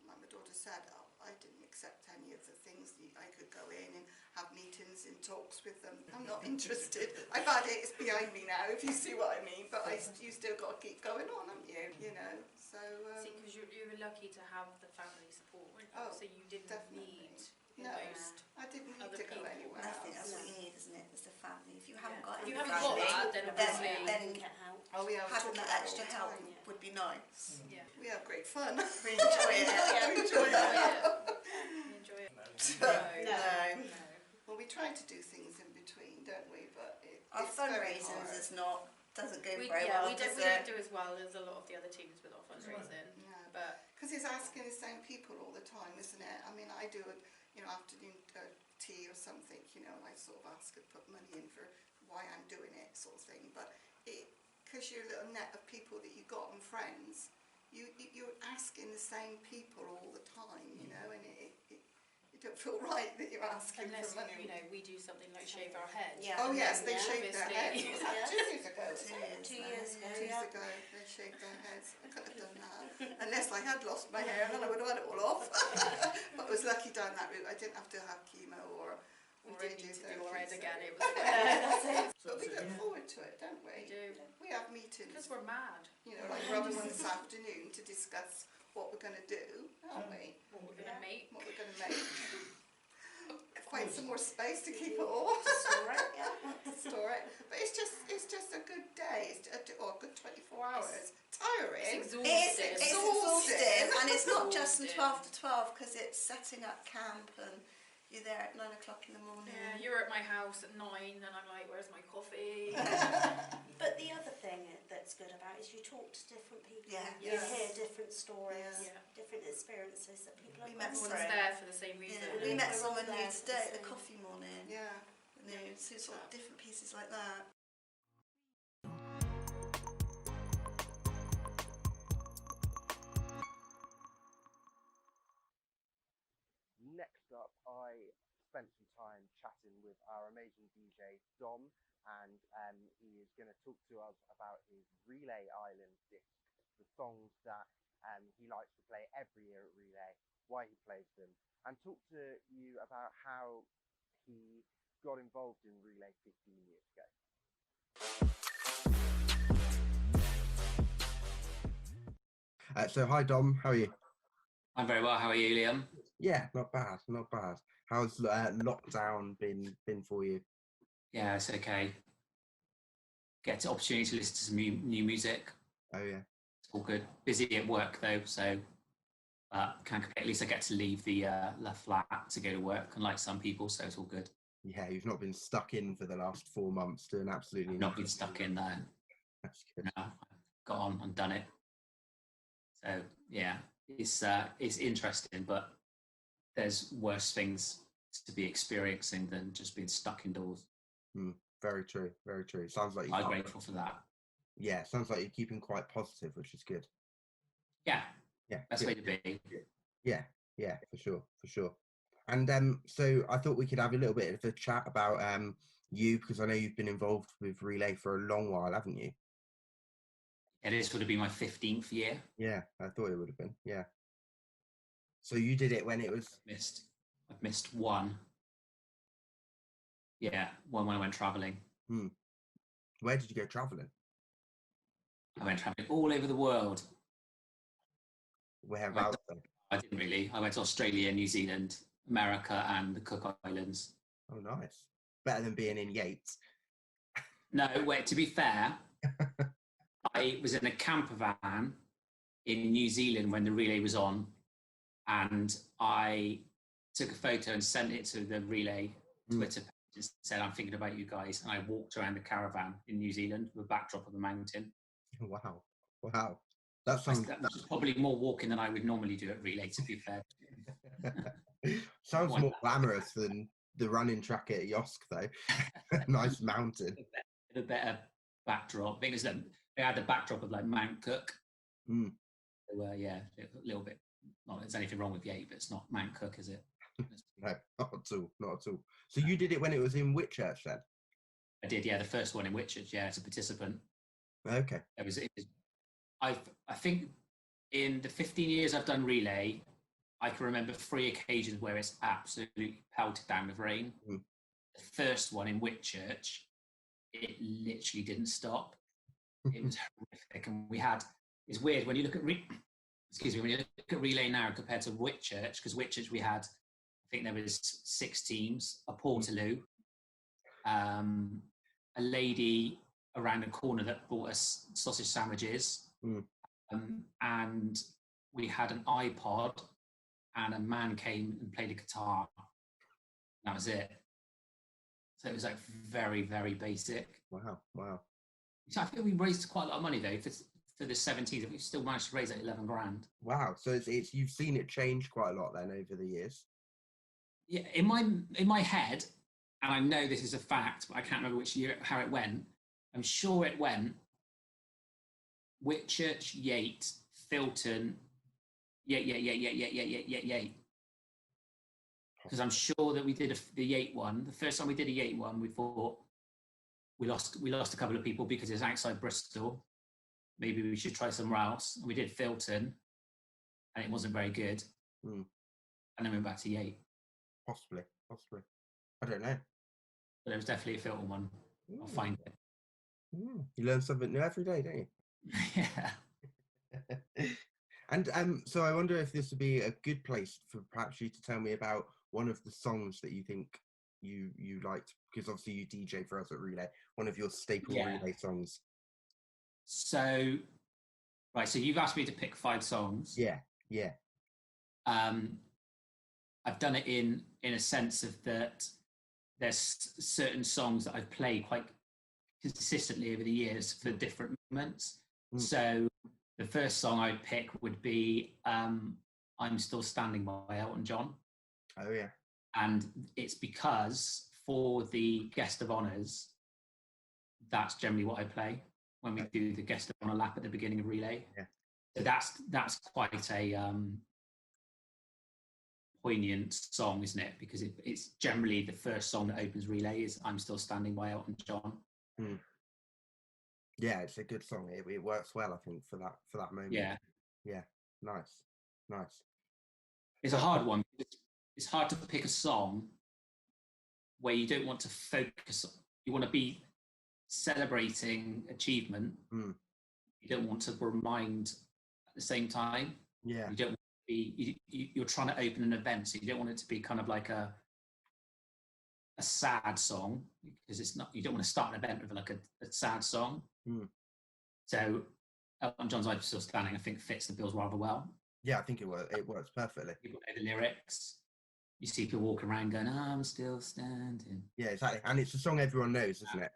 like my daughter said, I didn't accept any of the things that I could go in and have meetings and talks with them. I'm not interested. I've had it, it's behind me now, if you see what I mean. But you still got to keep going on, haven't you? You know, so. See, because you were lucky to have the family support, weren't you? Oh, so you didn't definitely. need No, most. I didn't need other to go people. anywhere I think else. that's what you need, isn't it? Is the family. If you haven't got If any you haven't got family, that, then obviously then Get help. Oh, we have having that extra help Yeah. would be nice. yeah, We have great fun. We enjoy it. We enjoy enjoy it. it. You enjoy it. No. No. Well, we try to do things in between, don't we? But Our it's very fundraisers hard. is not, doesn't go We, very yeah, well, we does don't it? do as well as a lot of the other teams with our fundraising, No, but because it's asking the same people all the time, isn't it? I mean, I do a afternoon tea or something, you know, and I sort of ask and put money in for why I'm doing it, sort of thing. But because you're a little net of people that you got and friends, you're asking the same people all the time, you know, and it don't feel right that you're asking unless for money. you know we do something like shave our head. Yeah. Oh yes, they Yeah, shaved their obviously. heads. Was that 2 years ago? 2 years. 2 years ago, 2 years yeah. ago, they shaved their heads. I couldn't have done that unless I had lost my hair, then I would have had it all off. But I was lucky down that route. I didn't have to have chemo or We didn't need to do our head radiotherapy, again. so- It was fine. But we look forward to it, don't We we? do We have meetings, because we're mad. you know, like we're having one this afternoon to discuss what we're going to do, aren't we? What we're gonna make. What we're going to make. Find some more space to keep it all. Store it, yeah. Store it. But it's just a good day. It's or a good 24 hours. Tiring. It's It's exhausting. exhausting, and it's not just from Exhausting. 12 to 12 because it's setting up camp and you're there at 9 o'clock in the morning. Yeah, you're at my house at 9 and I'm like, where's my coffee? But the other thing that's good about it is you talk to different people. Yeah. You Yes. hear different stories, Yeah. different experiences that people We have met gone someone- through. Everyone's there for the same reason. Yeah, we met We're all someone new there for the today at the same. coffee morning. Yeah. You know, so sort of different pieces like that. Next up, I spent some time chatting with our amazing DJ Dom, and he is going to talk to us about his Relay Island disc, the songs that he likes to play every year at Relay, why he plays them, and talk to you about how he got involved in Relay 15 years ago. So hi Dom, how are you? I'm very well. How are you, Liam? Yeah, not bad, not bad. How's lockdown been for you? Yeah, it's okay. Get the opportunity to listen to some new music. Oh yeah, It's all good. Busy at work though, so at least I get to leave the flat to go to work, unlike some people. So it's all good. yeah. You've not been stuck in for the last 4 months doing absolutely I've not nothing. been stuck in there. That's good. No, I've got on and done it. So yeah, it's interesting, but there's worse things to be experiencing than just being stuck indoors. Very true, very true. Sounds like I'm grateful for that. yeah, sounds like you're keeping quite positive, which is good. Yeah, Yeah, best good. way to be. Yeah, for sure. And so I thought we could have a little bit of a chat about you, because I know you've been involved with Relay for a long while, haven't you? This would have been my 15th year. Yeah, I thought it would have been. Yeah. So you did it when it was. I've missed one. Yeah, one when I went travelling. Where did you go travelling? I went travelling all over the world. Whereabouts? then? I didn't really. I went to Australia, New Zealand, America, and the Cook Islands. Oh, nice. Better than being in Yate. No, wait, to be fair, I was in a camper van in New Zealand when the relay was on, and I took a photo and sent it to the relay Twitter page and said, I'm thinking about you guys. And I walked around the caravan in New Zealand with a backdrop of a mountain. Wow. That sounds Which is probably more walking than I would normally do at relay, to be fair. sounds more glamorous than the running track at Yosk, though. Nice mountain. A better backdrop. I think it's they had the backdrop of like Mount Cook. Mm. So, yeah, a little bit. Not that there's anything wrong with Yate, but it's not Mount Cook, is it? No, not at all. Not at all. So you did it when it was in Whitchurch, then? I did, yeah. The first one in Whitchurch, yeah, as a participant. Okay. I think in the 15 years I've done relay, I can remember 3 occasions where it's absolutely pelted down with rain. Mm. The first one in Whitchurch, it literally didn't stop. It was horrific, and it's weird when you look at when you look at relay now compared to Whitchurch, because Whitchurch we had, I think there was 6 teams, a Portaloo, a lady around the corner that bought us sausage sandwiches, and we had an iPod, and a man came and played a guitar. That was it. So it was like very, very basic. Wow. So I think we raised quite a lot of money though for the 17s. We've still managed to raise like 11 grand. Wow. So it's you've seen it change quite a lot then over the years. Yeah, in my head, and I know this is a fact, but I can't remember which year how it went. I'm sure it went Whitchurch, Yate, Filton, Yate. Because I'm sure that we did the Yate one. The first time we did a Yate one, we thought we lost a couple of people because it's outside Bristol. Maybe we should try somewhere else. And we did Filton, and it wasn't very good. Mm. And then we went back to Yate. Possibly. I don't know. But there was definitely a Filton one. I'll find it. You learn something new every day, don't you? Yeah. And so I wonder if this would be a good place for perhaps you to tell me about one of the songs that you think you liked, because obviously you DJ for us at Relay, one of your staple Relay songs. So, right, so you've asked me to pick 5 songs. Yeah. I've done it in a sense of that there's certain songs that I've played quite consistently over the years for different moments. So the first song I'd pick would be I'm Still Standing by Elton John. Oh, yeah. And it's because for the guest of honours, that's generally what I play when we do the guest of honour lap at the beginning of relay. Yeah. So that's quite a poignant song, isn't it? Because it's generally the first song that opens relay is I'm Still Standing by Elton John. Mm. Yeah, it's a good song. It works well, I think, for that moment. Yeah. Nice. It's a hard one. It's hard to pick a song where you don't want to focus. You want to be celebrating achievement. Mm. You don't want to remind at the same time. Yeah. You don't want to be. You're trying to open an event, so you don't want it to be kind of like a sad song, because it's not. You don't want to start an event with like a sad song. Mm. So Elton John's I'm Still Standing, I think, fits the bills rather well. Yeah, I think it works perfectly. People know the lyrics. You see people walking around going, I'm still standing. Yeah, exactly. And it's a song everyone knows, isn't it?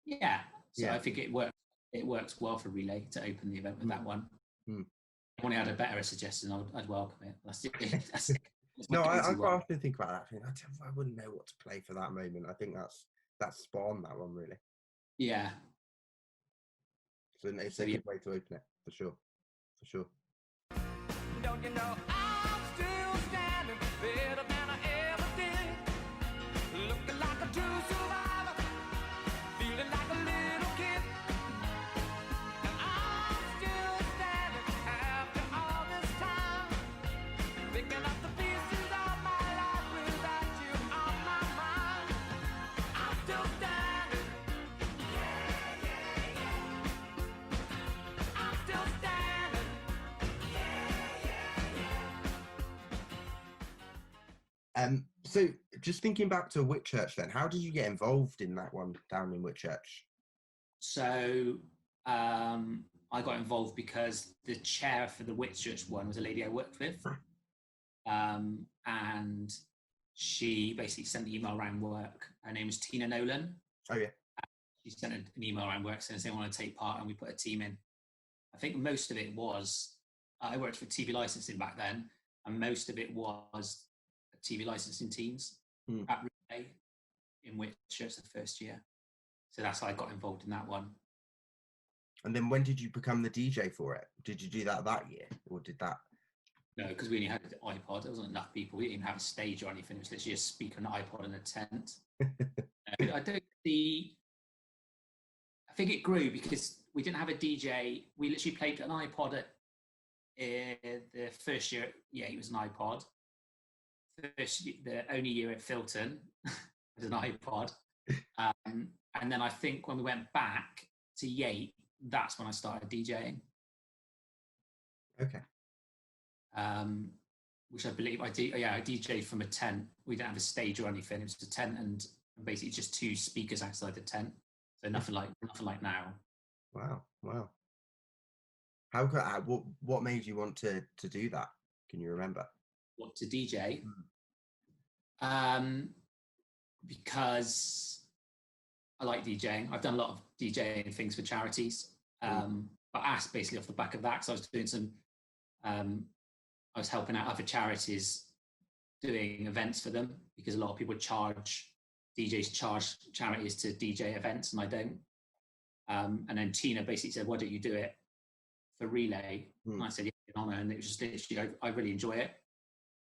Yeah. So I think it works well for relay to open the event with that one. Mm. If I had a better suggestion, I'd welcome it. That's it. No, I quite often think about that. I wouldn't know what to play for that moment. I think that's spot on, that one, really. Yeah. So it's a good way to open it, for sure. Don't you know I'm still standing better than I ever did, looking like a true survivor, feeling like a little kid, and I'm still standing after all this time, picking up the pieces of my life without you on my mind. I'm still standing, I'm still standing. So just thinking back to Whitchurch then, how did you get involved in that one down in Whitchurch? So I got involved because the chair for the Whitchurch one was a lady I worked with. And she basically sent the email around work. Her name was Tina Nolan. Oh, yeah. She sent an email around work saying they want to take part, and we put a team in. I think most of it was, I worked for TV licensing back then, and most of it was TV licensing teams at Relay, in which it's the first year. So that's how I got involved in that one. And then when did you become the DJ for it? Did you do that year, or did that? No, because we only had an iPod. There wasn't enough people. We didn't even have a stage or anything. It was literally a speaker, an iPod, and a tent. I think it grew because we didn't have a DJ. We literally played an iPod at the first year. Yeah, it was an iPod. The only year at Filton was an iPod. And then I think when we went back to Yate, that's when I started DJing. Okay. Which I believe I did. Yeah, I DJed from a tent. We didn't have a stage or anything. It was a tent and basically just 2 speakers outside the tent. So nothing like now. Wow. What made you want to do that? Can you remember? What, to DJ? Because I like DJing. I've done a lot of DJing things for charities. But I asked basically off the back of that, because I was doing some, I was helping out other charities doing events for them, because a lot of people DJs charge charities to DJ events, and I don't. And then Tina basically said, why don't you do it for Relay? And I said, yeah, an honour. And it was just literally, I really enjoy it.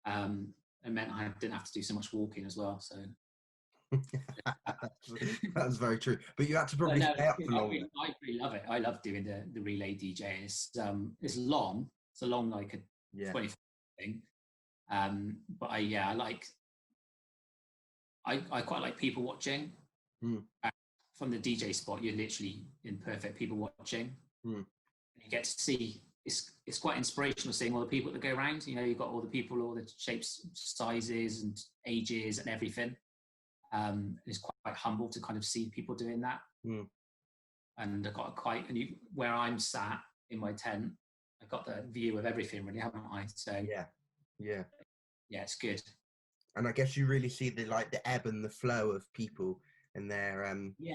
It meant I didn't have to do so much walking as well. So that's very true. But you had to probably stay up for longer. I really love it. I love doing the Relay DJ. It's long. It's a long, like a 24 thing. But I quite like people watching. From the DJ spot, you're literally in perfect people watching. You get to see, it's quite inspirational seeing all the people that go around. You know, you've got all the people, all the shapes, sizes and ages and everything. It's quite humble to kind of see people doing that. And I've got where I'm sat in my tent, I've got the view of everything really, haven't I? So yeah, it's good. And I guess you really see the ebb and the flow of people and their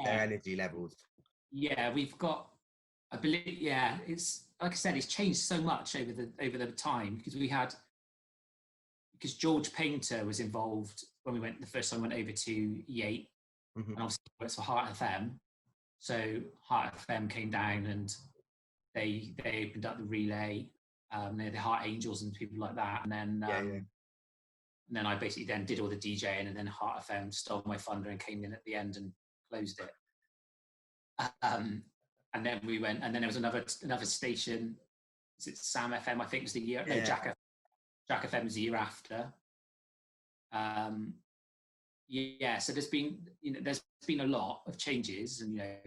energy levels. Yeah, we've got, I believe, it's like I said, it's changed so much over the time, because George Painter was involved when we went the first time we went over to Yate, and obviously it works for Heart FM. So Heart FM came down and they opened up the Relay, they had the Heart Angels and people like that, and then and then I basically then did all the DJing, and then Heart FM stole my thunder and came in at the end and closed it. And then we went, and then there was another station. Is it Sam FM? I think was the year. No, Jack FM was the year after. So there's been a lot of changes, and I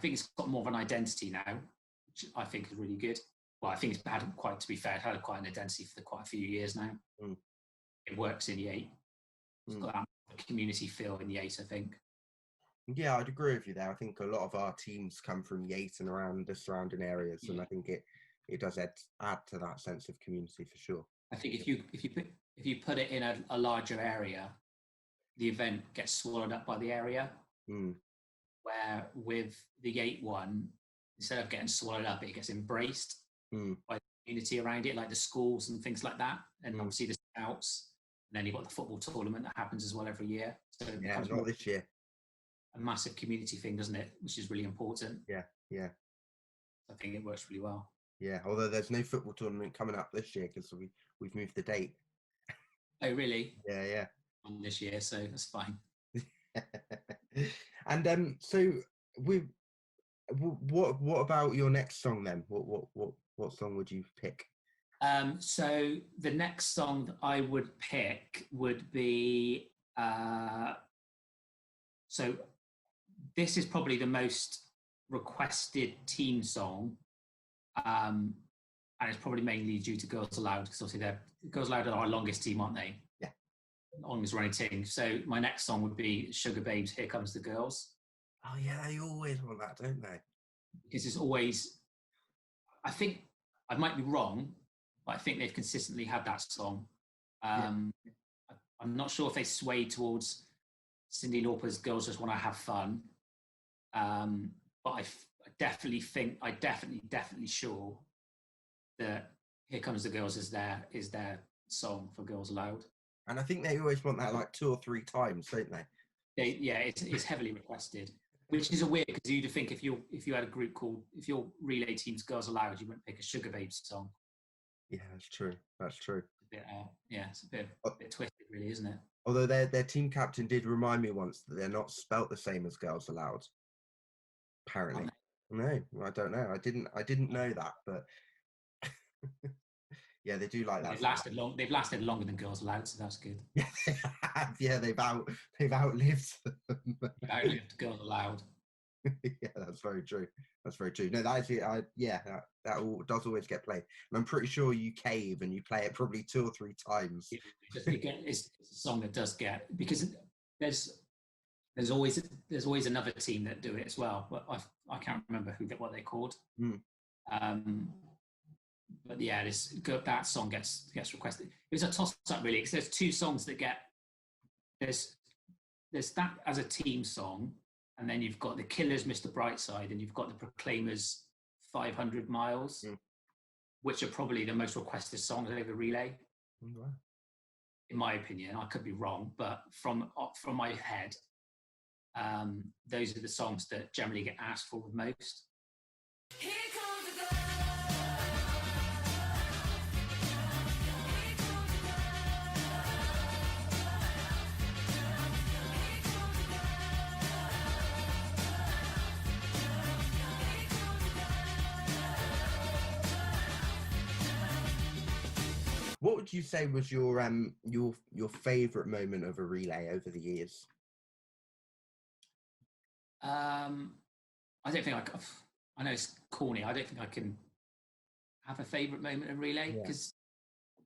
think it's got more of an identity now, which I think is really good. Well, I think it's had quite, to be fair, it had quite an identity for quite a few years now. It works in Yate. It's got that community feel in Yate, I think. Yeah, I'd agree with you there. I think a lot of our teams come from Yate and around the surrounding areas, and I think it does add to that sense of community for sure. I think if you put it in a larger area, the event gets swallowed up by the area. Where with the Yate one, instead of getting swallowed up, it gets embraced by the community around it, like the schools and things like that, and obviously the scouts. And then you've got the football tournament that happens as well every year. So not this year. A massive community thing, doesn't it? Which is really important. Yeah. I think it works really well. Yeah, although there's no football tournament coming up this year because we've moved the date. Oh, really? Yeah. On this year, so that's fine. And so what about your next song then? What song would you pick? So the next song that I would pick would be so this is probably the most requested team song, and it's probably mainly due to Girls Aloud, because obviously Girls Aloud are our longest team, aren't they? Yeah, longest running team. So my next song would be Sugar Babes, Here Comes the Girls. Oh yeah, they always want that, don't they? Because it's always, I think, I might be wrong, but I think they've consistently had that song. I'm not sure if they sway towards Cyndi Lauper's Girls Just Want to Have Fun. but I definitely think, definitely sure that Here Comes the Girls is their song for Girls Aloud. And I think they always want that like 2 or 3 times, don't they? It's heavily requested, which is a weird, because you'd think if you had a group called, if your relay team's Girls Aloud, you wouldn't pick a Sugar Babes song. Yeah, that's true. That's true. It's a bit twisted, really, isn't it? Although their team captain did remind me once that they're not spelt the same as Girls Aloud. Apparently, no, I don't know. I didn't know that, but yeah, they do like that. They've lasted longer than Girls Aloud, so that's good. Yeah, they've outlived them. They've outlived Girls Aloud. Yeah, that's very true. That's very true. No, that is it. That does always get played, and I'm pretty sure you cave and you play it probably 2 or 3 times. It's a song that does get, because there's always another team that do it as well, but I can't remember what they're called. But yeah, that song gets requested. It was a toss up, really, because there's 2 songs that get there's that as a team song. And then you've got the Killers' Mr. Brightside, and you've got the Proclaimers' 500 Miles, which are probably the most requested songs over relay. Wow. In my opinion. I could be wrong, but from my head, those are the songs that generally get asked for the most. Here comes the girl. What would you say was your favourite moment of a relay over the years? I don't think I know it's corny. I don't think I can have a favourite moment of relay, because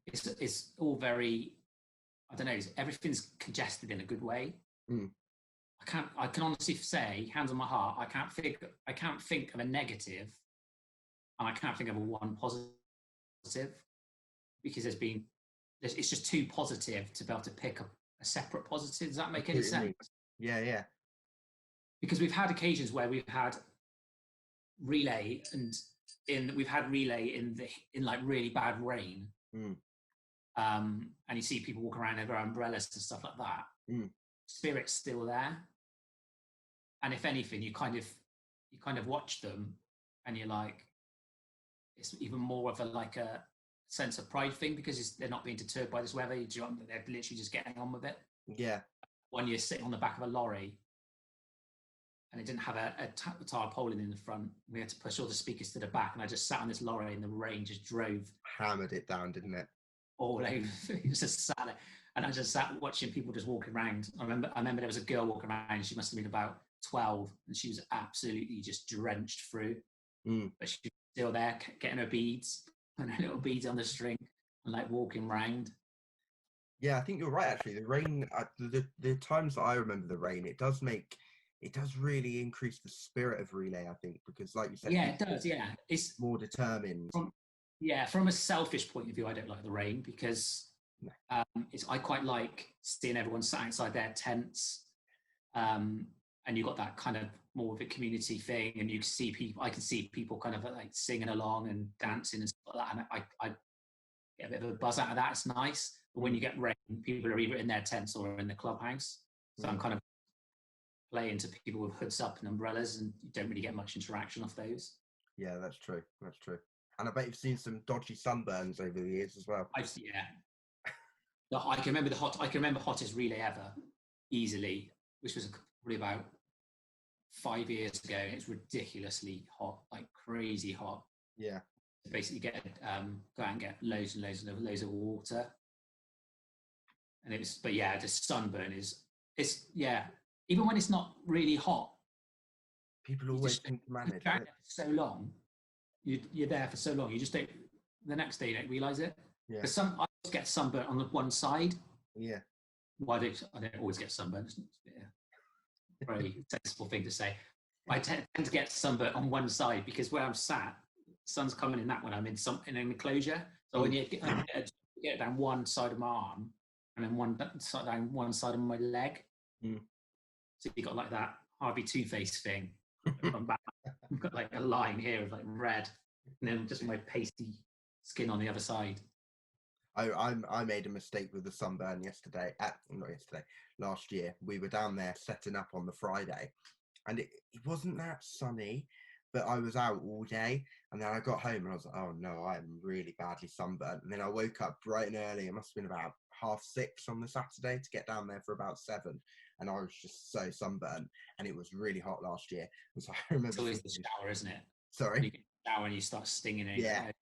it's all very, I don't know, everything's congested in a good way. I can honestly say, hands on my heart, I can't think of a negative, and I can't think of a one positive, because it's just too positive to be able to pick a separate positive. Does that make any sense? Yeah. Because we've had occasions where we've had relay in like really bad rain, and you see people walk around with their umbrellas and stuff like that. Spirit's still there, and if anything, you kind of watch them, and you're like, it's even more of a sense of pride thing, because they're not being deterred by this weather. They're literally just getting on with it. Yeah. One year sitting on the back of a lorry, and it didn't have a tarpaulin in the front. We had to push all the speakers to the back, and I just sat on this lorry, and the rain just hammered it down, didn't it? All over. It was just sat there, and I just sat watching people just walking around. I remember there was a girl walking around. She must have been about 12, and she was absolutely just drenched through. But she was still there, getting her beads and her little beads on the string, and like walking around. Yeah, I think you're right. Actually, the rain, the times that I remember the rain, it does really increase the spirit of relay, I think, because like you said, it does. Yeah, it's more determined. From a selfish point of view, I don't like the rain, because I quite like seeing everyone sat outside their tents, and you got that kind of more of a community thing, and you can see people. I can see people kind of like singing along and dancing and stuff like that, and I get a bit of a buzz out of that. It's nice. But when you get rain, people are either in their tents or in the clubhouse. So I'm kind of playing to people with hoods up and umbrellas, and you don't really get much interaction off those. Yeah, that's true. That's true. And I bet you've seen some dodgy sunburns over the years as well. I can remember hottest relay ever, easily, which was probably about 5 years ago. It's ridiculously hot, like crazy hot. Yeah. Basically, go out and get loads and loads of water. And it was, but yeah, the sunburn even when it's not really hot, people always think to manage it. So long, you're there for so long, you just don't. The next day, you don't realise it. Yeah. Because I just get sunburn on the one side. Yeah. Well, I don't always get sunburn. It's a very sensible thing to say. I tend to get sunburn on one side, because where I'm sat, sun's coming in that when I'm in an enclosure. So when you get down one side of my arm, and then down one side of my leg. So you got like that Harvey Two-Face thing from back. I've got like a line here of like red, and then just my pasty skin on the other side. I made a mistake with the sunburn yesterday. Not yesterday, last year. We were down there setting up on the Friday, and it wasn't that sunny, but I was out all day, and then I got home and I was like, oh no, I'm really badly sunburnt. And then I woke up bright and early. It must have been about 6:30 on the Saturday to get down there for about 7, and I was just so sunburnt, and it was really hot last year. And so I remember It's always thinking, the shower, isn't it? sorry. You get in the shower and you start stinging it.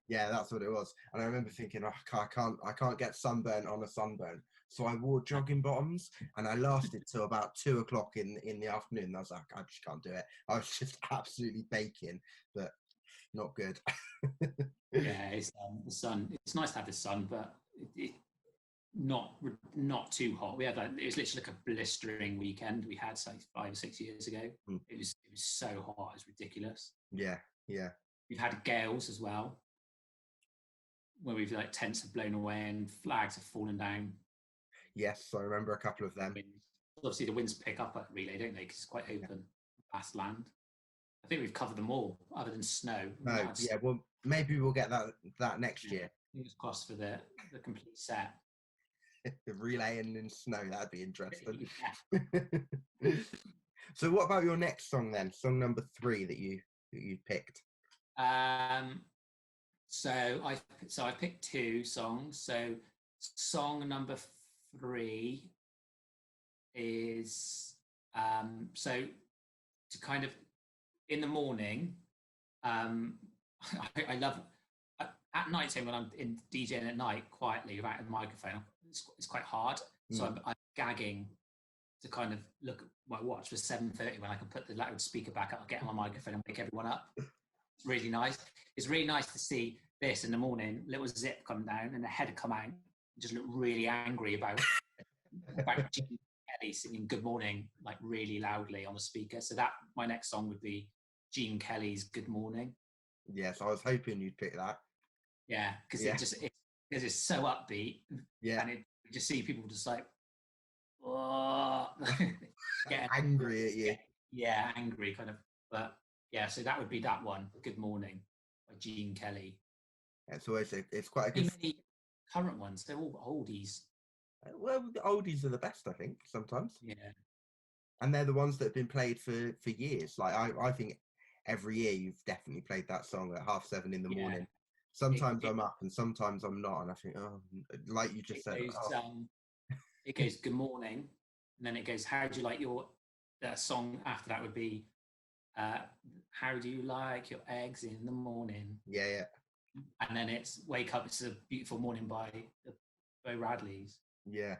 Yeah, that's what it was. And I remember thinking, oh, I can't get sunburn on a sunburn. So I wore jogging bottoms, and I lasted till about 2:00 in the afternoon. And I was like, I just can't do it. I was just absolutely baking, but not good. Yeah, it's the sun. It's nice to have the sun, but not too hot. We had it was literally like a blistering weekend we had like 5 or 6 years ago. It was so hot, it's ridiculous. Yeah. We've had gales as well, where we've like tents have blown away and flags have fallen down. Yes, I remember a couple of them. Obviously, the winds pick up at Relay, don't they? Because it's quite open, vast land. I think we've covered them all, other than snow. No, yeah. Well, maybe we'll get that next year. Fingers crossed for the complete set. The relay and in snow, that'd be interesting. So, what about your next song then? Song number 3 that you picked. So I picked 2 songs. So song number 3 is so to kind of in the morning. I love at night time when I'm in DJing at night quietly without a microphone. It's quite hard. So I'm gagging to kind of look at my watch for 7:30 when I can put the loudspeaker back up, get on my microphone and wake everyone up. It's really nice. It's really nice to see this in the morning, little Zip come down and the head come out and just look really angry about Gene Kelly singing Good Morning like really loudly on the speaker. So that my next song would be Gene Kelly's Good Morning. Yes, I was hoping you'd pick that. Yeah, because it's so upbeat. Yeah, and you just see people just like get angry at you. Yeah, angry kind of. But yeah, so that would be that one. Good Morning by Gene Kelly. It's always it's quite a good. Many current ones, they're all oldies. Well, the oldies are the best, I think. Sometimes. Yeah. And they're the ones that have been played for years. Like I think every year you've definitely played that song at 7:30 in the morning. Sometimes I'm up and sometimes I'm not, and I think, oh, like you just said, it goes Good Morning, and then it goes How do you like your song after that would be How do you like your eggs in the morning? Yeah. And then it's Wake Up, It's a Beautiful Morning by the Bo Radleys. Yeah.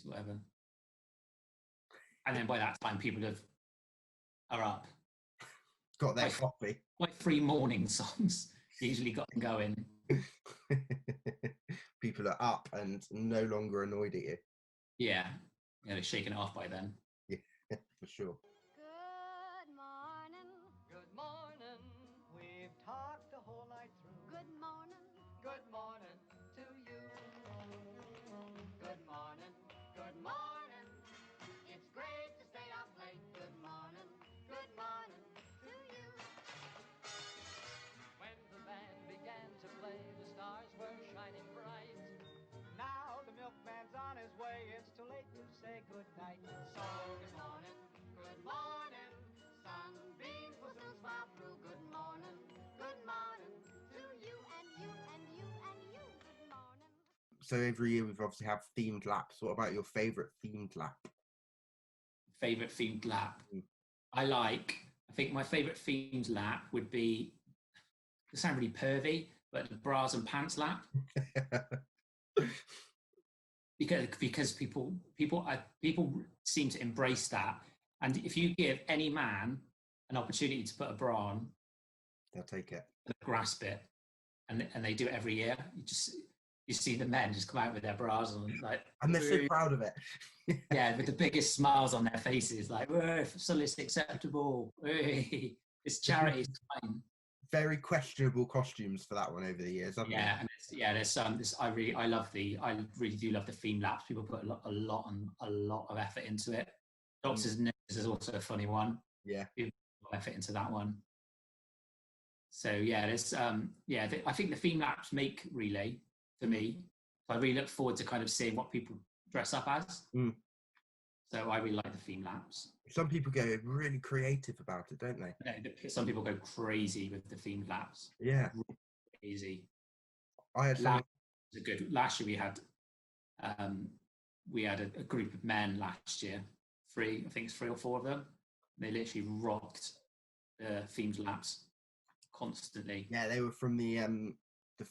Whatever. And then by that time people are up. Got their coffee. My 3 morning songs usually got them going. People are up and no longer annoyed at you. Yeah, they're shaking it off by then. Yeah, for sure. Good morning. Good morning. We've talked the whole night through. Good morning. Good morning to you. Good morning. Good morning. It's great to stay up late. Good morning. Good morning to you. When the band began to play, the stars were shining bright. Now the milkman's on his way. It's too late to say good night. So good morning. Good morning. Sunbeams will soon smile through. Good morning. Good morning to you and you and you and you. Good morning. So every year we've obviously have themed laps. What about your favourite themed lap? Favourite themed lap? I think my favourite themed lap would be, it sounds really pervy, but the bras and pants lap. because people seem to embrace that. And if you give any man an opportunity to put a bra on, they'll take it. They'll grasp it. And they do it every year. You see the men just come out with their bras on, like, and they're so proud of it. Yeah, with the biggest smiles on their faces, like, so it's acceptable. It's charity, it's fine. Very questionable costumes for that one over the years, haven't yeah, and there's some. I really do love the theme laps. People put a lot of effort into it. Doctor's Nurse is also a funny one. Yeah, people put effort into that one. So yeah, there's I think the theme laps make relay for me. So I really look forward to kind of seeing what people dress up as. So I really like the theme laps. Some people go really creative about it, don't they? Some people go crazy with the themed laps. Yeah, Crazy. I had someone. Last year we had a group of men last year. I think it's 3 or 4 of them. They literally rocked the themed laps constantly. Yeah, they were from the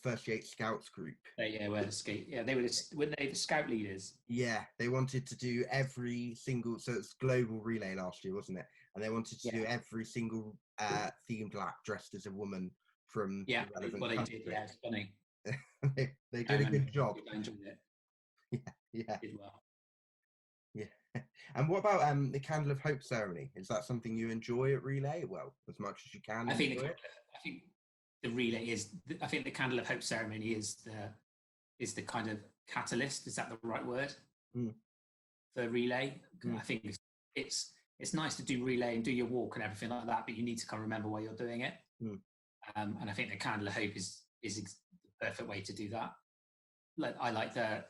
first Yate Scouts group. They were the scout leaders. Yeah, they wanted to do every single. So it's global relay last year, wasn't it? And they wanted to do every single themed lap dressed as a woman from the relevant country. They did. Yeah, it's funny. they did a good job. I enjoyed it. Yeah. Did well. Yeah. And what about the Candle of Hope ceremony? Is that something you enjoy at relay? Well, as much as you can. I think the relay is. I think the Candle of Hope ceremony is the kind of catalyst. Is that the right word for relay? I think it's nice to do relay and do your walk and everything like that, but you need to kind of remember why you're doing it. And I think the Candle of Hope is the perfect way to do that. I like the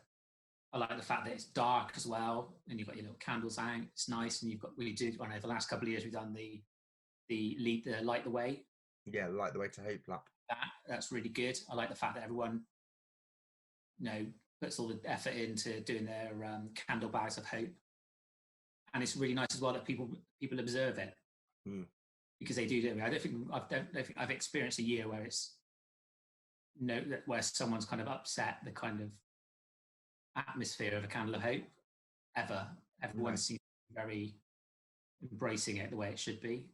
fact that it's dark as well, and you've got your little candles out. It's nice, and the last couple of years we've done the light the way. Yeah, light the way to hope lap. That's really good. I like the fact that everyone, puts all the effort into doing their candle bags of hope, and it's really nice as well that people observe it because they do. I don't think I've experienced a year where it's where someone's kind of upset the kind of atmosphere of a Candle of Hope ever. Everyone seems very embracing it the way it should be.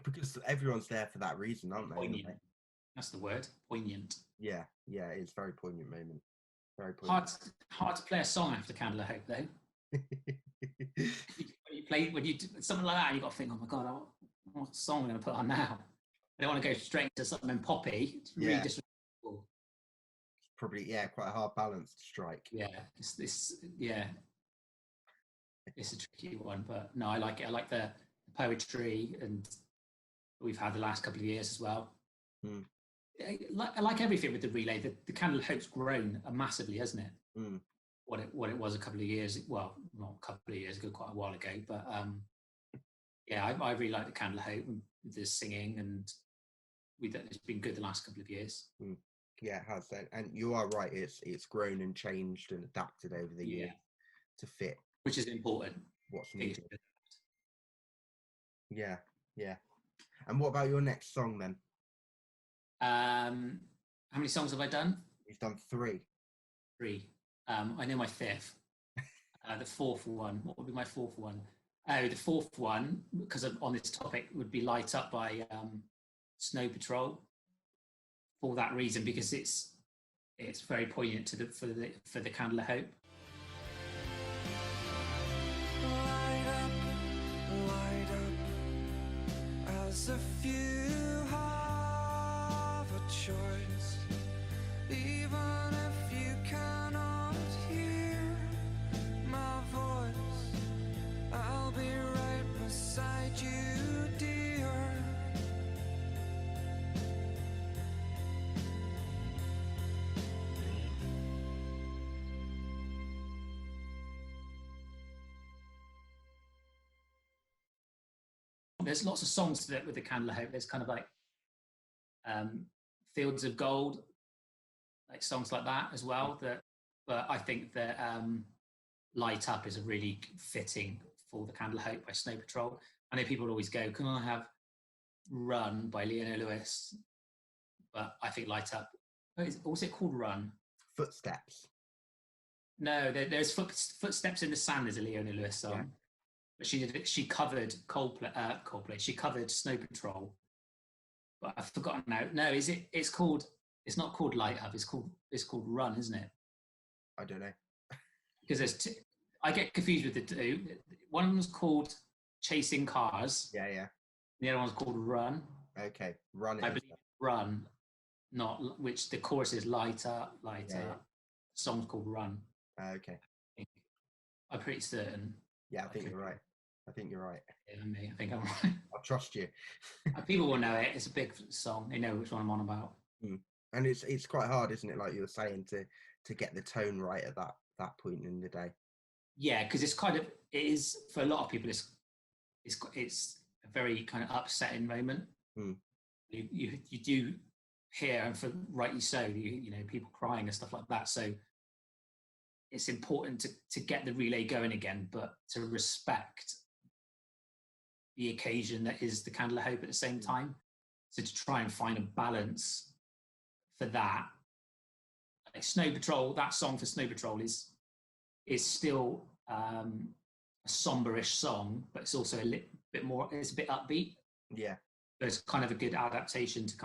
Because everyone's there for that reason, aren't they? Poignant. That's the word. Poignant. Yeah, it's a very poignant moment. Very poignant. Hard to play a song after Candle of Hope, though. when you do something like that, you got to think, oh my god, what song am I going to put on now? I don't want to go straight into something poppy. It's really disrespectful. It's probably quite a hard balance to strike. Yeah, it's a tricky one, but no, I like it. I like the poetry and we've had the last couple of years as well. I like everything with the relay. The Candle of Hope's grown massively, hasn't it? What it was a couple of years, well, not a couple of years ago, quite a while ago, but I really like the Candle of Hope and the singing, and it's been good the last couple of years. Yeah, it has, and you are right. It's grown and changed and adapted over the years to fit, which is important. What's needed? Yeah. And what about your next song then? How many songs have I done? You've done 3. 3. I know my 5th. The 4th one. What would be my 4th one? Oh, the 4th one, because on this topic, would be Light Up by Snow Patrol. For that reason, because it's very poignant for the Candle of Hope. Light up, as if you have a choice, even if you cannot hear my voice, I'll be right beside you, dear. There's lots of songs with the Candle of Hope. There's kind of like Fields of Gold, like songs like that as well. But I think that Light Up is a really fitting for the Candle of Hope by Snow Patrol. I know people always go, can I have Run by Leona Lewis? But I think Light Up, what's it called, Run? Footsteps. No, there's Footsteps in the Sand is a Leona Lewis song. Yeah. But she covered Coldplay. She covered Snow Patrol, but I've forgotten now. No, it's not called Light Up. It's called Run, isn't it? I don't know. Because there's I get confused with the two. One of them's called Chasing Cars. Yeah. The other one's called Run. Okay, Run. I believe Run, not which the chorus is Light Up. The song's called Run. Okay. I'm pretty certain. Yeah, I think you're right. I think you're right. Yeah, me. I think I'm right. I'll trust you. People will know it. It's a big song. They know which one I'm on about. And it's quite hard, isn't it? Like you were saying, to get the tone right at that point in the day. Yeah, because it is for a lot of people. It's a very kind of upsetting moment. You do hear, and for rightly so, you know, people crying and stuff like that. So it's important to get the relay going again, but to respect the occasion that is the Candle of Hope at the same time. So to try and find a balance for that. Like Snow Patrol, that song for Snow Patrol is still a sombre-ish song, but it's also bit more, it's a bit upbeat. Yeah. So it's kind of a good adaptation to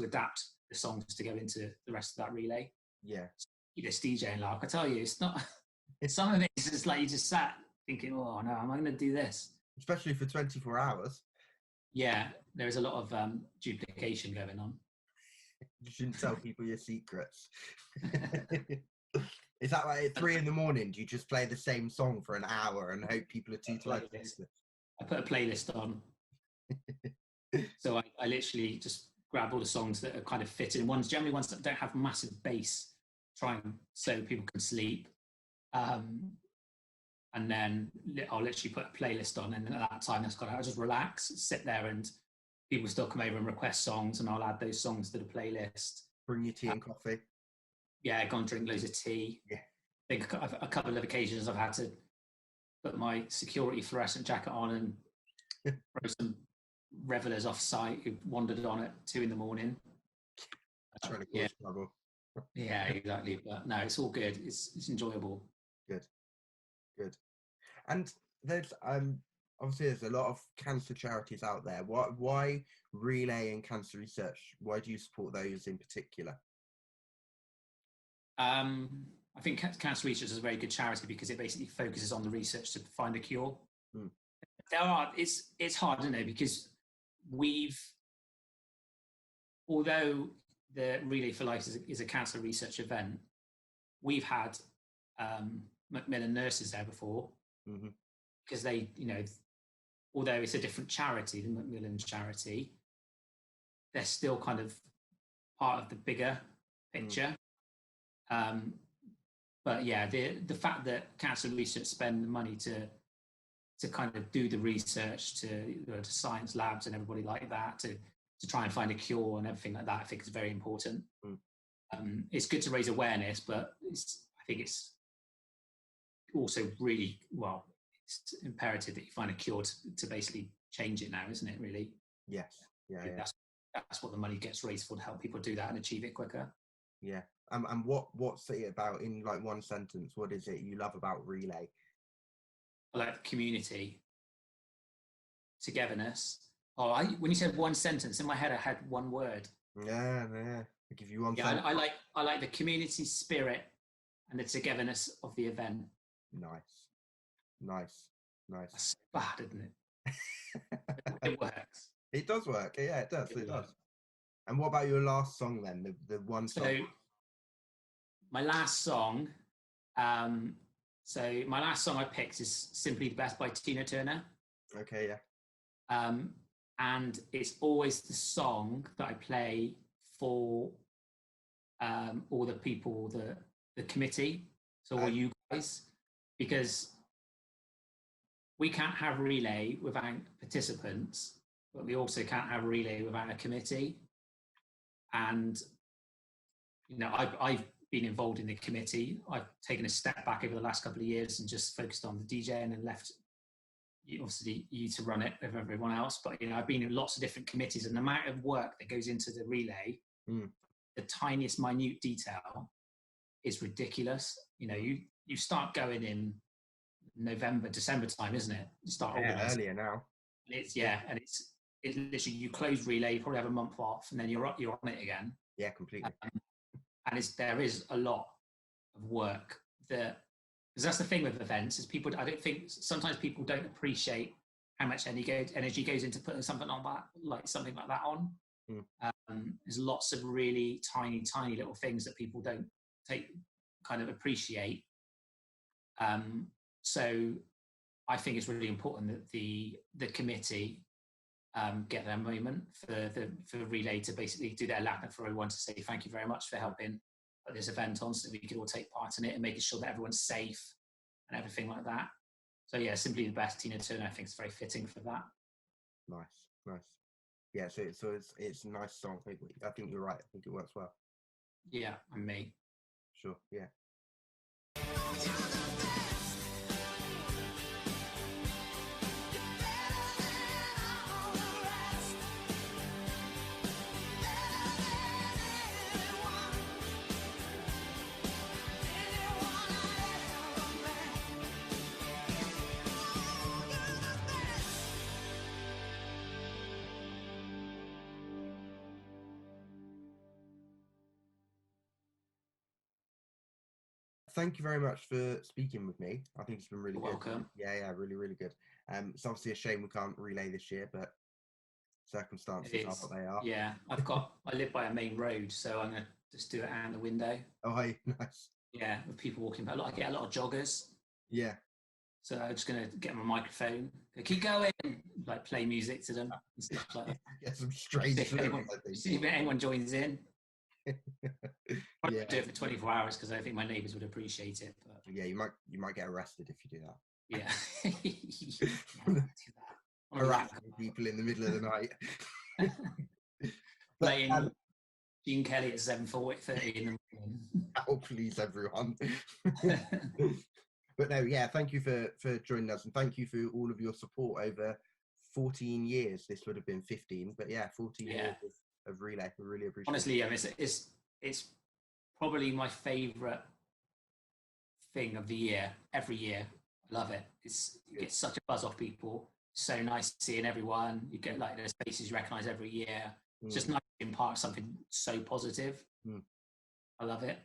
adapt the songs to go into the rest of that relay. Yeah. This DJing lark, I tell you, it's not, some of it is just like you just sat thinking, oh no, am I going to do this? Especially for 24 hours. Yeah, there is a lot of duplication going on. You shouldn't tell people your secrets. Is that like at 3 a.m? Do you just play the same song for an hour and hope people are too tired to listen? I put a playlist on. So I literally just grab all the songs that are kind of fitted, and generally ones that don't have massive bass, so people can sleep. And then I'll literally put a playlist on, and at that time I'll just relax, sit there, and people still come over and request songs, and I'll add those songs to the playlist. Bring your tea and coffee. Yeah, go and drink loads of tea. Yeah. I think a couple of occasions I've had to put my security fluorescent jacket on and throw some revelers off site who wandered on at 2 a.m. Trying to cause trouble. Yeah, exactly. But no, it's all good. It's enjoyable. Good. And there's obviously there's a lot of cancer charities out there. Why Relay and Cancer Research? Why do you support those in particular? I think Cancer Research is a very good charity because it basically focuses on the research to find a cure. It's hard, isn't it? Because although the Relay for Life is a cancer research event, we've had Macmillan nurses there before, because they, you know, although it's a different charity, the Macmillan charity, they're still kind of part of the bigger picture. But yeah, the fact that Cancer Research spend the money to kind of do the research, to science labs and everybody like that, to try and find a cure and everything like that, I think is very important. It's good to raise awareness, but I think it's also really, well, it's imperative that you find a cure to basically change it now, isn't it, really? Yes. Yeah. That's what the money gets raised for, to help people do that and achieve it quicker. Yeah. And what's it about, in like one sentence? What is it you love about Relay? I like the community, togetherness. When you said one sentence, in my head I had one word. Yeah. I'll give you one. Yeah, I like the community spirit and the togetherness of the event. Nice. That's bad, isn't it? It works. It does work. Yeah, it does. It does. And what about your last song then? The one song. So my last song. So my last song I picked is "Simply the Best" by Tina Turner. Okay. Yeah. And it's always the song that I play for all the people, the committee, so all you guys, because we can't have Relay without participants, but we also can't have Relay without a committee. And you know, I've been involved in the committee. I've taken a step back over the last couple of years and just focused on the DJing and left obviously you to run it with everyone else. But you know, I've been in lots of different committees, and the amount of work that goes into the Relay, the tiniest minute detail, is ridiculous. You know, you start going in November, December time, isn't it? You start earlier now. And it's literally, you close Relay, you probably have a month off, and then you're on it again. Yeah, completely. And there is a lot of work because that's the thing with events, is people, I don't think, sometimes people don't appreciate how much energy goes into putting something like that on. There's lots of really tiny little things that people don't appreciate. So I think it's really important that the committee get their moment for Relay to basically do their lap and for everyone to say thank you very much for helping put this event on so that we could all take part in it and making sure that everyone's safe and everything like that. So yeah, simply the best. Tina Turner, I think, is very fitting for that. Nice. Yeah, so it's a nice song. I think you're right. I think it works well. Yeah, and me. Sure, yeah. Thank you very much for speaking with me. I think it's been really You're good. welcome. Yeah, really, really good. It's obviously a shame we can't relay this year, but circumstances are what they are. Yeah, I live by a main road, so I'm gonna just do it out the window. Oh, hey, nice. Yeah, with people walking by. I get a lot of joggers. Yeah. So I'm just gonna get my microphone, keep going, like play music to them and stuff like that. Get some strange. See if anyone joins in. I'd Yeah. do it for 24 hours because I think my neighbours would appreciate it. But Yeah, you might get arrested if you do that. Yeah. Harassing people in the middle of the night. Playing Gene Kelly at 7:30 in the morning. Oh, please, everyone. But no, yeah, thank you for joining us, and thank you for all of your support over 14 years. This would have been 15, but yeah, 14 years of Relay. We really appreciate Honestly, it. it's probably my favourite thing of the year. Every year, I love it. You get such a buzz off people. So nice seeing everyone. You get like those faces you recognise every year. It's just nice being part of something so positive. I love it.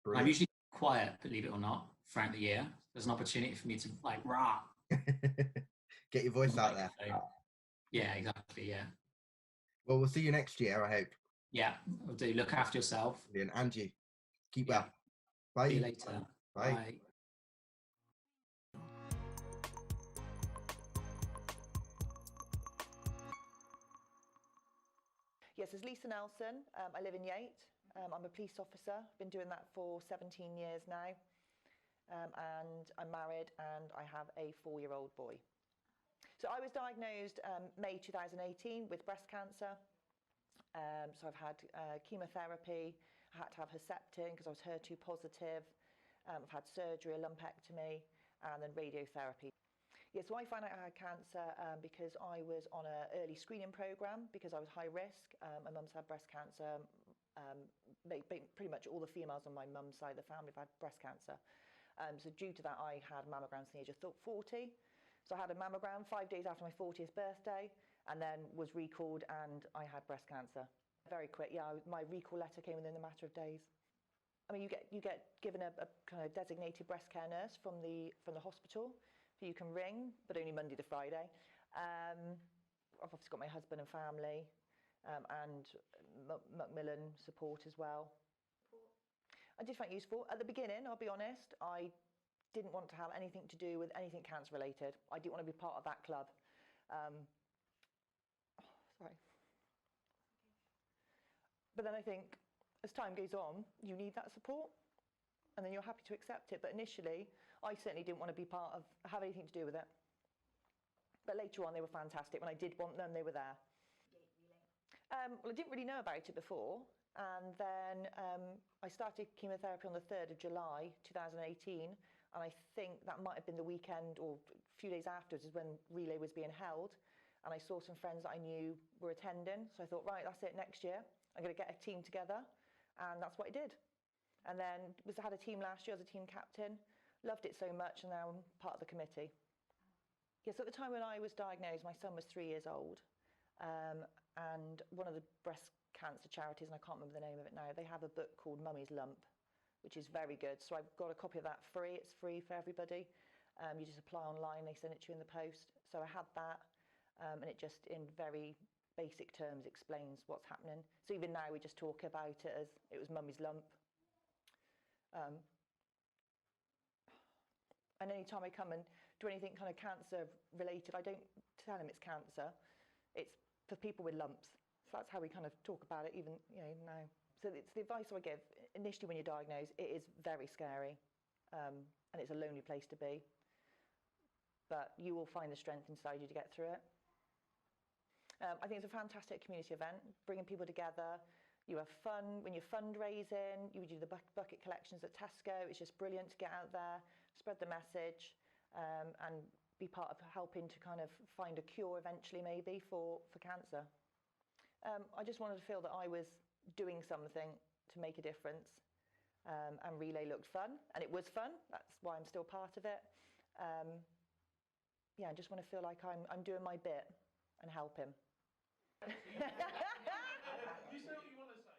Brilliant. I'm usually quiet, believe it or not, throughout the year. There's an opportunity for me to like rah. Get your voice out there. Yeah, exactly. Yeah. Well, we'll see you next year, I hope. Yeah, we'll do. Look after yourself. Brilliant. And you. Keep well. Bye. See you later. Bye. Bye. Yes, it's Lisa Nelson. I live in Yate. I'm a police officer. Been doing that for 17 years now. And I'm married and I have a 4-year-old boy. So I was diagnosed May 2018 with breast cancer. So I've had chemotherapy. I had to have Herceptin because I was HER2 positive. I've had surgery, a lumpectomy, and then radiotherapy. Yeah, so I found out I had cancer because I was on an early screening program because I was high risk. My mum's had breast cancer. Pretty much all the females on my mum's side of the family have had breast cancer. So due to that, I had mammograms from the age of 40. So I had a mammogram 5 days after my 40th birthday and then was recalled and I had breast cancer. Very quick, yeah, my recall letter came within a matter of days. I mean, you get given a kind of designated breast care nurse from the hospital who you can ring, but only Monday to Friday. I've obviously got my husband and family and Macmillan support as well. I did find it useful. At the beginning, I'll be honest, I didn't want to have anything to do with anything cancer related. I didn't want to be part of that club. Sorry. But then I think as time goes on, you need that support and then you're happy to accept it. But initially, I certainly didn't want to be have anything to do with it. But later on, they were fantastic. When I did want them, they were there. Well, I didn't really know about it before. And then I started chemotherapy on the 3rd of July 2018. And I think that might have been the weekend or a few days afterwards is when Relay was being held. And I saw some friends that I knew were attending. So I thought, right, that's it, next year. I'm going to get a team together. And that's what I did. And then I had a team last year as a team captain. Loved it so much, and now I'm part of the committee. Yes, at the time when I was diagnosed, my son was 3 years old. And one of the breast cancer charities, and I can't remember the name of it now, they have a book called Mummy's Lump, which is very good. So I've got a copy of that free. It's free for everybody. You just apply online, they send it to you in the post. So I had that, and it just, in very basic terms, explains what's happening. So even now we just talk about it as it was Mummy's Lump. And any time I come and do anything kind of cancer related. I don't tell them it's cancer. It's for people with lumps. So that's how we kind of talk about it even, now. So it's the advice I give. Initially when you're diagnosed, it is very scary, and it's a lonely place to be. But you will find the strength inside you to get through it. I think it's a fantastic community event, bringing people together. You have fun when you're fundraising. You do the bucket collections at Tesco. It's just brilliant to get out there, spread the message, and be part of helping to kind of find a cure eventually, maybe for cancer. I just wanted to feel that I was doing something to make a difference, and Relay looked fun, and it was fun. That's why I'm still part of it. I just want to feel like I'm doing my bit and helping. You say what you want to say.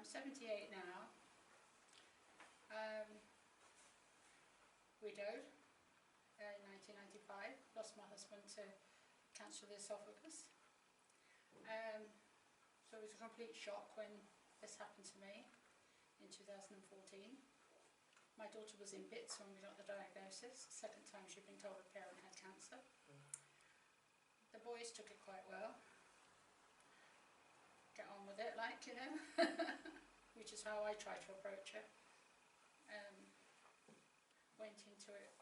I'm 78 now. Widowed in 1995. Lost my husband to cancer of the esophagus. So it was a complete shock when this happened to me in 2014. My daughter was in bits when we got the diagnosis. The second time she'd been told her parent had cancer. The boys took it quite well. Get on with it, like, you know, which is how I try to approach it. Went into it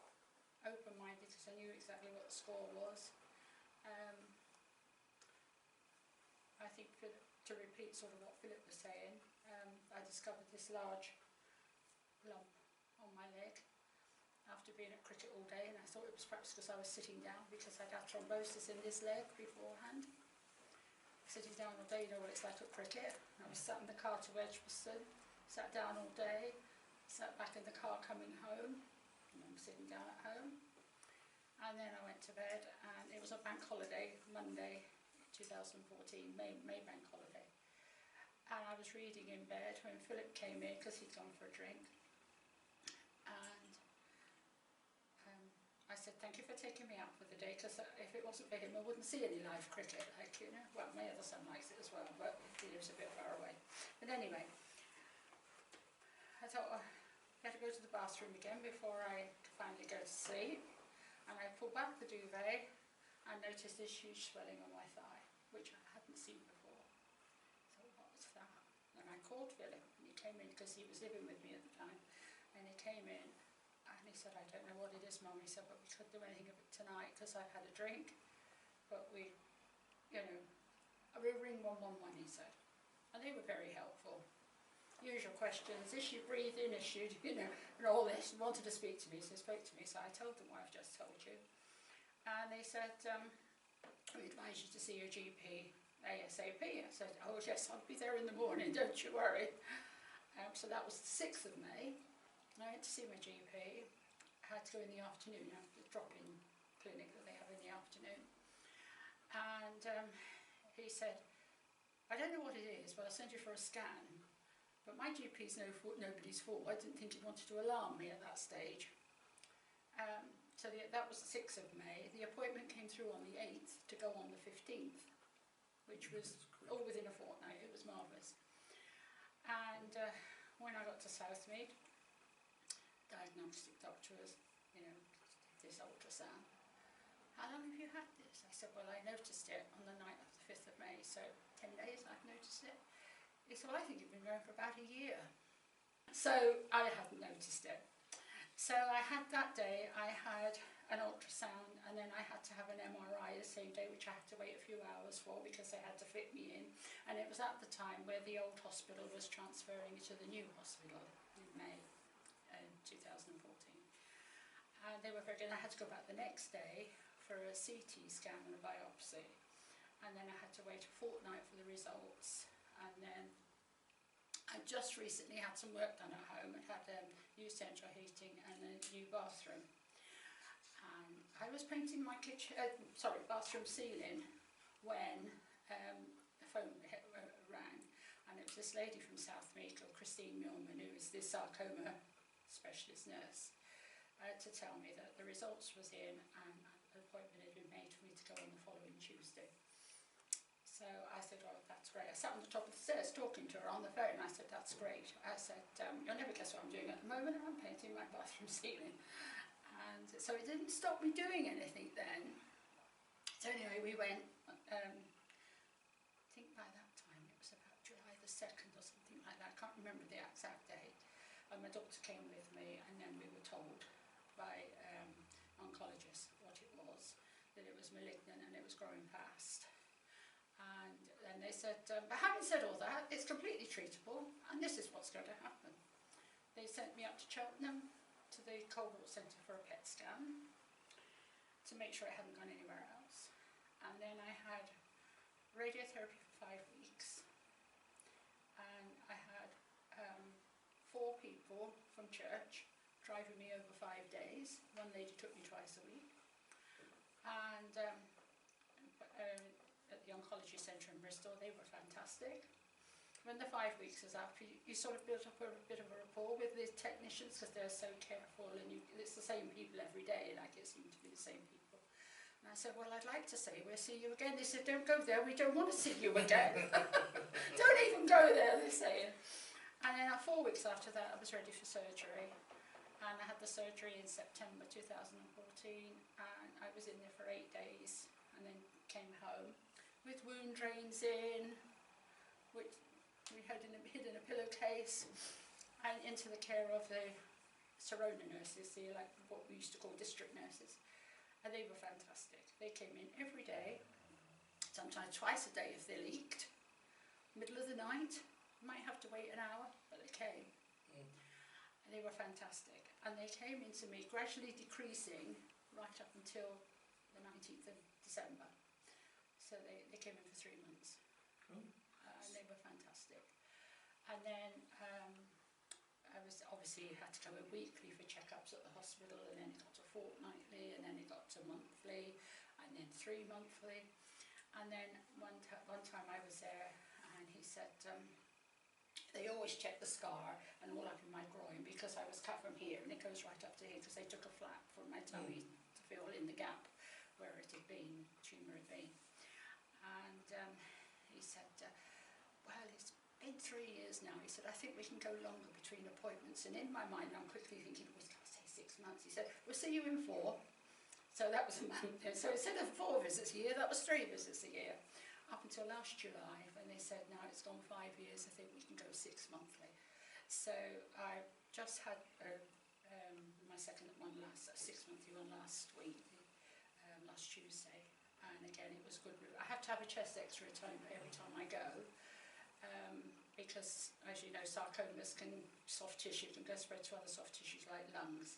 open-minded because I knew exactly what the score was. I think to repeat sort of what Philip was saying, I discovered this large lump on my leg after being at cricket all day, and I thought it was perhaps because I was sitting down because I'd had thrombosis in this leg beforehand. Sitting down all day, you know what it's like at cricket. I was sat in the car to Edgbaston, sat down all day, sat back in the car coming home, and I'm sitting down at home. And then I went to bed, and it was a bank holiday, Monday 2014, May bank holiday. And I was reading in bed when Philip came in because he'd gone for a drink. And I said, thank you for taking me out for the day, because if it wasn't for him, I wouldn't see any live cricket, like, you know. Well, my other son likes it as well, but he lives a bit far away. But anyway, I thought, I had to go to the bathroom again before I finally go to sleep. And I pulled back the duvet and noticed this huge swelling on my thigh, which I hadn't seen before. So what was that? And I called Philip, and he came in because he was living with me at the time. And he came in and he said, I don't know what it is, Mum. He said, but we couldn't do anything of it tonight because I've had a drink. But we, you know, we'll ring 111, he said. And they were very helpful. Usual questions, is she breathing, is she, you know, and all this. He wanted to speak to me, so he spoke to me. So I told them what I've just told you. And they said, we advise you to see your GP ASAP. I said, oh yes, I'll be there in the morning, don't you worry. So that was the 6th of May. I went to see my GP. I had to go in the afternoon, after the drop-in clinic that they have in the afternoon. And he said, I don't know what it is, but I'll send you for a scan. But my GP's nobody's fault. I didn't think he wanted to alarm me at that stage. So that was the 6th of May. The appointment came through on the 8th to go on the 15th, which was all within a fortnight. It was marvellous. And when I got to Southmead, diagnostic doctor was, you know, this ultrasound. How long have you had this? I said, well, I noticed it on the night of the 5th of May, so 10 days I've noticed it. He said, well, I think you've been going for about a year. So I hadn't noticed it. So I had that day, I had an ultrasound, and then I had to have an MRI the same day, which I had to wait a few hours for because they had to fit me in. And it was at the time where the old hospital was transferring to the new hospital in May 2014. And they were very good. I had to go back the next day for a CT scan and a biopsy. And then I had to wait a fortnight for the results. And then I just recently had some work done at home. I had new central heating and a new bathroom. And I was painting my bathroom ceiling when the phone rang. And it was this lady from Southmead called Christine Millman, who is the sarcoma specialist nurse, to tell me that the results was in and an appointment had been made for me to go on the following Tuesday. So I said, oh, that's great. I sat on the top of the stairs talking to her on the phone. I said, that's great. I said, you'll never guess what I'm doing at the moment. I'm painting my bathroom ceiling. And so it didn't stop me doing anything then. So anyway, we went, I think by that time it was about July the 2nd or something like that. I can't remember the exact date. And my doctor came with me, and then we were told by oncologists what it was, that it was malignant and it was growing fast. And then they said, but having said all that, it's completely treatable, and this is what's going to happen. They sent me up to Cheltenham, to the Coldwater Centre for a PET scan, to make sure it hadn't gone anywhere else. And then I had radiotherapy for 5 weeks, and I had 4 people from church driving me over 5 days. One lady took me twice a week. And at the oncology centre in Bristol, they were fantastic. When the 5 weeks was up, you sort of built up a bit of a rapport with the technicians because they're so careful, and it's the same people every day, like it seemed to be the same people. And I said, well, I'd like to say we'll see you again. They said, don't go there, we don't want to see you again. Don't even go there, they're saying. And then 4 weeks after that, I was ready for surgery. and I had the surgery in September 2014, and I was in there for 8 days, and then came home with wound drains in, which we hid in a pillowcase, and into the care of the Serona nurses, like what we used to call district nurses, and they were fantastic. They came in every day, sometimes twice a day if they leaked, middle of the night. You might have to wait an hour, but they came. And they were fantastic. And they came into me gradually decreasing right up until the 19th of December. So they came in for 3 months. And they were fantastic. And then I was obviously had to go in weekly for checkups at the hospital, and then it got to fortnightly, and then it got to monthly, and then 3 monthly. And then one time I was there, and he said, they always check the scar and all up in my groin, because I was cut from here and it goes right up to here, because they took a flap from my tummy to fill in the gap where it had been, tumour had been. And he said, well, it's been 3 years now. He said, I think we can go longer between appointments. And in my mind, I'm quickly thinking, well, he's got to say 6 months. He said, we'll see you in 4. So that was a month. So instead of 4 visits a year, that was 3 visits a year. Up until last July, when they said, now it's gone 5 years, I think we can go 6 monthly. So I just had my second one last, a 6-monthly one last week, last Tuesday. And again, it was good. I have to have a chest x-ray every time I go, because, as you know, sarcomas can, soft tissue can go spread to other soft tissues like lungs.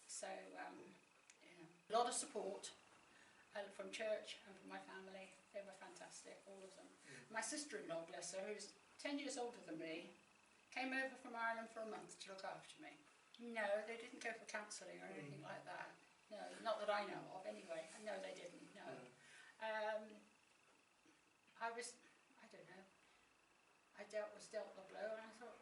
So, a lot of support from church and from my family. They were fantastic, all of them. My sister-in-law, bless her, who's 10 years older than me, came over from Ireland for a month to look after me. No, they didn't go for counselling or anything like that. No, not that I know of anyway. No, they didn't, no. I don't know, I was dealt the blow, and I thought,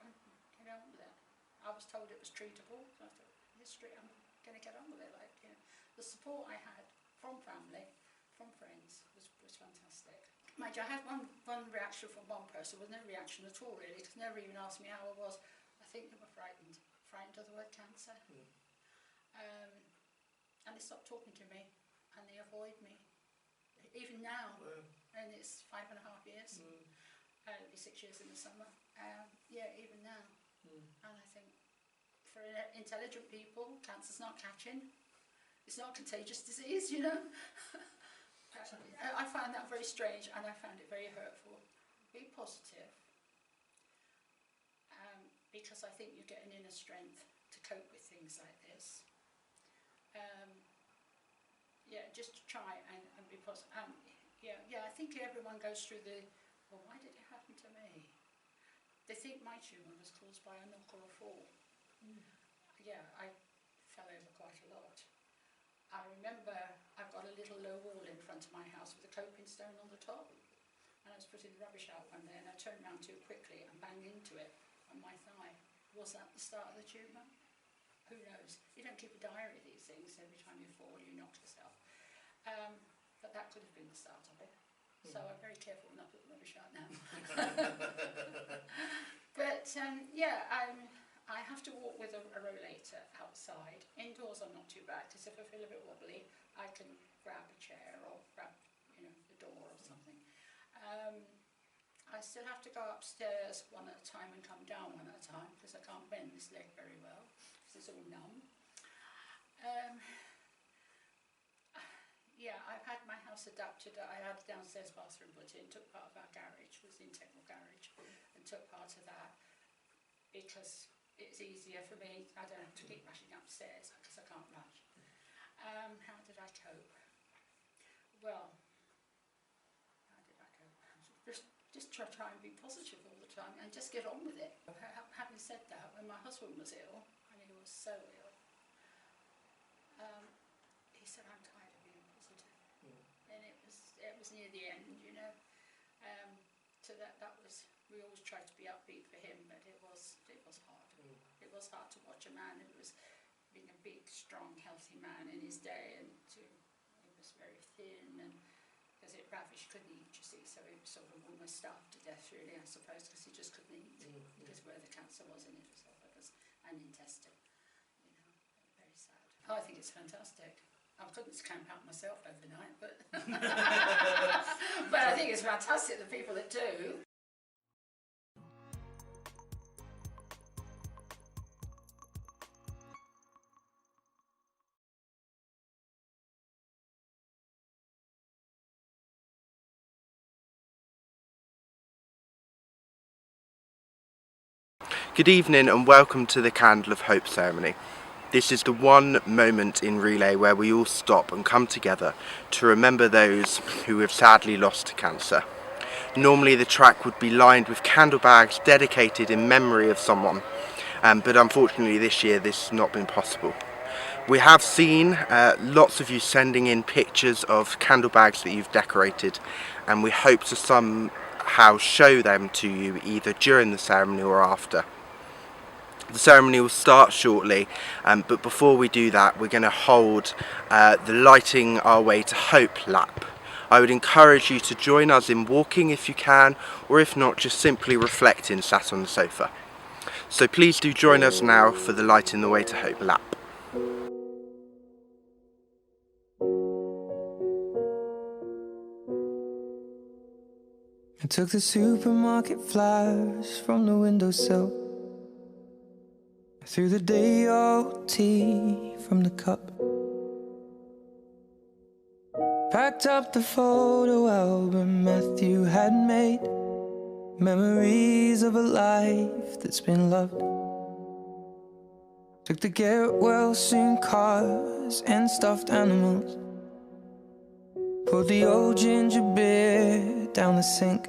get on with it. I was told it was treatable, so I thought, history, I'm going to get on with it. Like, you know, the support I had from family, from friends, was fantastic. Mind you, I had one reaction from one person with no reaction at all, really, because never even asked me how I was. I think they were frightened of the word cancer. And they stopped talking to me, and they avoid me. Even now, and it's 5.5 years, it'll be 6 years in the summer. Yeah, even now. And I think, for intelligent people, cancer's not catching. It's not a contagious disease, you know. I found that very strange, and I found it very hurtful. Be positive, because I think you get an inner strength to cope with things like this. Yeah, just to try and be positive. Yeah, I think everyone goes through well, why did it happen to me? They think my tumour was caused by a knock or a fall. Yeah, I fell over quite a lot. I remember I've got a little low wall in front of my house with a coping stone on the top, and I was putting the rubbish out one day, and I turned around too quickly and banged into it on my thigh. Was that the start of the tumour? Who knows? You don't keep a diary of these things. Every time you fall, you knock yourself. But that could have been the start of it. So I'm very careful when I put the rubbish out now. But yeah, I have to walk with a rollator outside. Indoors I'm not too bad, because if I feel a bit wobbly, I can grab a chair or grab, the door or something. I still have to go upstairs one at a time and come down one at a time, because I can't bend this leg very well, because it's all numb. Yeah, I've had my house adapted. I had a downstairs bathroom put in, took part of our garage, was the integral garage, and took part of that, because it's easier for me. I don't have to keep rushing upstairs, because I can't rush. How did I cope? Well, how did I cope? Just try and be positive all the time and just get on with it. Having said that, when my husband was ill, and he was so ill, he said, I'm tired of being positive. And it was near the end, so that was, we always tried to be upbeat for him, but it was hard. It was hard to watch a man who was being a big, strong, healthy man in his day, and he was very thin, and because it ravished, couldn't eat, you see, so he was sort of almost starved to death, really, I suppose, because he just couldn't eat, because where the cancer was in his esophagus and intestine, I think it's fantastic. I couldn't camp out myself overnight, but but I think it's fantastic, the people that do. Good evening and welcome to the Candle of Hope ceremony. This is the one moment in Relay where we all stop and come together to remember those who have sadly lost to cancer. Normally the track would be lined with candle bags dedicated in memory of someone, but unfortunately this year this has not been possible. We have seen lots of you sending in pictures of candle bags that you've decorated, and we hope to somehow show them to you either during the ceremony or after. The ceremony will start shortly, but before we do that we're going to hold the Lighting Our Way to Hope lap. I would encourage you to join us in walking if you can, or if not, just simply reflecting sat on the sofa. So please do join us now for the Lighting the Way to Hope lap. I took the supermarket flyers from the windowsill. I threw the day-old tea from the cup. Packed up the photo album Matthew had made, memories of a life that's been loved. Took the get well soon cars and stuffed animals. Poured the old ginger beer down the sink.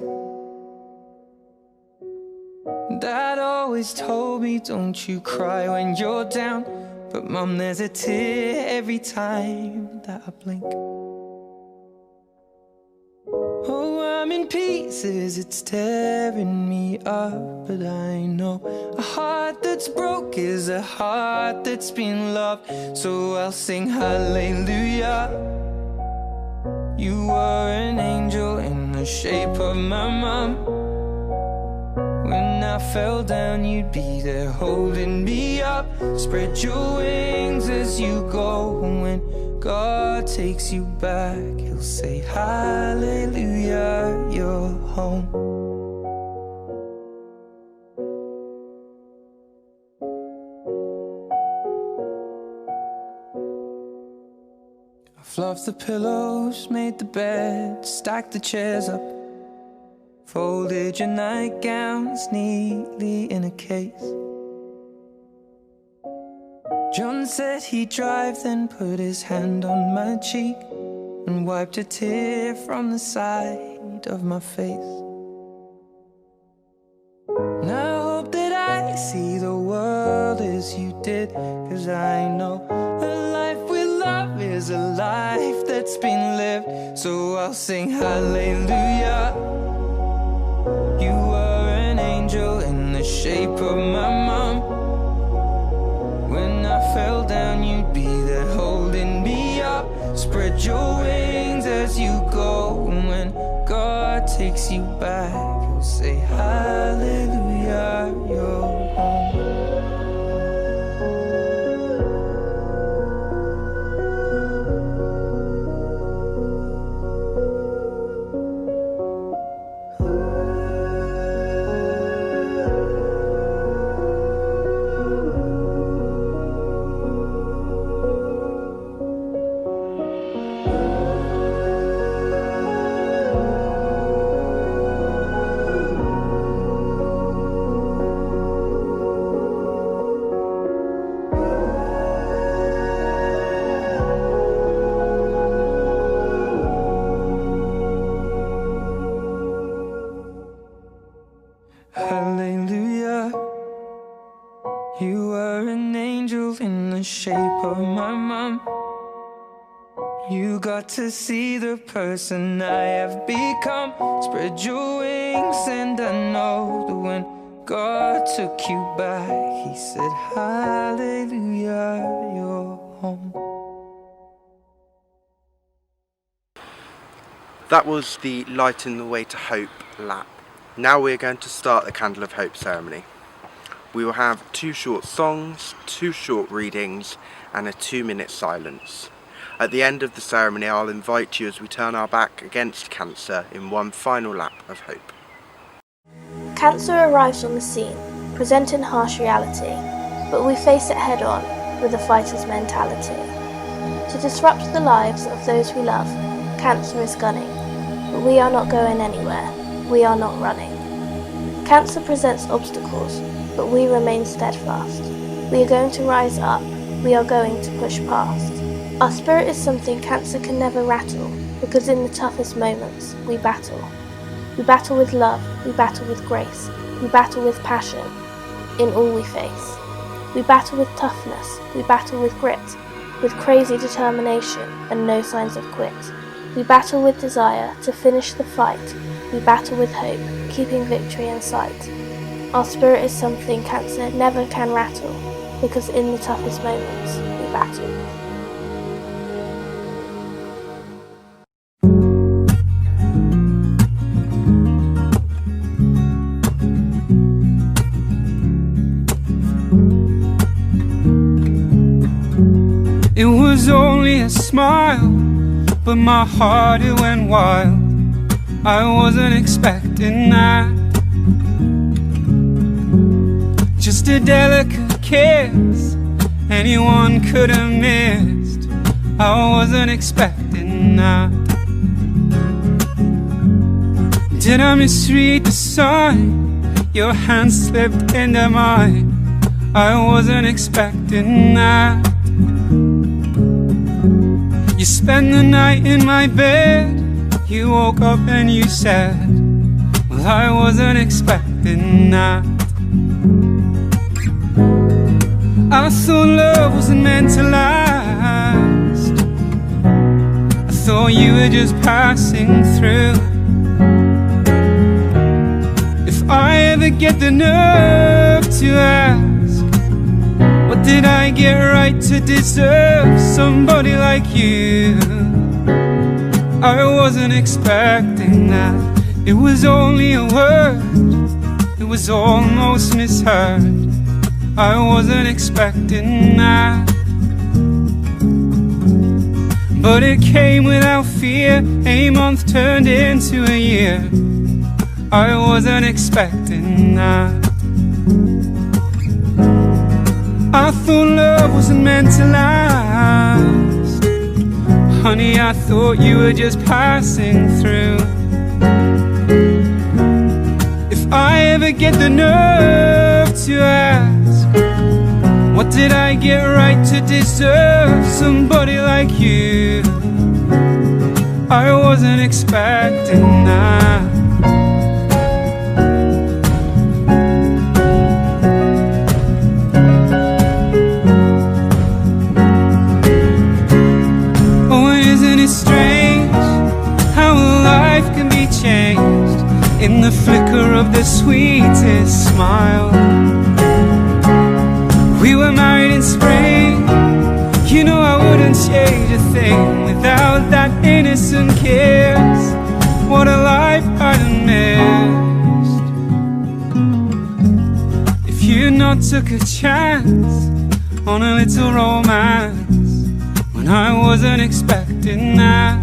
Dad always told me, don't you cry when you're down, but Mum, there's a tear every time that I blink. Oh, I'm in pieces, it's tearing me up, but I know a heart that's broke is a heart that's been loved. So I'll sing hallelujah. You were an angel in the shape of my mum. When I fell down, you'd be there holding me up. Spread your wings as you go. When God takes you back, He'll say, hallelujah, you're home. I fluffed the pillows, made the bed, stacked the chairs up. Folded your nightgowns neatly in a case. John said he'd drive, then put his hand on my cheek and wiped a tear from the side of my face. And I hope that I see the world as you did, 'cause I know a life with love is a life that's been lived. So I'll sing hallelujah. You were an angel in the shape of my mum. When I fell down, you'd be there holding me up. Spread your wings as you go. And when God takes you back, He'll say, hallelujah, you're home. Hallelujah. You were an angel in the shape of my mum. You got to see the person I have become. Spread your wings and I know that when God took you back, He said, hallelujah, you're home. That was the Lighting the Way to Hope lap. Now we're going to start the Candle of Hope ceremony. We will have 2 short songs, 2 short readings, and a 2-minute silence. At the end of the ceremony, I'll invite you as we turn our back against cancer in one final lap of hope. Cancer arrives on the scene, presenting harsh reality, but we face it head on with a fighter's mentality. To disrupt the lives of those we love, cancer is gunning, but we are not going anywhere, we are not running. Cancer presents obstacles, but we remain steadfast. We are going to rise up, we are going to push past. Our spirit is something cancer can never rattle, because in the toughest moments, we battle. We battle with love, we battle with grace, we battle with passion, in all we face. We battle with toughness, we battle with grit, with crazy determination and no signs of quit. We battle with desire to finish the fight, we battle with hope, keeping victory in sight. Our spirit is something cancer never can rattle, because in the toughest moments, we battle. It was only a smile, but my heart it went wild. I wasn't expecting that. Just a delicate kiss, anyone could have missed. I wasn't expecting that. Did I misread the sign? Your hand slipped into mine. I wasn't expecting that. You spent the night in my bed. You woke up and you said, well, I wasn't expecting that. I thought love wasn't meant to last. I thought you were just passing through. If I ever get the nerve to ask, what did I get right to deserve somebody like you? I wasn't expecting that. It was only a word, it was almost misheard. I wasn't expecting that. But it came without fear. A month turned into a year. I wasn't expecting that. I thought love wasn't meant to last. Honey, I thought you were just passing through. If I ever get the nerve to ask, what did I get right to deserve somebody like you? I wasn't expecting that. In the flicker of the sweetest smile. We were married in spring. You know I wouldn't change a thing without that innocent kiss. What a life I'd have missed if you not took a chance on a little romance when I wasn't expecting that.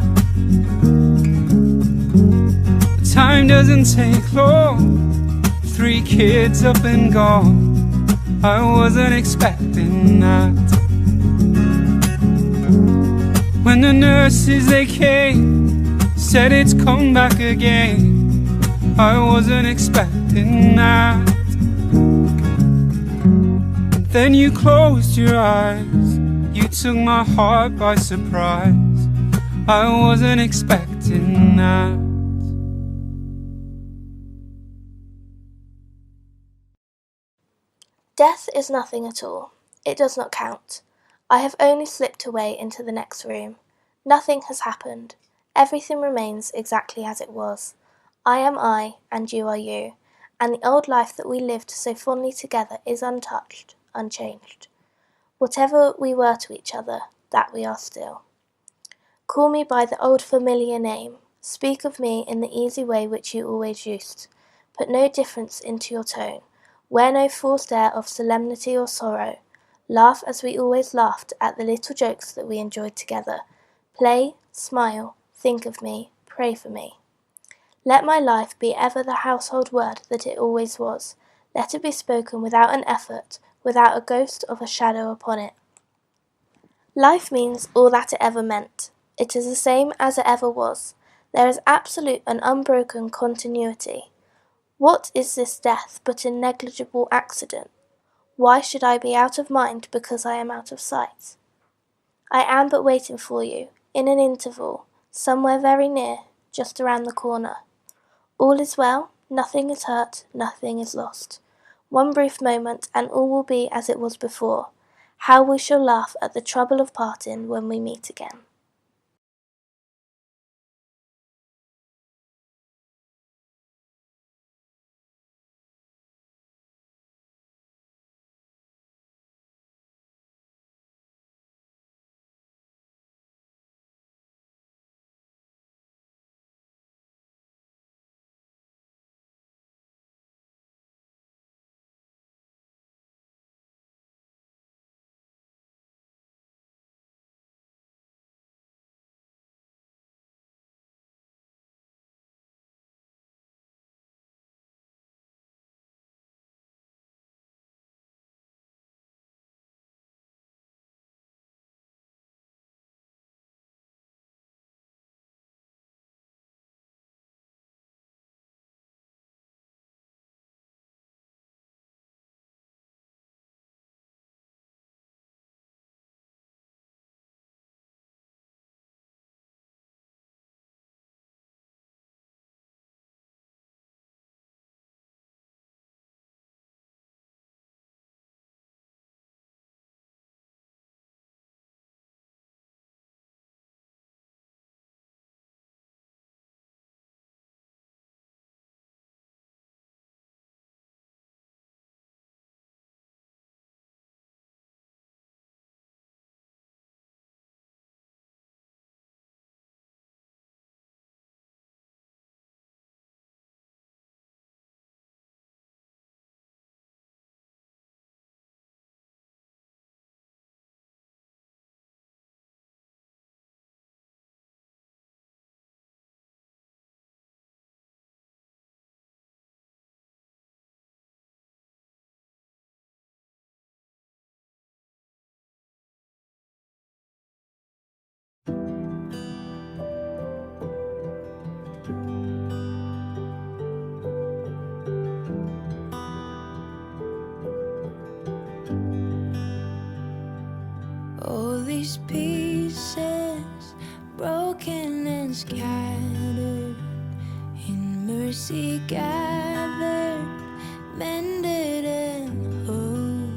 Time doesn't take long, 3 kids up and gone. I wasn't expecting that. When the nurses they came, said it's come back again, I wasn't expecting that. Then you closed your eyes, you took my heart by surprise. I wasn't expecting that. Death is nothing at all. It does not count. I have only slipped away into the next room. Nothing has happened. Everything remains exactly as it was. I am I, and you are you, and the old life that we lived so fondly together is untouched, unchanged. Whatever we were to each other, that we are still. Call me by the old familiar name. Speak of me in the easy way which you always used. Put no difference into your tone. Wear no forced air of solemnity or sorrow. Laugh as we always laughed at the little jokes that we enjoyed together. Play, smile, think of me, pray for me. Let my life be ever the household word that it always was. Let it be spoken without an effort, without a ghost of a shadow upon it. Life means all that it ever meant. It is the same as it ever was. There is absolute and unbroken continuity. What is this death but a negligible accident? Why should I be out of mind because I am out of sight? I am but waiting for you, in an interval, somewhere very near, just around the corner. All is well, nothing is hurt, nothing is lost. One brief moment and all will be as it was before. How we shall laugh at the trouble of parting when we meet again. All these pieces broken and scattered, in mercy gathered, mended and whole,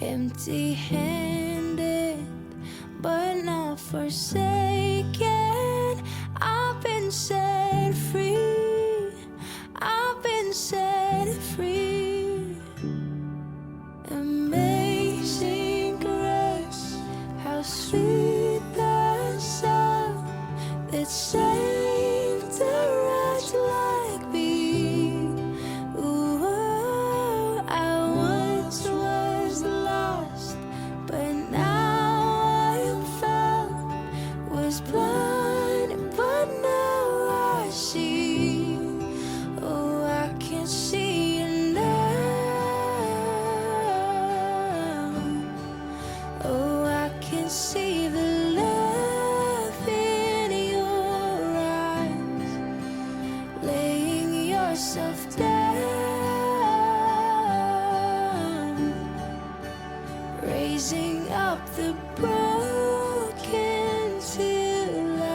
empty-handed but not forsaken. I've been set free, I've been set free. Amazing grace, how sweet the sound that saved a wretch like me. Ooh, I once was lost, but now I'm found. Was blind, but now I see. Oh, I can see you now. Oh, I can see the love in your eyes, laying yourself down, raising up the broken to life.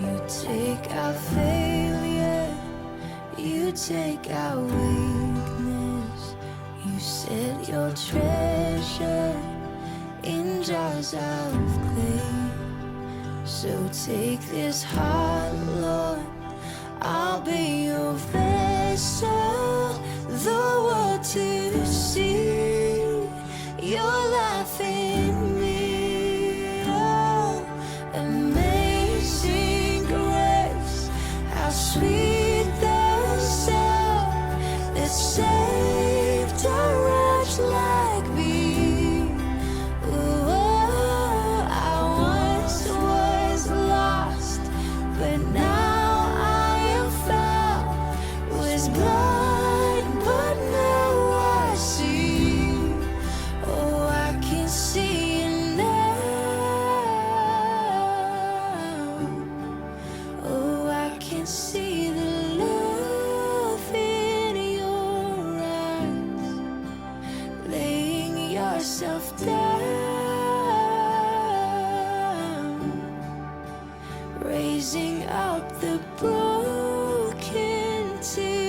You take our failure, you take our weakness, you set your treasure in jars of clay. So take this heart, Lord, I'll be your vessel, though sweet the sound that saved a wretch like me. Oh, I once was lost, but now I am found. Was blind, but now I see. Oh, I can see it now. Oh, I can see the love in your eyes, laying yourself down, raising up the broken to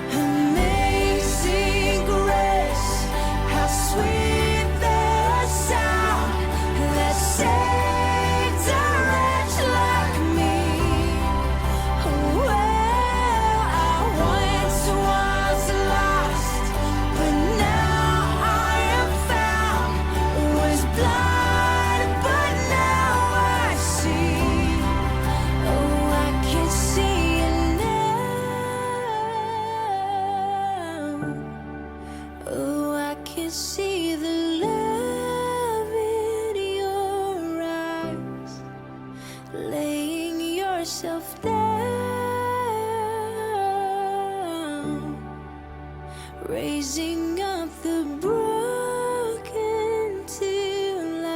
Amazing grace, how sweet the sound that saved a wretch like me. Well, I once was lost, but now I am found. Was blind, but now I see. Oh, I can see it now. Oh, I can see the love in your eyes, laying yourself down, raising up the broken to life.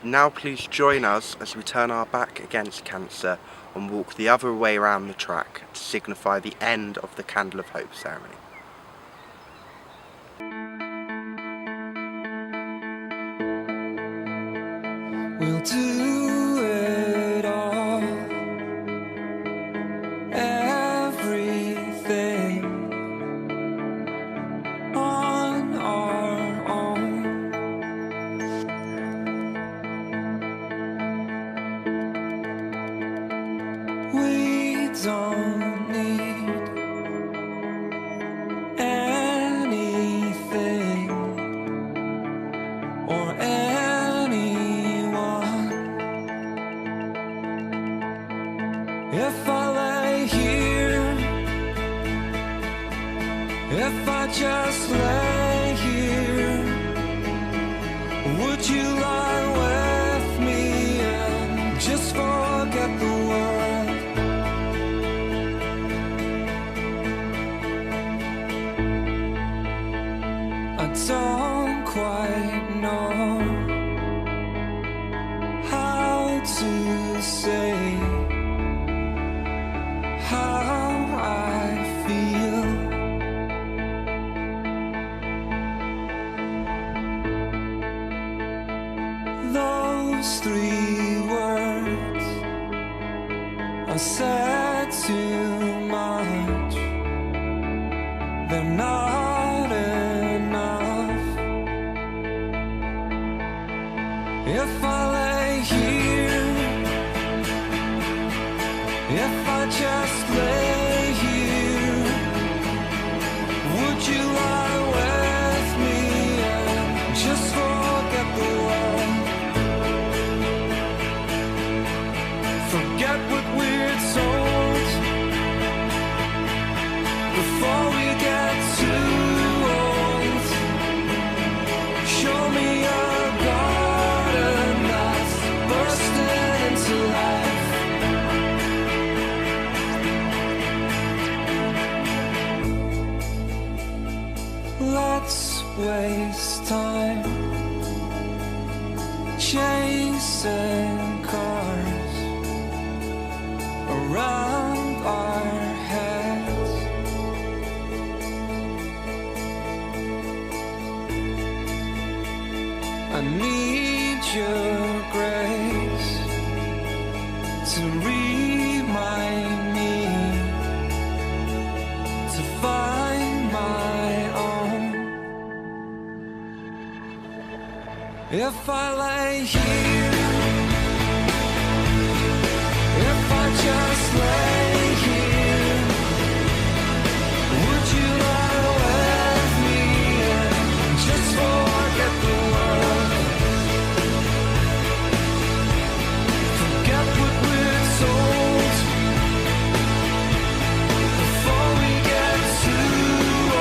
Now please join us as we turn our back against cancer and walk the other way around the track to signify the end of the Candle of Hope ceremony. We'll do it all, everything on our own. We don't need anything or anyone. If I lay here, if I just lay here, would you lie with me and just forget the world? I don't quite know how to say how I feel. Those three words are said too much. They're not enough. If I lay here, if I just lay here, would you lie with me and just forget the world? Forget what we're told before we get too old. waste time chasing cars around our heads. I need your grace to remind me to find my own. If I lay here, if I just lay here, would you lie with me and just forget the world? Forget what we're told before we get too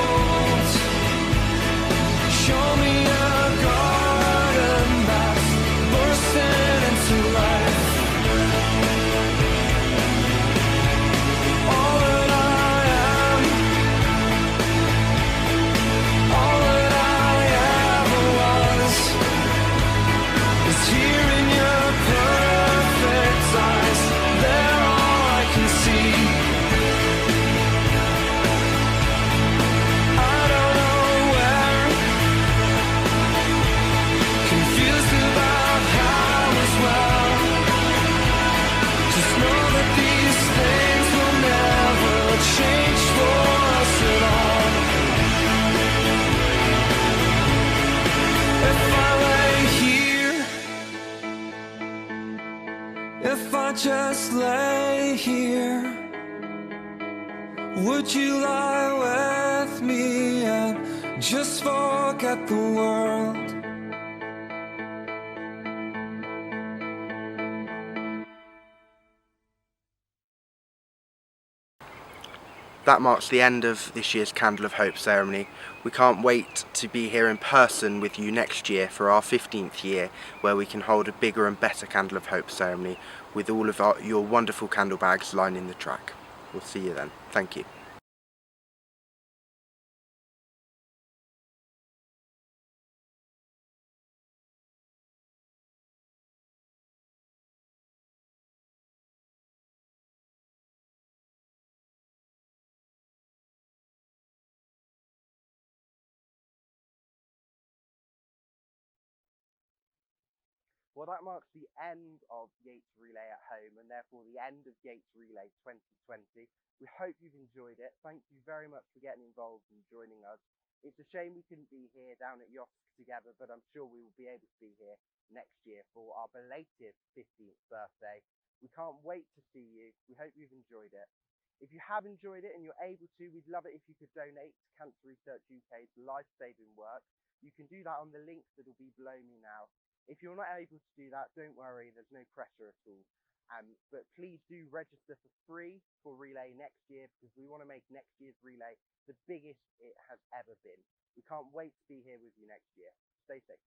old. Show me a garden that's bursting into life. All that I am, all that I ever was, is here in your perfect eyes. They're all I can see. I don't know where, confused about how as well. Just know that these things will never change for us at all. If I lay here, if I just lay here, would you lie with me and just forget the world? That marks the end of this year's Candle of Hope ceremony. We can't wait to be here in person with you next year for our 15th year, where we can hold a bigger and better Candle of Hope ceremony with all of your wonderful candle bags lining the track. We'll see you then. Thank you. Well, that marks the end of Yates Relay at Home and therefore the end of Yates Relay 2020. We hope you've enjoyed it. Thank you very much for getting involved and joining us. It's a shame we couldn't be here down at Yate together, but I'm sure we will be able to be here next year for our belated 15th birthday. We can't wait to see you. We hope you've enjoyed it. If you have enjoyed it and you're able to, we'd love it if you could donate to Cancer Research UK's life-saving work. You can do that on the links that will be below me now. If you're not able to do that, don't worry, there's no pressure at all. But please do register for free for Relay next year, because we want to make next year's Relay the biggest it has ever been. We can't wait to be here with you next year. Stay safe.